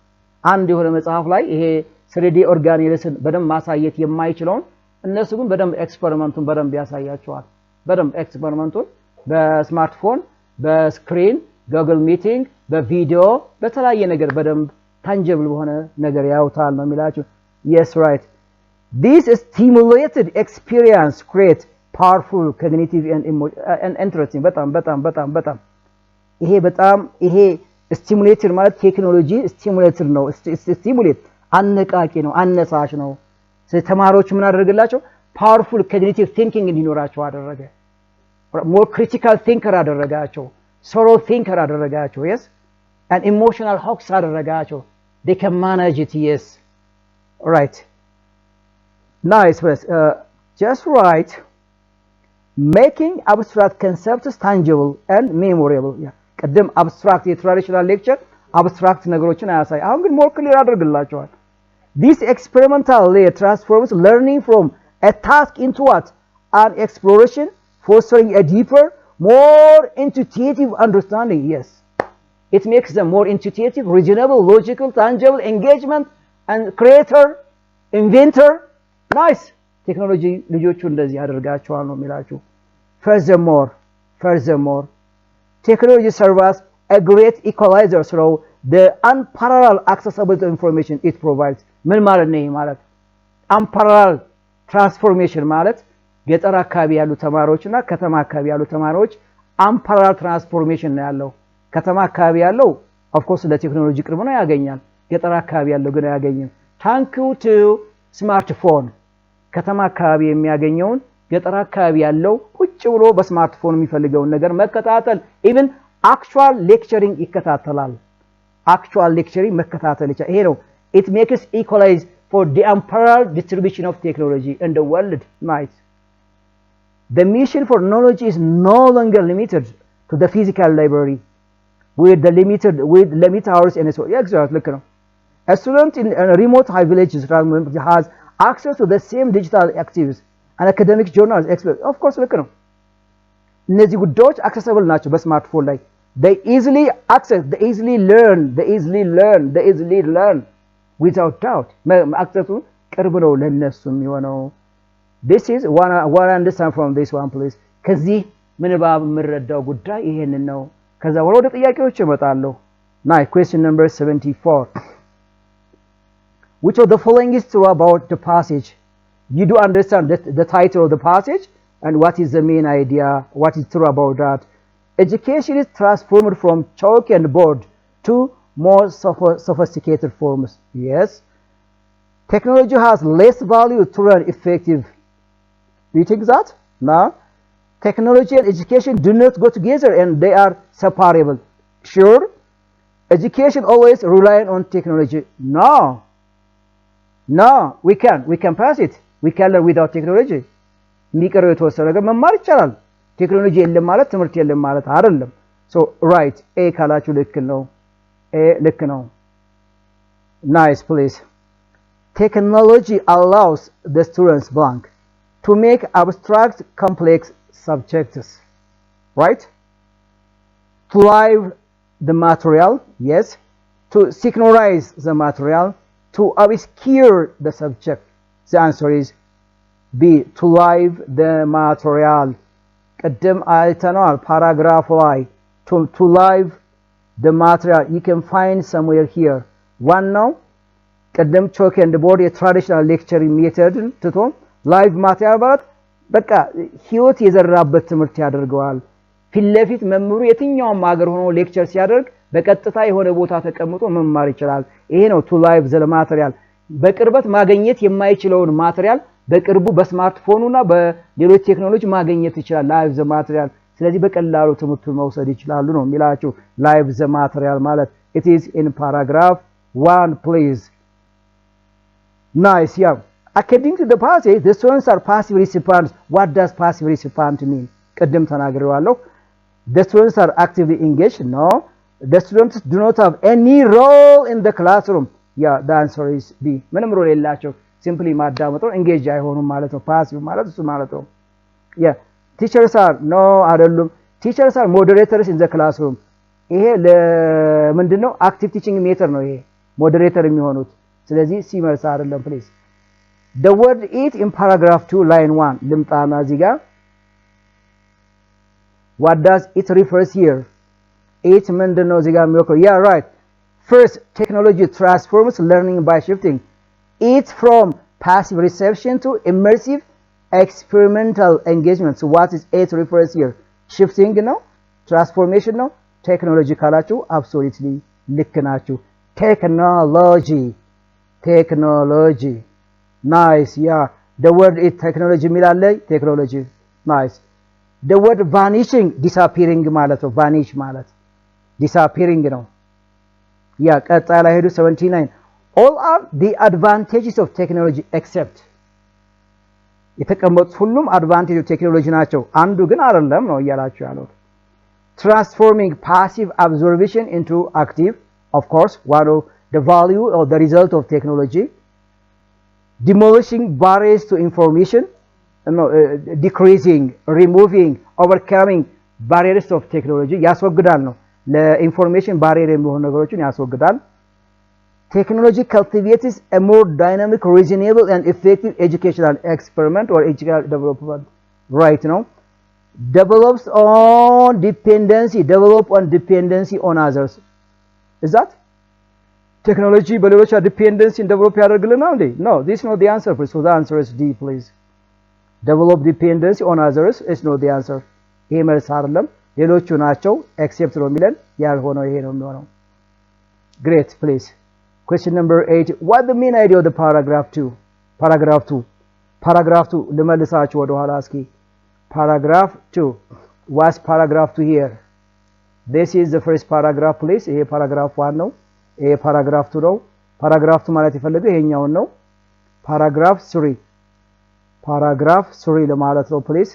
Speaker 2: አንድ የሆነ መጽሐፍ ላይ ይሄ 3D ኦርጋኔልስን በደንብ ማሳየት የማይችለውን እነሱ ግን በደንብ ኤክስፐሪመንቱን በደንብ ያሳያቸዋል። በደንብ ኤክስፐሪመንቱን በስማርትፎን በስክሪን ጉግል ሚቲንግ በቪዲዮ በተለያየ ነገር በደንብ ታንጀብል በሆነ ነገር ያውታል ነው የሚላችሁ። yes right, this stimulated experience create powerful cognitive and interesting በጣም ይሄ stimulated ማለት ቴክኖሎጂ stimulated ነው። stimulate አነቃቂ ነው፣ አነሳሽ ነው። ተማሪዎች ምን አደረገላቸው? powerful cognitive thinking እንዲኖራቸው አደረገ። more critical thinker አደረጋቸው። thorough thinker አደረጋቸው። yes, and emotional hawks አደረጋቸው። they can manage it. yes, right, nice. Just right, making abstract concepts tangible and memorable. yeah, ቀደም abstract የትራዲሽናል ሌክቸር abstract ነገሮችን አያሳይ። አሁን ግን more clear አድርግላቸዋል። this experimental layer transforms learning from a task into what? An exploration, fostering a deeper, more intuitive understanding. yes, it makes them more intuitive, reasonable, logical, tangible, engagement, and creator, inventor. nice. technology ልጆቹ እንደዚህ ያደርጋቸዋል ነው የሚላችሁ። furthermore technology serves as a great equalizer through the unparalleled accessibility of information it provides. ምን ማለት ነው? ማለት unparalleled transformation ማለት ገጠር አካባቢ ያሉ ተማሪዎችና ከተማ አካባቢ ያሉ ተማሪዎች unparalleled transformation ነው ያለው። ከተማ አካባቢ ያለው of course ለቴክኖሎጂ ቅርብ ነው ያገኛል። ገጠር አካባቢ ያለው ግን አያገኝም። thank you to smartphone ከተማ አካባቢ የሚያገኘውን ገጠር አካባቢ ያለው ቁጭ ብሎ በስማርትፎን የሚፈልገውን ነገር መከታተል even actual lecturing ይከታተላል። actual lecturing መከታተል ይችላል። ይሄ ነው it makes equalize for the unparalleled distribution of technology in the world. nice. The mission for knowledge is no longer limited to the physical library with limited hours and so. yeah, exactly. look ነው a student in a remote high village has access to the same digital activities and academic journals. of course look ነው እነዚህ ጉዳዮች accessible ናቸው በስማርትፎን ላይ they easily access, they easily learn without doubt. access ቅርብ ነው ለነሱ የሚሆነው። this is what I understand from this one please. ከዚህ ምንባብ የምረዳው ጉዳይ ይሄንን ነው። ከዛ ወደ ጥያቄዎች እመጣለሁ። now question number 74, which of the following is true about the passage? You do understand the title of the passage and what is the main idea, what is true about that. Education is transformed from chalk and board to more sophisticated forms. yes. Technology has less value to run effective. Do you think that? No. Technology and education do not go together and they are separable. Sure. Education always relying on technology. no, we can pass it. we can learn without technology. የሚቀረው የተወሰነ ነገር መማር ይቻላል። ቴክኖሎጂ የለም ማለት ትምህርት የለም ማለት አይደለም። so right, a ካላችሁ ልክ ነው። nice please. Technology allows the students blank to make abstract complex subjects, right? To live the material, yes. To synchronize the material, to obscure the subject. The answer is B, to live the material. ቀደም አይተናል paragraph ላይ to live the material. you can find somewhere here. one now ቀደም chalk and board የትራዲሽናል ሌክቸሪንግ ሜተድን ትቶ ላይቭ ማቴሪያል ማለት በቃ ህይወት የዘራበት ትምህርት ያደርገዋል። ፊት ለፊት መምህሩ የትኛውም ሀገር ሆኖ ሌክቸር ሲያደርግ በቀጥታ የሆነ ቦታ ተቀምጦ መማር ይችላል። ይሄ ነው to live the material። በቅርበት ማግኘት የማይችለውን ማቴሪያል በቅርቡ በስማርትፎኑና በሌሎች ቴክኖሎጂ ማግኘት ይችላል live the material። ስለዚህ በቀላሉ ትምህርቱን መውሰድ ይችላሉ ነው የሚላችሁ live the material ማለት። it is in paragraph 1 please. nice. yeah, according to the passage the students are passive recipients. what does passive recipient mean? ቀደም ተናግሬዋለሁ። the students are actively engaged. no, the students do not have any role in the classroom. yeah, the answer is B. ምንም ሮል የላቸው simply ማዳመጥ ነው። engage አይሆኑም ማለት ነው። passive ማለት እሱ ማለት ነው። Yeah, teachers are no አይደሉም። teachers are moderators in the classroom። ይሄ ለምንድነው active teaching method ነው ይሄ ሞዴሬተር የሚሆኑት። ስለዚህ ሲ መልስ አይደለም ፕሊዝ። the word it in paragraph 2 line 1 ልምጣና እዚህ ጋር what does it refers here? it ምንድነው እዚህ ጋር የሚወክለው? yeah right. first, technology transforms learning by shifting it from passive reception to immersive experimental engagement. So what is it refers here? shifting ነው transformation ነው ቴክኖሎጂ ካላችሁ absolutely ልክ ናችሁ። ቴክኖሎጂ nice. yeah, the word it technology የሚላለ ቴክኖሎጂ nice. the word vanishing disappearing ማለት ነው። vanish ማለት disappearing ነው። ያ ቀጣይ ላይ ሄዱ 79 all are the advantages of technology except የተቀመጡት ሁሉም አድቫንቴጅ ቴክኖሎጂ ናቸው አንዱ ግን አይደለም ነው እያላችሁ ያለው። transforming passive observation into active, of course, one of the value or the result of technology. demolishing barriers to information, decreasing, removing, overcoming barriers of technology ያስወግዳል ነው ለኢንፎርሜሽን ባሪየር የሚሆኑ ነገሮችን ያስወግዳል። technology cultivates a more dynamic, reasonable and effective educational experiment or educational development, right ነው. develop on dependency on others. is that technology በሌሎች dependency develop ያደርግልናል እንዴ? no, this is not the answer please. so the answer is D please. develop dependency on others is not the answer. ይሄ መልስ አይደለም ሌሎቹ ናቸው except ነው የሚለን ያልሆነው ይሄ ነው የሚሆነው። great please. question number 8 what the main idea of the paragraph 2 ልመልሳችሁ ወደ ኋላ እስኪ paragraph 2 what's paragraph 2 here? this is the first paragraph please. ይሄ paragraph 1 ነው ይሄ paragraph 2 ነው። paragraph 2 ማለት የፈለገው ይሄኛውን ነው። paragraph 3 ለማለት ነው please.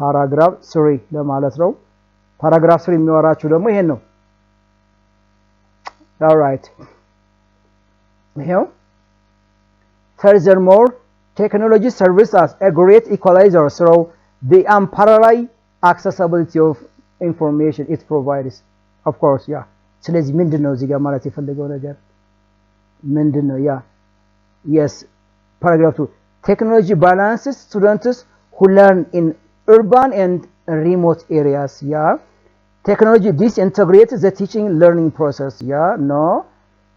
Speaker 2: paragraph 3 ለማለት ነው። paragraph 3 የሚወራችሁ ደግሞ ይሄን ነው። all right. here furthermore technology serves as a great equalizer through the unparalleled accessibility of information it provides. of course yeah. ስለዚህ ምንድነው እዚህ ጋር ማለት የፈለገው ነገር ምንድነው? ያ yes paragraph 2 technology balances students who learn in urban and remote areas. yeah, technology disintegrates the teaching learning process. yeah, no,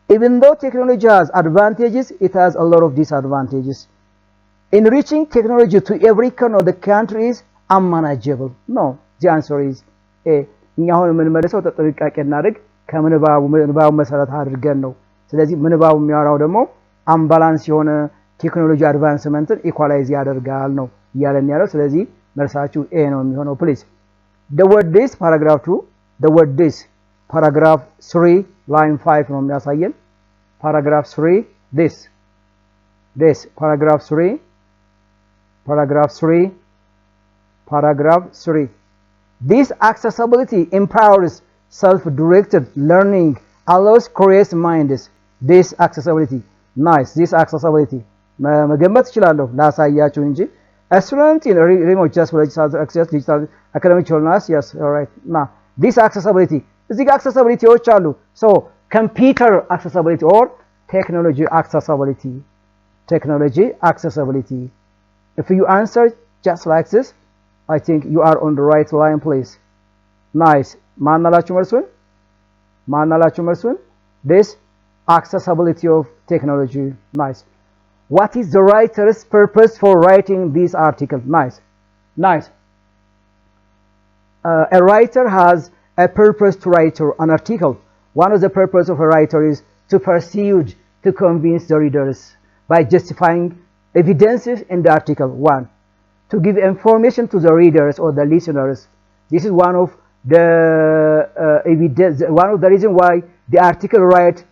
Speaker 2: even though technology has advantages it has a lot of disadvantages. enriching technology to every corner of the country is unmanageable. no, the answer is A. እኛ አሁን የምንመለሰው ተጠንቃቄ እናድርግ ከምንባቡ መሰረት አድርገን ነው። ስለዚህ ምንባቡ የሚያወራው ደግሞ አምባላንስ የሆነ ቴክኖሎጂ አድቫንስመንትን ኢኳላይዝ ያደርጋል ነው እያለን ያለው። ስለዚህ መልሳችሁ ኤ ነው የሚሆነው ፕሊዝ። the word this paragraph 2 the word this paragraph 3 line 5 ነው የሚያሳየን። paragraph 3 this paragraph 3 this accessibility empowers self-directed learning, allows curious minds. this accessibility nice. this accessibility መገመት እችላለሁ ላሳያችሁ እንጂ a student in remote just will access digital academic journals. yes, all right. now this accessibility እዚህ ጋር accessibilityዎች አሉ. so computer accessibility or technology accessibility. if you answer just like this I think you are on the right line please. nice. ማናላችሁ መልሱን this accessibility of technology. nice. what is the writer's purpose for writing this article? nice. A writer has a purpose to write an article. one of the purpose of a writer is to pursue to convince the readers by justifying evidences in the article. 1. to give information to the readers or the listeners. this is one of the evidence, one of the reason why the article write,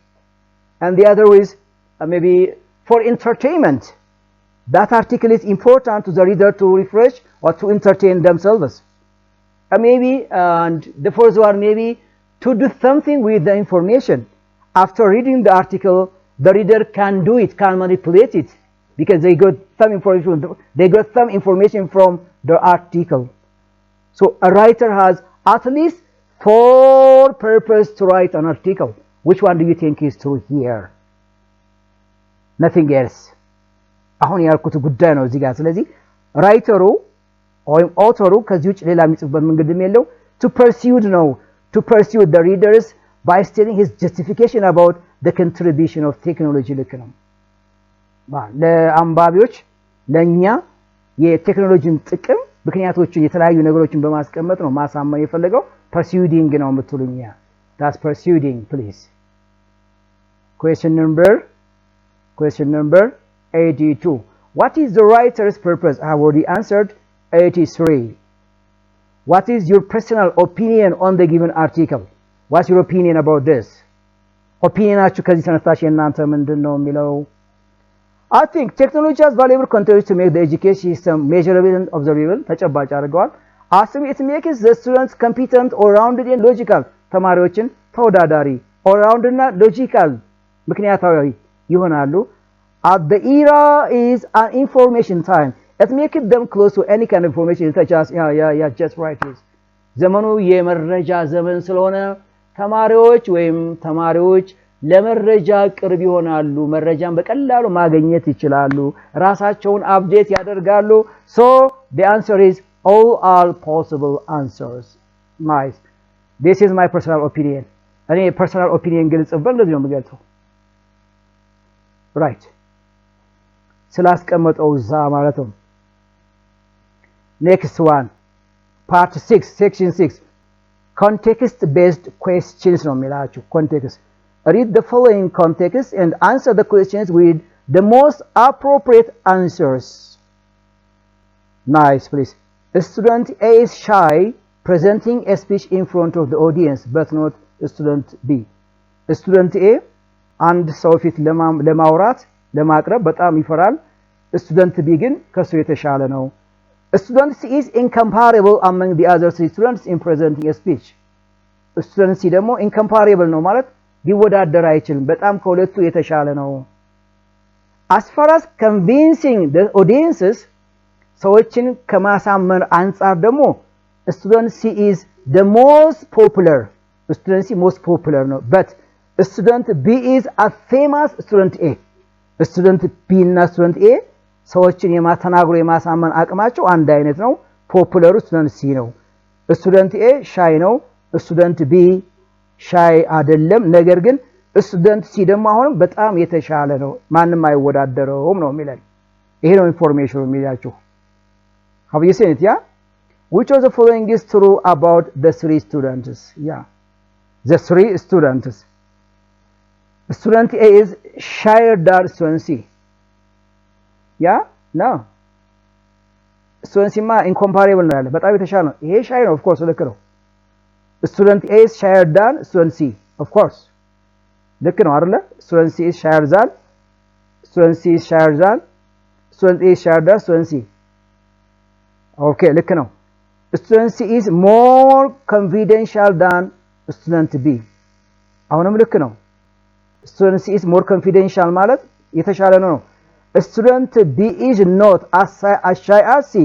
Speaker 2: and the other is maybe for entertainment. that article is important to the reader to refresh or to entertain themselves. maybe and the first one maybe to do something with the information. after reading the article the reader can do it, can manipulate it because they got some information from the article. So a writer has at least 4 purposes to write an article. Which one do you think is true here? Nothing else. አሁን ያልኩት ጉዳይ ነው እዚህ ጋር። ስለዚህ ራይተሩ ወይም ኦተሩ ከዚህ ውጭ ሌላ የሚጽፍበት መንገድም የለው። to pursue the readers by stating his justification about the contribution of technology ልክ ነው። ለአንባቢዎች ለኛ የቴክኖሎጂን ጥቅም ምክንያቶችን የተለያዩ ነገሮችን በማስቀመጥ ነው ማሳመን የፈለገው። pursuing ነው የምትሉኝ ያ that's pursuing please. Question number 82. What is the writer's purpose? I have already answered. 83. What is your personal opinion on the given article? What's your opinion about this? Opinionaችሁ ከዚህ ተነስታችሁ እናንተ ምንድነው የሚለው? I think technology has valuable contributes to make the education system measurable and observable. ተጨባጭ አድርገዋል። Assume it makes the students competent, all-rounded and logical. ተማሪዎችን ተወዳዳሪ all-rounded እና logical ምክንያታዊ ይሆናሉ። At the era is an information time. It makes them close to any kind of information such as just right is. ዘመኑ የመረጃ ዘመን ስለሆነ ተማሪዎች ለመረጃ ቅርብ ይሆናሉ። መረጃን በቀላሉ ማግኘት ይችላሉ። ራሳቸውን አፕዴት ያደርጋሉ። So the answer is all are possible answers. Nice. This is my personal opinion. እኔ personal opinion ግልጽበት እንደዚህ ነው የምገልጸው። Right. ስላስቀመጠው እዛ ማለት ነው። Next one. Part 6, section 6. Context based questions ነው የሚላችሁ። Context. Read the following context and answer the questions with the most appropriate answers. Nice, please. Student A is shy, presenting a speech in front of the audience, but not student B. Student A አንድ ሰው ፊት ለማውራት ለማቅረብ በጣም ይፈራል። student B ግን ከሱ የተሻለ ነው። Student C is incomparable among the other students in presenting a speech. Student C ደግሞ incomparable ነው ማለት ሊወዳደር አይችልም። በጣም ከሁለቱ የተሻለ ነው። As far as convincing the audiences, ሰዎችን ከማሳመን አንፃር ደግሞ student C is the most popular. Student C most popular ነው. But student B is a famous student A. Student B እና student A ሰዎችን የማተናግሮ የማሳመን አቅማቸው አንድ አይነት ነው። ፖፑላሩ student C ነው። student A ሻይ ነው። student B ሻይ አይደለም። ነገር ግን student C ደግሞ አሁንም በጣም የተሻለ ነው። ማንም አይወዳደረውም ነው የሚለን። ይሄ ነው ኢንፎርሜሽኑ የሚላችሁ። Have you seen it? Yeah? Which of the following is true about the 3 students? Yeah. The 3 students. Student A is shyer than student C. Yeah? No. Student C ma incomparable ነው ያለ በጣም የተሻለ ነው። ይሄ ሻይ ነው of course ልክ ነው። Student A is shyer than student C. Of course. ልክ ነው አይደለ? Student C is shyer than student C is shyer than student A is shyer than student C. Okay, ልክ ነው። Student C is more confidential than student B. አሁንም ልክ ነው። Student C is more confidential ማለት የተሻለ ነው። Student B is not as shy as C.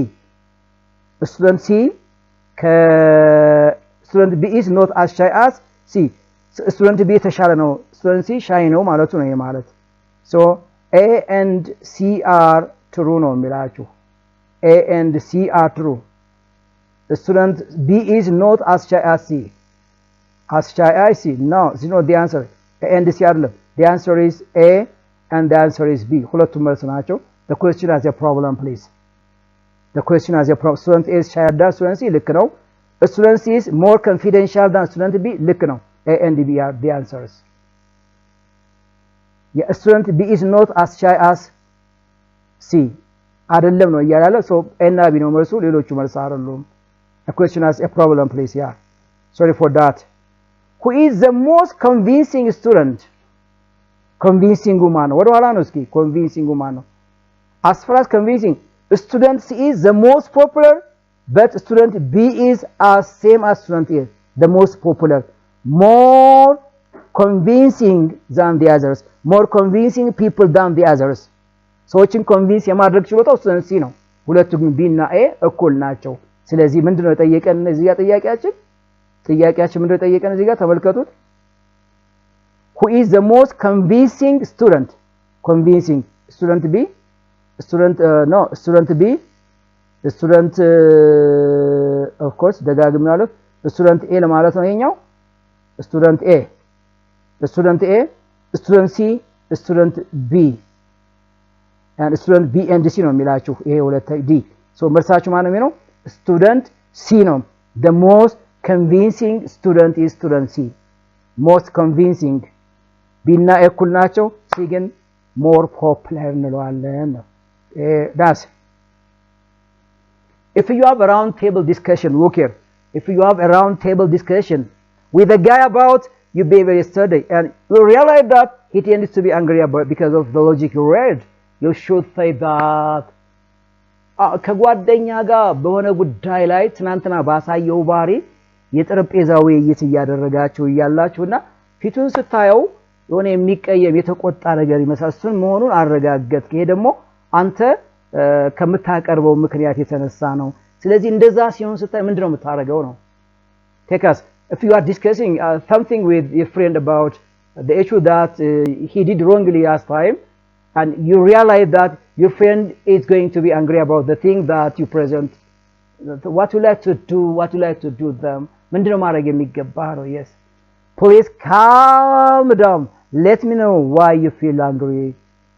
Speaker 2: Student B is not as shy as C. Student B የተሻለ ነው። Student C shy ነው ማለቱ ነው ማለት። So A and C are true ነው የሚላችሁ። A and C are true. Student B is not as shy as C. As shy as C. No, this is not the answer. A and C አይደለም. The answer is A and the answer is B. ሁለቱም መልስ ናቸው. The question has a problem, please. The question has a problem. Student A is shyer than student C. ልክ ነው. Student C is more confidential than student B. ልክ ነው. A and B are the answers. Yeah, student B is not as shy as C. አይደለም ነው እያለ ያለው. So A እና B ነው መልሱ። ሌሎቹ መልስ አይደሉም. The question has a problem, please. Yeah. Sorry for that. Who is the most convincing student? Convincing woman. What do I know? Convincing woman. As far as convincing, student C is the most popular, but student B is as same as student A, the most popular. More convincing than the others. More convincing people than the others. ሰዎችን convince የማድረግ ችሎታው student C ነው ሁለቱ ግን ቢ እና ኤ እኩል ናቸው። ስለዚህ ምንድነው ጠየቀን እዚህ ጋር ጥያቄያችን ምንድነው ጠየቀን እዚህ ጋር ተመልከቱት። who is the most convincing student? Convincing student B, student B, student of course ደጋግም ያለው student A ለማለት ነው ይሄኛው student A, student C, student B and student B and C ነው የሚላችሁ ይሄ ሁለት ዲ ሶ መልሳችሁ ማን ነው የሚለው student C ነው። the most convincing student is student C. most convincing B እና A እኩል ናቸው። C ግን more popular እንለዋለን ነው። that's if you have a round table discussion, look here, if you have a round table discussion with a guy about your behavior yesterday and you realize that he tends to be angry about because of the logic you read, you should say that ከጓደኛ ጋር በሆነ ጉዳይ ላይ ትናንትና ባሳየው ባህሪ የጠረጴዛ ውይይት እያደረጋችሁ እያላችሁና ፊቱን ስታየው የሆነ የሚቀየም የተቆጣ ነገር ይመስላል እሱን መሆኑን አረጋግጥ። ይሄ ደግሞ አንተ ከምታቀርበው ምክንያት የተነሳ ነው። ስለዚህ እንደዛ ሲሆን ስታይ ምንድነው የምታረጋው ነው። take us if you are discussing something with your friend about the issue that he did wrongly last time and you realize that your friend is going to be angry about the thing that you present, what you like to do them ምንድነው ማድረግ የሚገባው ነው። yes please calm down, let me know why you feel angry,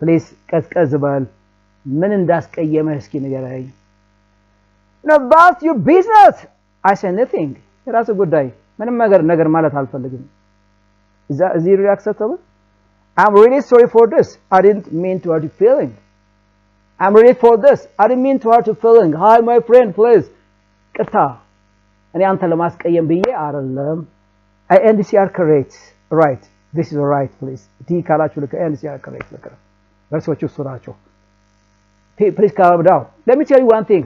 Speaker 2: please ቀዝቀዝ በል ምን እንዳስቀየመህ እስኪ ንገረኝ። no that's your business, I say nothing, የራስ ጉዳይ ምንም ነገር ማለት አልፈልግም። is it really acceptable? I'm really sorry for this, I didn't mean to hurt your feeling. I'm really for this, I didn't mean to hurt your feeling. Hi my friend, please ቅርታ እኔ አንተ ለማስቀየም ብዬ አይደለም። and you are correct, right, this is right, please ዲ ካላችሁ ልክ and you are correct ልክ versos እሱ ናቸው። please calm down, let me tell you one thing,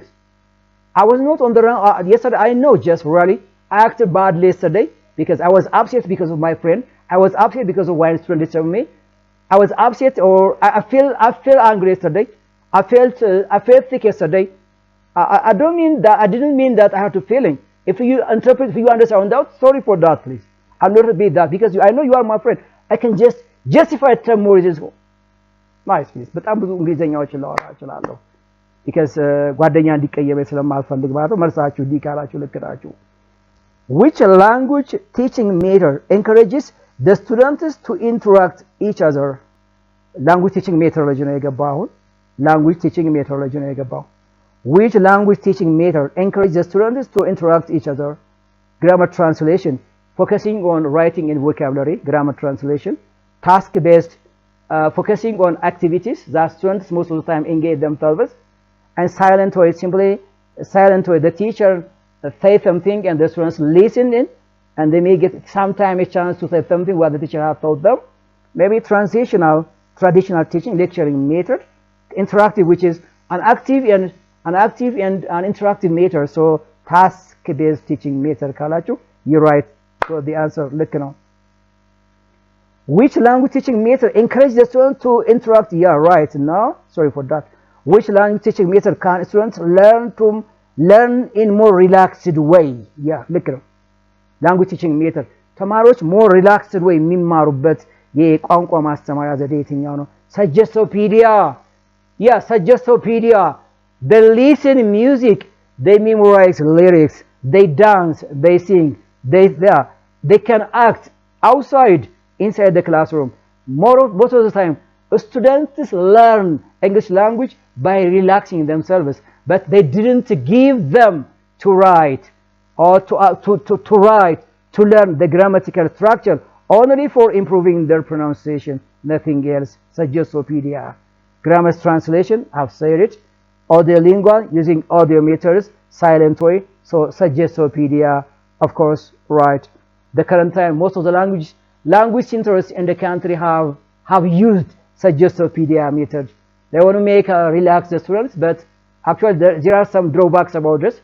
Speaker 2: I was not on the run yesterday. I know just really I acted badly yesterday because I was upset because of my friend. I was upset because of why his friend disturbed me. I was upset or I feel angry yesterday. I felt sick yesterday. I don't mean that, I didn't mean that I had to feeling. If you interpret, if you understand that, sorry for that, please. I'll not repeat that because I know you are my friend. I can just justify term more reasons. Nice, please. በጣም ብዙ እንግሊዘኛዎችን ላወራ እችላለሁ because ጓደኛ እንዲቀየመኝ ስለማልፈልግ ማለት ነው። መልሳችሁ ዲ ካላችሁ ልክ ናችሁ። which language teaching method encourages the students to interact each other? language teaching methodology ነው የገባው አሁን language teaching methodology ነው የገባው። which language teaching method encourages the students to interact each other? grammar translation, focusing on writing and vocabulary, grammar translation. task based, focusing on activities that students most of the time engage themselves. and silent way, simply silent way, the teacher say something and the students listen in and they may get sometime a chance to say something what the teacher has taught them. maybe transitional, traditional teaching, lecturing method. interactive, which is an active and an interactive method. so task based teaching method ካላችሁ you're right, so the answer ልክ ነው። which language teaching method encourages the students to interact? yeah, right, no, sorry for that. which language teaching method can students learn in more relaxed way? yeah, ልክ ነው። language teaching method ተማሪዎች more relaxed way የሚማሩበት የቋንቋ ማስተማሪያ ዘዴ የትኛው ነው? Suggestopedia. yeah, Suggestopedia. they listen music, they memorize lyrics, they dance, they sing, they can act outside, inside the classroom. Most of the time students learn English language by relaxing themselves, but they didn't give them to write or to learn the grammatical structure only for improving their pronunciation, nothing else. Suggestopedia. grammar translation, I've said it. Audiolingual, using audio methods, silent way. so Suggestopedia, of course, right. the current time most of the language centers in the country have used Suggestopedia method. They want to make relax the students, but actually there are some drawbacks about this.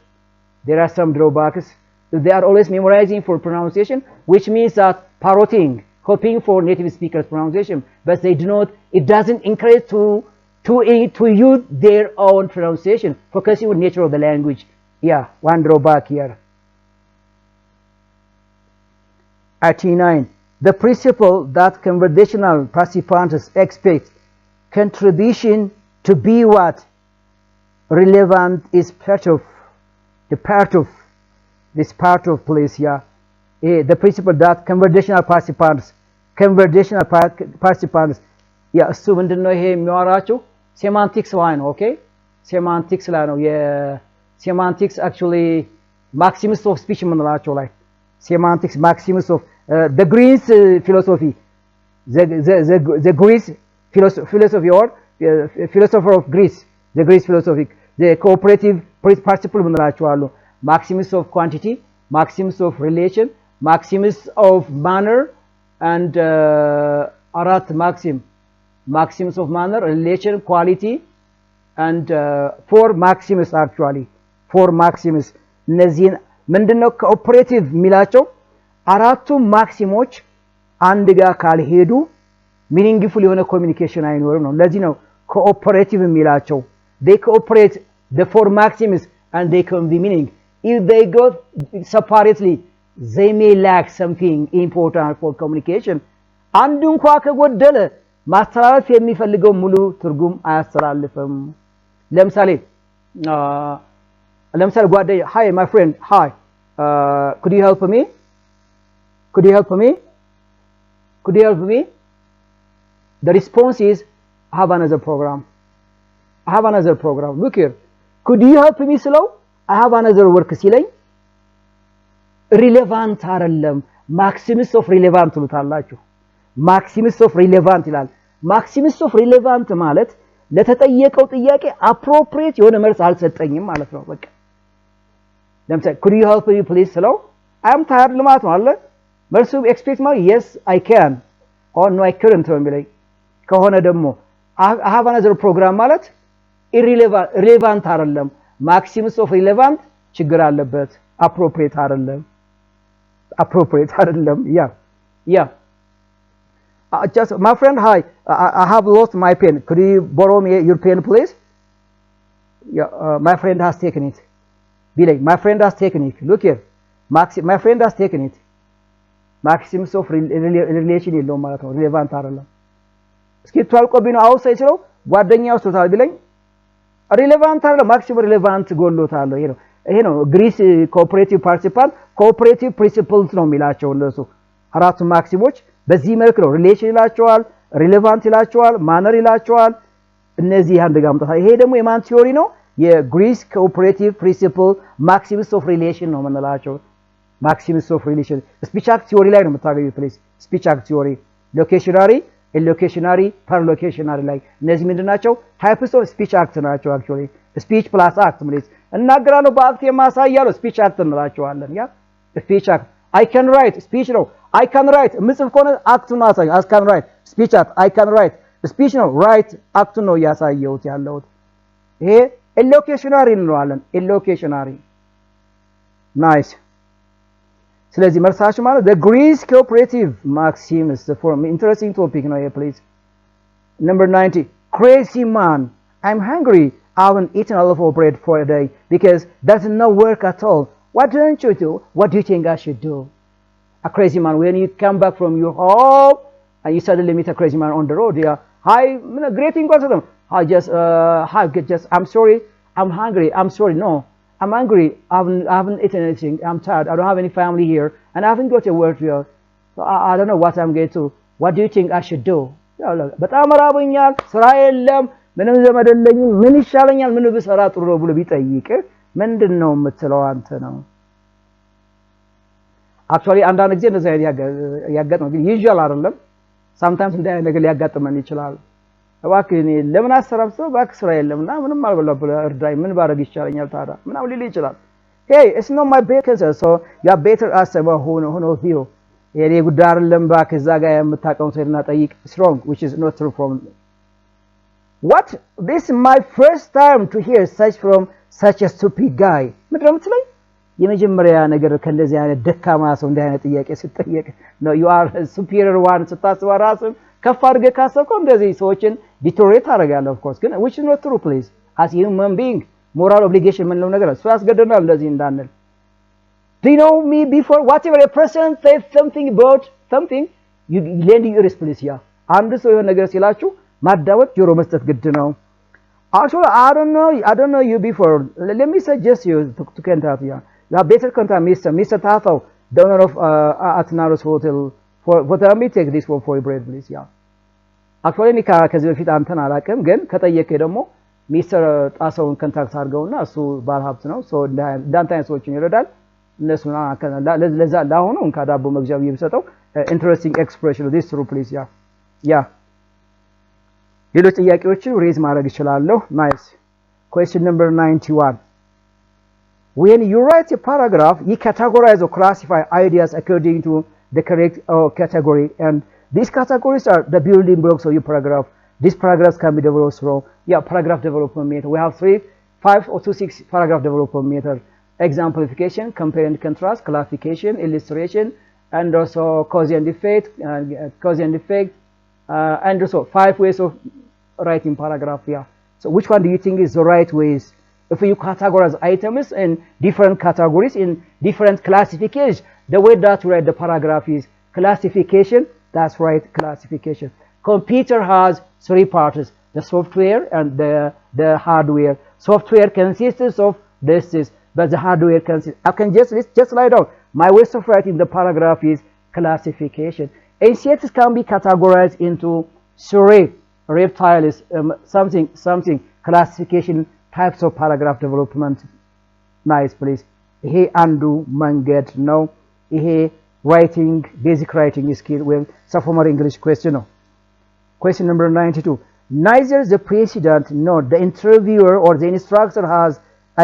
Speaker 2: There are some drawbacks. They are always memorizing for pronunciation, which means that parroting, hoping for native speakers pronunciation, but they do not, it doesn't encourage to to use their own pronunciation, focusing on nature of the language. Yeah, one drawback here. 89. The principle that conversational participants expect contribution to be what? Relevant is part of this part of place here. The principle that conversational participants yeah, እሱ ምንድነው ይሄ የሚያወራቸው ሴማንቲክስ ላይ ነው ኦኬ ሴማንቲክስ ላይ ነው የሴማንቲክስ actually maximus of speech ምንላቸው ላይ semantics maximus of the Greek philosophy the Greek philosophy or philosopher of Greece the Greek philosophy the cooperative participle ምንላቸው አሉ maximus of quantity maximus of relation maximus of manner and arat maximus of manner relation quality and four maximus actually four maximus እነዚህን ምንድነው ኮኦፐሬቲቭ ሚላቸው አራቱ ማክሲሞች አንድ ጋር ካልሄዱ ሚኒንግፉል የሆነ ኮሚኒኬሽን አይኖርም ነው ለዚህ ነው ኮኦፐሬቲቭ ሚላቸው they cooperate the four maxims and they convey meaning if they go separately they may lack something important for communication አንዱ እንኳን ከጎደለ ማስተላለፍ የሚፈልገው ሙሉ ትርጉም አያስተላልፍም ለምሳሌ ጓደኛ hi my friend hi could you help me the response is I have another program look here could you help me ስለው I have another work ሲለኝ relevant አይደለም maximus of relevant ትሉታላችሁ maximus of relevant ይላል maximus of relevant ማለት ለተጠየቀው ጥያቄ appropriate የሆነ መልስ አልሰጠኝም ማለት ነው በቃ ለምሳሌ could you help me please ስለው I am tired ለማለት ነው አይደል መልሱ expect ማለት yes I can or no I couldn't ነው የሚለኝ ከሆነ ደግሞ I have another program ማለት irrelevant አይደለም maximus of relevant ችግር አለበት appropriate አይደለም yeah just my friend hi I have lost my pen could you borrow me your pen please yeah my friend has taken it be like my friend has taken it look here my friend has taken it maximus of relation የለውም ማለት ነው relevant አይደለም እስኪ ታልቆብኝ ነው አውሳይ ስለው ጓደኛው ሶታል ቢለኝ relevant አይደለም maximum relevant ጎሎታል ይሄ ነው ግሪስ ኮኦፐሬቲቭ ፓርቲሲፓንት ኮኦፐሬቲቭ ፕሪንሲፕልስ ነው የሚላቸው እነሱ አራቱ ማክሲሞች በዚህ መልክ ነው ሪሌሽን ይላቸዋል ሪሌቫንት ይላቸዋል ማነር ይላቸዋል እነዚህ አንድ ጋር መጣ ይሄ ደግሞ የማን ቲዮሪ ነው የግሪስ ኮኦፐሬቲቭ ፕሪንሲፕል ማክሲምስ ኦፍ ሪሌሽን ነው የምንላቸው ማክሲምስ ኦፍ ሪሌሽን ስፒች አክት ቲዮሪ ላይ ነው የምታገኙት ፕሊዝ ስፒች አክት ቲዮሪ ሎኬሽናሪ ኢሎኬሽናሪ ፐርሎኬሽናሪ ላይ እነዚህ ምንድናቸው ታይፕስ ኦፍ ስፒች አክት ናቸው actually ስፒች ፕላስ አክት ማለት እናገራለሁ በአክት የማሳያለሁ ስፒች አክት እንላቸዋለን ያ ስፒች አክት I can write speech ነው I can write ምጽፍ ከሆነ አክት ነው አሳይ I can write speech act I can write speech ነው write አክት ነው ያሳየውት ያለውት ይሄ ኢሎኬሽናሪ እንለዋለን ኢሎኬሽናሪ nice ስለዚህ መልሳችሁ ማለት the Greece cooperative maxims the form interesting topic ነው please number 90 crazy man I'm hungry I haven't eaten a loaf of bread for a day because that's no work at all what don't you do what do you think I should do a crazy man when you come back from your home and you suddenly meet a crazy man on the road yeah hi greeting question I just I'm sorry I'm hungry I'm sorry no I'm hungry I haven't eaten anything I'm tired I don't have any family here and I haven't got a word here so I don't know what I'm going to what do you think I should do በጣም ራበኛል ስራ የለም ምንም ዘመድ የለኝም ምን ይሻለኛል ምን ብሰራ ጥሩ ነው ብሎ ቢጠይቅ ምንድነው የምትለው አንተ ነው actually አንዳንድ ጊዜ እንደዛ ያጋጥማል ግን usual አይደለም sometimes እንደ አይነት ነገር ሊያጋጥመን ይችላል እባክህ እኔ ለምን አሰራም ሰው እባክህ ስራ የለምና ምንም አልበላ ብለ እርዳይ ምን ባረግ ይቻለኛል ታዲያ ምናምን ሊል ይችላል hey it's not my business so you better ask about who knows you የኔ ጉዳይ አይደለም እባክህ እዛ ጋር የምታቀው ሰውና ጠይቅ strong which is not true from what this is my first time to hear such from such a stupid guy ምንድነው የምትለኝ የመጀመሪያ ነገር ከእንደዚህ አይነት ደካማ ሰው እንደ አይነት ጥያቄ ሲጠየቅ ነው you are superior one ስታስባ ራስን ከፍ አድርገህ ካሰብከው እንደዚህ ሰዎችን ዲቶሬት ታደርጋለህ of course ግን which is not true please as human being moral obligation ምንለው ነገር እሱ ያስገድደናል እንደዚህ እንዳንል do you know me before whatever a person says something about something you lend your ears please yeah አንድ ሰው የሆነ ነገር ሲላችሁ ማዳመጥ ጆሮ መስጠት ግድ ነው actually I don't know you before let me suggest you to contact you have better contact Mr. Tathau the owner of Atnaros Hotel for let me take this for your bread please yeah actually እኔ ከዚህ በፊት አንተን አላውቅም ግን ከጠየቀኝ ደግሞ ሚስተር ጣሰውን ኮንታክት አድርገውና እሱ ባለሀብት ነው ሶ እንዳንተ አይነት ሰዎችን ይረዳል እነሱና ለዛ ለአሁኑ እንካዳቦ መግዣ ይብሰጠው interesting expression this true please yeah ሌሎች ጥያቄዎችን ሬዝ ማድረግ ይችላልው nice question number 91 when you write a paragraph you categorize or classify ideas according to the correct category and these categories are the building blocks of your paragraph these paragraphs can be developed through paragraph development method we have 5 or 6 paragraph development method exemplification compare and contrast clarification illustration and also cause and effect and also 5 ways of writing paragraph so which one do you think is the right ways if you categorize items in different categories in different classifications the way that you write the paragraph is classification that's right classification computer has 3 parts the software and the hardware software consists of this but the hardware consists I can just write down my ways of writing the paragraph is classification insects can be categorized into 3 reptiles something classification types of paragraph development nice please ይሄ አንዱ መንገድ ነው ይሄ writing basic writing skill with sophomore English question ነው question number 92 neither the president nor the interviewer or the instructor has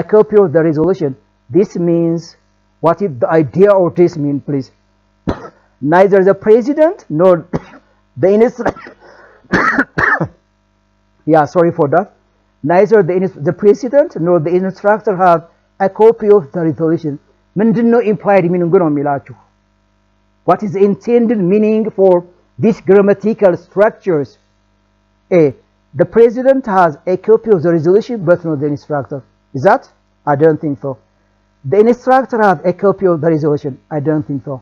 Speaker 2: a copy of the resolution this means what is the idea of this mean please neither the president nor the instructor sorry for that neither the president nor the instructor have a copy of the resolution ምንድነው implied meaning ነው የሚላችሁ what is the intended meaning for these grammatical structures a the president has a copy of the resolution but not the instructor is that I don't think so the instructor has a copy of the resolution I don't think so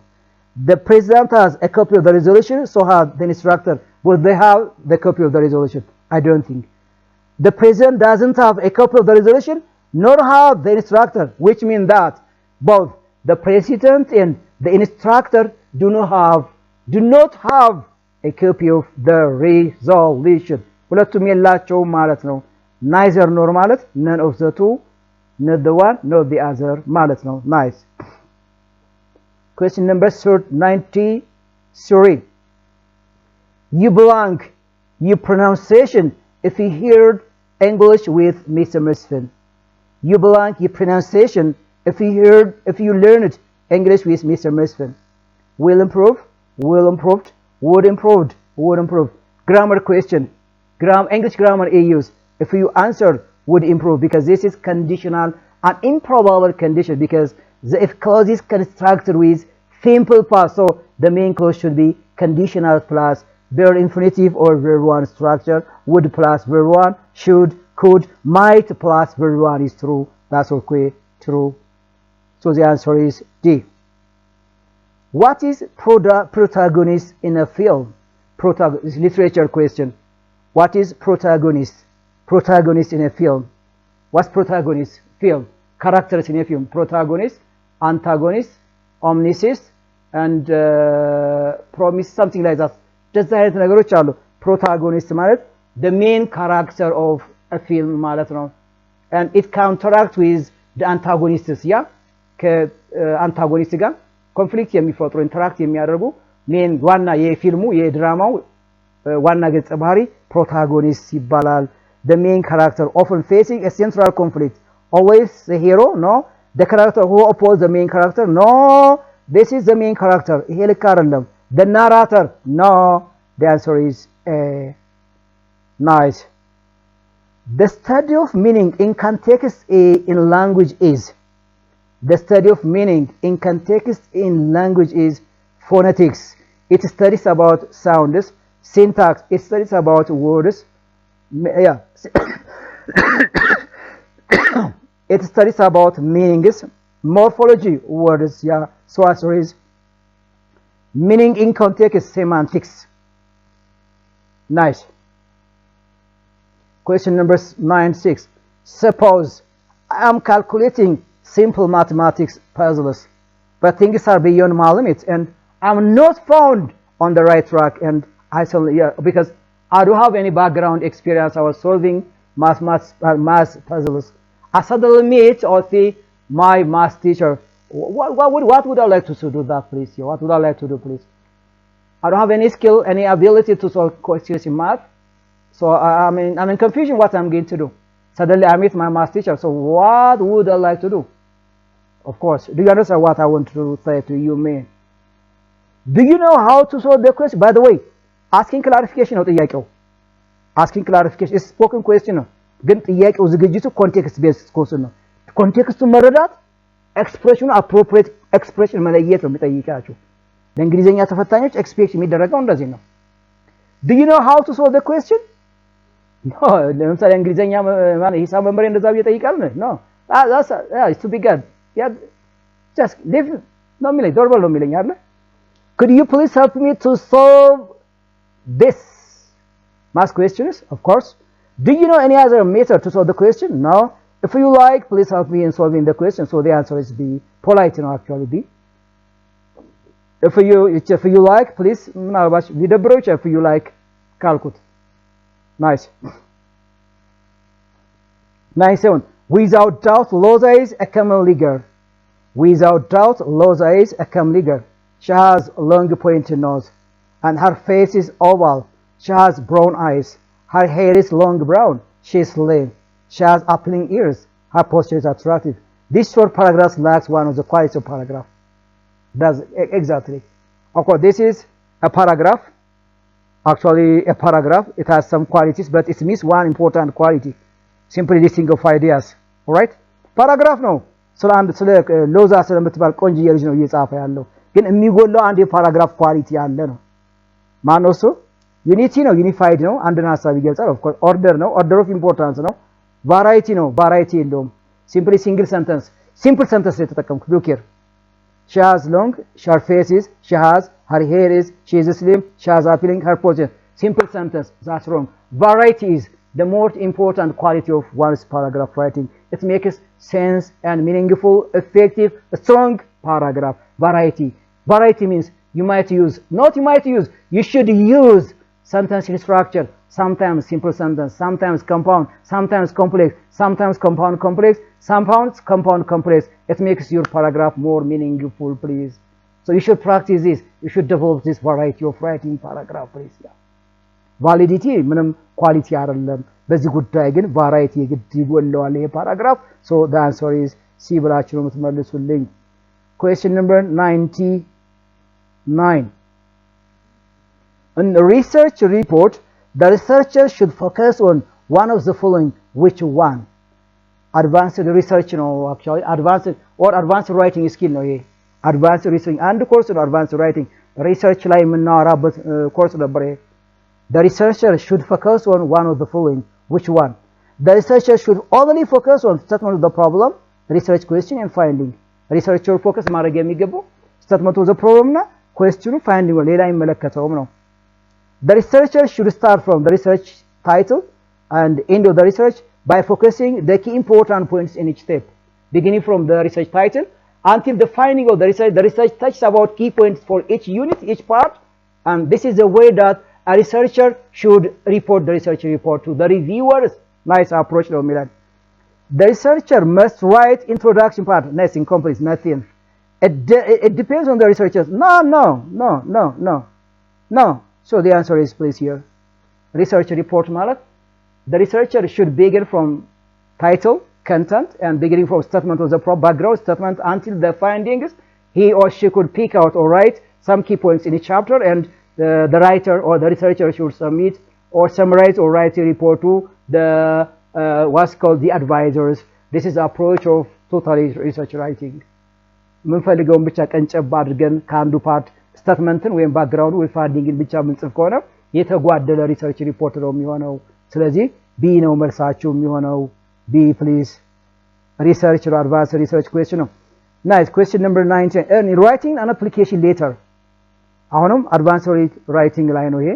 Speaker 2: the president has a copy of the resolution so has the instructor will they have the copy of the resolution I don't think the president doesn't have a copy of the resolution nor have the instructor which means that both the president and the instructor do not have a copy of the resolution ሁለቱም የላቸው ማለት ነው neither nor ማለት none of the two not the one not the other ማለት ነው nice question number 93 you blank your pronunciation if you heard English with Mr. Mesfin you blank your pronunciation if you learned English with Mr. Mesfin will improve would improve grammar question English grammar AUs if you answer would improve because this is conditional and improbable condition because the if clause is constructed with simple past so the main clause should be conditional plus verb infinitive or verb 1 structure would plus verb 1 should could might plus verb 1 is true that's okay true so the answer is D what is protagonist in a film protagonist literature question what is protagonist in a film what's protagonist film characters in a film protagonist antagonist omniscient and promise something like that just አይነት ነገሮች አሉ protagonist ማለት the main character of a film ማለት ነው and it counteract with the antagonists ከአንታጎኒስት ጋር ኮንፍሊክት የሚፈጥሩ ኢንተራክት የሚያደርጉ ሜን ዋና የፊልሙ የድራማው ዋና ገጸ ባህሪ protagonist ይባላል the main character often facing a central conflict always the hero no the character who opposes the main character no this is the main character ይሄ ልክ አይደለም the narrator no the answer is A nice the study of meaning in context in language is the study of meaning in context in language is phonetics it studies about sounds syntax it studies about words Yeah. It studies about meanings, morphology, words, yeah, sorceries, meaning in context, semantics. Nice. Question number 96. Suppose I am calculating simple mathematics puzzles, but things are beyond my limits, and I'm not found on the right track, and I suddenly, yeah, because I don't have any background experience. I was solving math puzzles. I suddenly meet or see my math teacher. What would I like to do that, please? What would I like to do, please? I don't have any skill, any ability to solve questions in math. So I'm in confusion what I'm going to do. Suddenly I meet my math teacher. So what would I like to do? Of course, do you understand what I want to say to you, man? Do you know how to solve the question? By the way, asking clarification ነው ጥያቄው. Asking clarification is spoken question ነው። ግን ጥያቄው ዝግጅቱ context based question ነው። ኮንቴክስቱን መረዳት ኤክስፕሬሽኑ appropriate expression መለየት ነው የሚጠይቃችሁ። ለእንግሊዘኛ ተፈታኞች ኤክስፔክት የሚደረገው እንደዚህ ነው። Do you know how to solve the question? No, ለምሳሌ እንግሊዘኛ ማለት ሂሳብ መመሪያ እንደዛ ይጠይቃል ነው። No. That's it's to be good. Yeah, just leave no የሚለኝ ዶርበል ነው የሚለኝ አይደል? Could you please help me to solve this math questions? Of course. Do you know any other method to solve the question? No. If you like, please help me in solving the question. So the answer is B. Polite, actually B. If you like, please, if you like, calculate. Nice. 97. Without doubt, Loza is a commonly girl. Without doubt, Loza is a commonly girl. She has a long pointed nose, and her face is oval. She has brown eyes. Her hair is long brown. She is slim. She has appealing ears. Her posture is attractive. This short paragraph lacks one of the qualities of paragraph. That's exactly. Of course, this is a paragraph. Actually, a paragraph. It has some qualities, but it misses one important quality. Simply listing of ideas. All right? Paragraph no. ስለ ሎዛ ስለምትባል ቆንጆዬ ልጅ ነው እየጻፈ ያለው ግን የሚጎለው አንድ የፓራግራፍ ኳሊቲ ያለ ነው ማነው እሱ ዩኒቲ ነው ዩኒፋይድ ነው አንድን ሐሳብ ይገልጻል ኦፍ ኮርስ ኦርደር ነው ኦርደር ኦፍ ኢምፖርታንስ ነው ቫራይቲ ነው ቫራይቲ እንደውም ሲምፕሊ ሲንግል ሰንተንስ ሲምፕል ሰንተንስ የተጠቀምኩት ሉክ ሂር she has long her face is she has her hair is she is slim she has appealing her posture simple sentence that's wrong variety is the most important quality of one's paragraph writing it makes sense and meaningful effective strong paragraph variety means you might use not you might use you should use sentence in structure sometimes simple sentence sometimes compound sometimes complex sometimes compound complex sometimes compound complex it makes your paragraph more meaningful please so you should practice this you should develop this variety of writing paragraph please yeah. validity ምንም ኳሊቲ አይደለም በዚህ ጉዳይ ግን ቫራይቲ የግድ ይጎለዋል ይሄ ፓራግራፍ so the answer is C ብላችሁ ነው የምትመልሱልኝ question number 99 in a research report the researcher should focus on one of the following which one advanced research no actually advanced writing skill ነው ይሄ advanced research and course ነው advanced writing research ላይ የምናወራበት course ነበር ይሄ The researcher should focus on one of the following. Which one? The researcher should only focus on statement of the problem, research question and finding. Researcher focus ማድረግ የሚገባው statement of the problem እና question finding ሌላ ይመለከተውም ነው. The researcher should start from the research title and end of the research by focusing the key important points in each step. Beginning from the research title until the finding of the research touches about key points for each unit, each part, and this is the way that a researcher should report the research report to the reviewers. Nice approach, Milan. The researcher must write introduction part. Nothing complete, nothing. It depends on the researchers. No. So the answer is please here. Research report, Malak. The researcher should begin from title, content, and beginning from statement of the background statement until the findings. He or she could pick out or write some key points in each chapter and the writer or the researcher should submit or summarize or write a report to the what's called the advisors. This is the approach of total research writing. ምንፈልገውን ብቻ ቀንጨብ አድርገን ከአንዱ ፓርት ስቴትመንትን ወይም ባክግራውንድ ወይ ፋንዲንግን ብቻ ምንጽፍ ከሆነ የተጓደለ ሪሰርች ሪፖርት ነው የሚሆነው ስለዚህ ቢ ነው መልሳችሁ የሚሆነው ቢ ፕሊዝ research or advanced research question ነው nice question number 19 in writing an application letter አሁንም advanced writing ላይ ነው ይሄ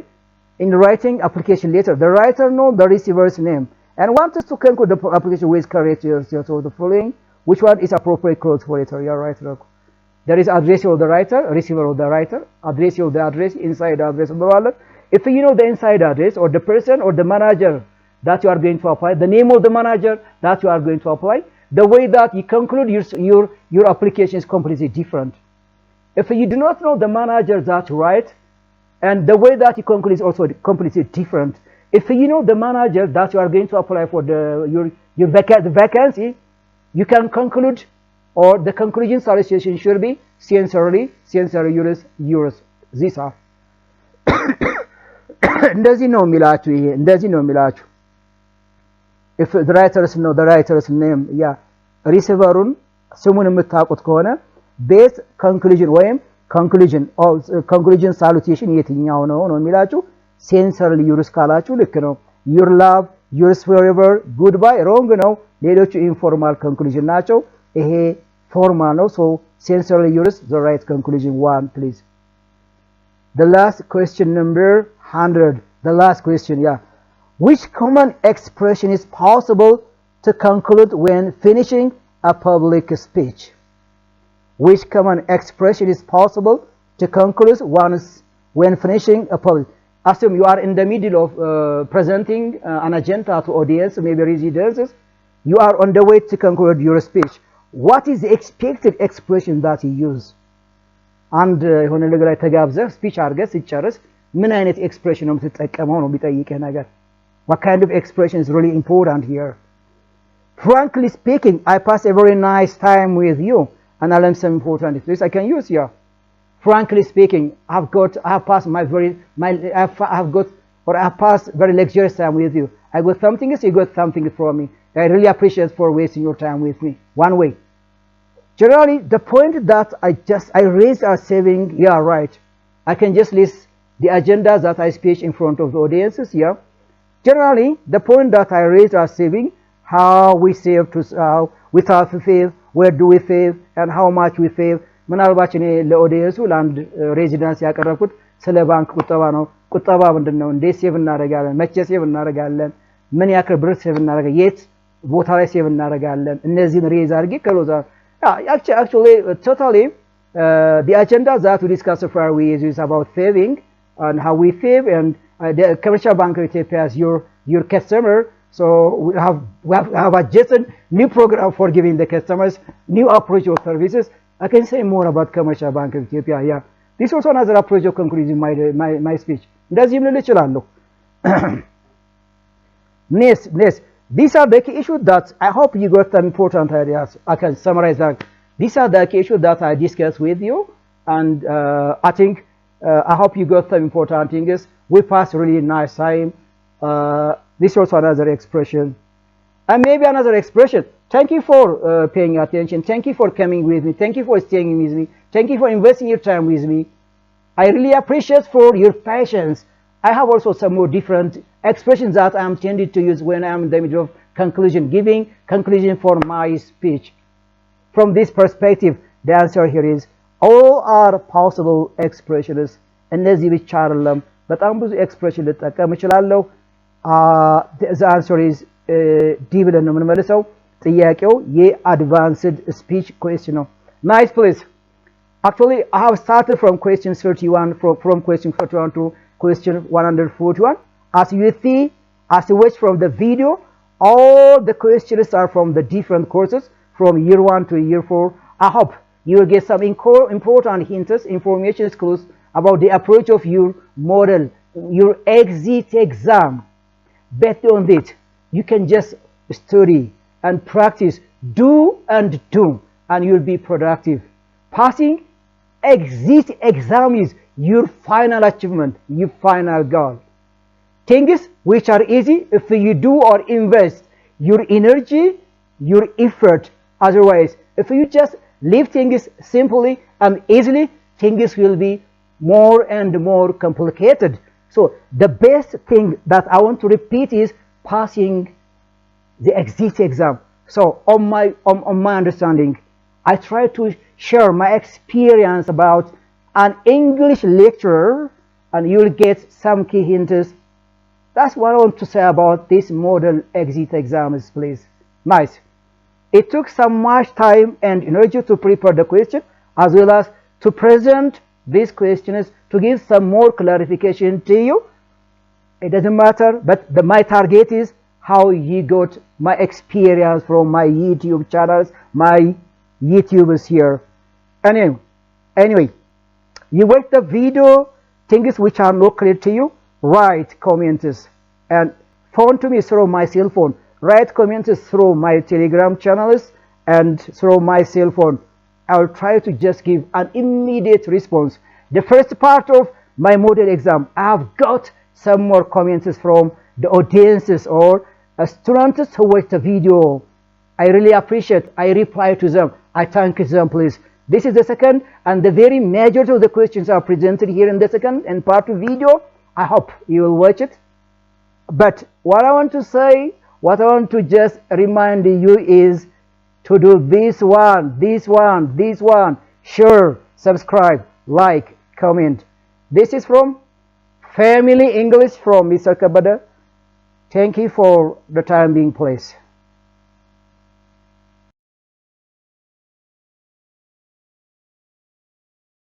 Speaker 2: in writing application letter the writer know the receiver's name and wants to conclude the application with correct so the following which one is appropriate clause for it you are right there is address of the writer receiver of the writer address of the address inside address of the wallet if you know the inside address or the person or the manager that you are going to apply the name of the manager that you are going to apply the way that you conclude your application is completely different. If you do not know the manager that you write, and the way that you conclude is also completely different. If you know the manager that you are going to apply for your vacancy, you can conclude, or the conclusion solicitation should be sincerely yours. These are. እንደዚህ ነው የሚላችሁ ይሄ እንደዚህ ነው የሚላችሁ if the writers know the writer's name yeah receiverun ስሙን የምታውቁት ከሆነ base conclusion ወይም conclusion salutation የትኛው ነው የሚላችሁ sincerely yours ካላችሁ ልክ ነው your love yours forever goodbye wrong ነው ሌሎቹ informal conclusion ናቸው ይሄ formal ነው so sincerely yours the right conclusion one please the last question number 100 the last question yeah which common expression is possible to conclude when finishing a public speech which common expression is possible to conclude once when finishing a public assume you are in the middle of presenting an agenda to audience maybe residents you are on the way to conclude your speech what is the expected expression that you use and የሆነ ነገር ላይ ተጋብዘህ ስፒች አድርገህ ሲጨርስ ምን አይነት ኤክስፕሬሽን ነው የምትጠቀመው ነው ቢጠይቅህ ነገር what kind of expression is really important here frankly speaking I pass a very nice time with you and I learned some important things I can use here frankly speaking I've passed very luxurious time with you I got something you got something from me I really appreciate for wasting your time with me one way generally the point that I raised are saving yeah right I can just list the agendas that I speak in front of the audiences here generally the point that I raised are saving how we save to without save where do we save and how much we save ምናልባት እኔ ለኦዲየንሱ ለአንድ ሬዚደንስ ያቀረብኩት ስለ ባንክ ቁጠባ ነው ቁጠባ ምንድነው እንዴት ሴቭ እናደርጋለን መቼ ሴቭ እናደርጋለን ምን ያክል ብር ሴቭ እናደርጋለን የት ቦታ ላይ ሴቭ እናደርጋለን እነዚህን ሬዝ አድርጌ ከሎዛ actually totally the agenda that we discussed so far is about saving and how we save and the commercial bank of Ethiopia is your customer so we have adjusted new program for giving the customers new approach of services I can say more about commercial bank of Ethiopia yeah this also another approach of concluding my speech እንደዚህ ምን ልችላለሁ next these are the key issues that I hope you got some important ideas I can summarize that these are the key issues that I discussed with you and I think I hope you got some important things we passed really nice time this also another expression and maybe another expression thank you for paying attention thank you for coming with me thank you for staying with me thank you for investing your time with me I really appreciate for your patience I have also some more different expressions that I am tended to use when I am in the middle of giving conclusion for my speech from this perspective the answer here is all are possible expressions እነዚህ ብቻ አይደለም በጣም ብዙ ኤክስፕሬሽን ልጠቀም እችላለሁ the answer is D ብለን ነው የምንመልሰው ጥያቄው የአድቫንስድ ስፒች question ነው nice please actually I have started from question 31 from question 41 to question 141 as you see as you watch from the video all the questions are from the different courses from year 1 to year 4 I hope you will get some important hints information clues about the approach of your model your exit exam bet on it you can just study and practice do and do and you'll be productive passing exit exam is your final achievement your final goal things which are easy if you do or invest your energy your effort otherwise if you just leave things simply and easily things will be more and more complicated So the best thing that I want to repeat is passing the exit exam. So on my understanding, I try to share my experience about an English lecturer, and you'll get some key hints. That's what I want to say about this model exit exams, please. Nice. It took some much time and energy to prepare the question, as well as to present these questions to give some more clarification to you. It doesn't matter, but my target is how you got my experience from my YouTube channels, my YouTubers here. Anyway, you watch the video, things which are not clear to you, write comments and phone to me through my cell phone. Write comments through my Telegram channels and through my cell phone. I will try to just give an immediate response. The first part of my model exam, I have got some more comments from the audiences or students who watch the video. I really appreciate. I reply to them. I thank them, please. This is the second, and the very majority of the questions are presented here in the second and part of video. I hope you will watch it. But what I want to say, what I want to just remind you is to do this one. Share, subscribe, like, comment. This is from Family English from Mr. Kabada. Thank you for the time being, please.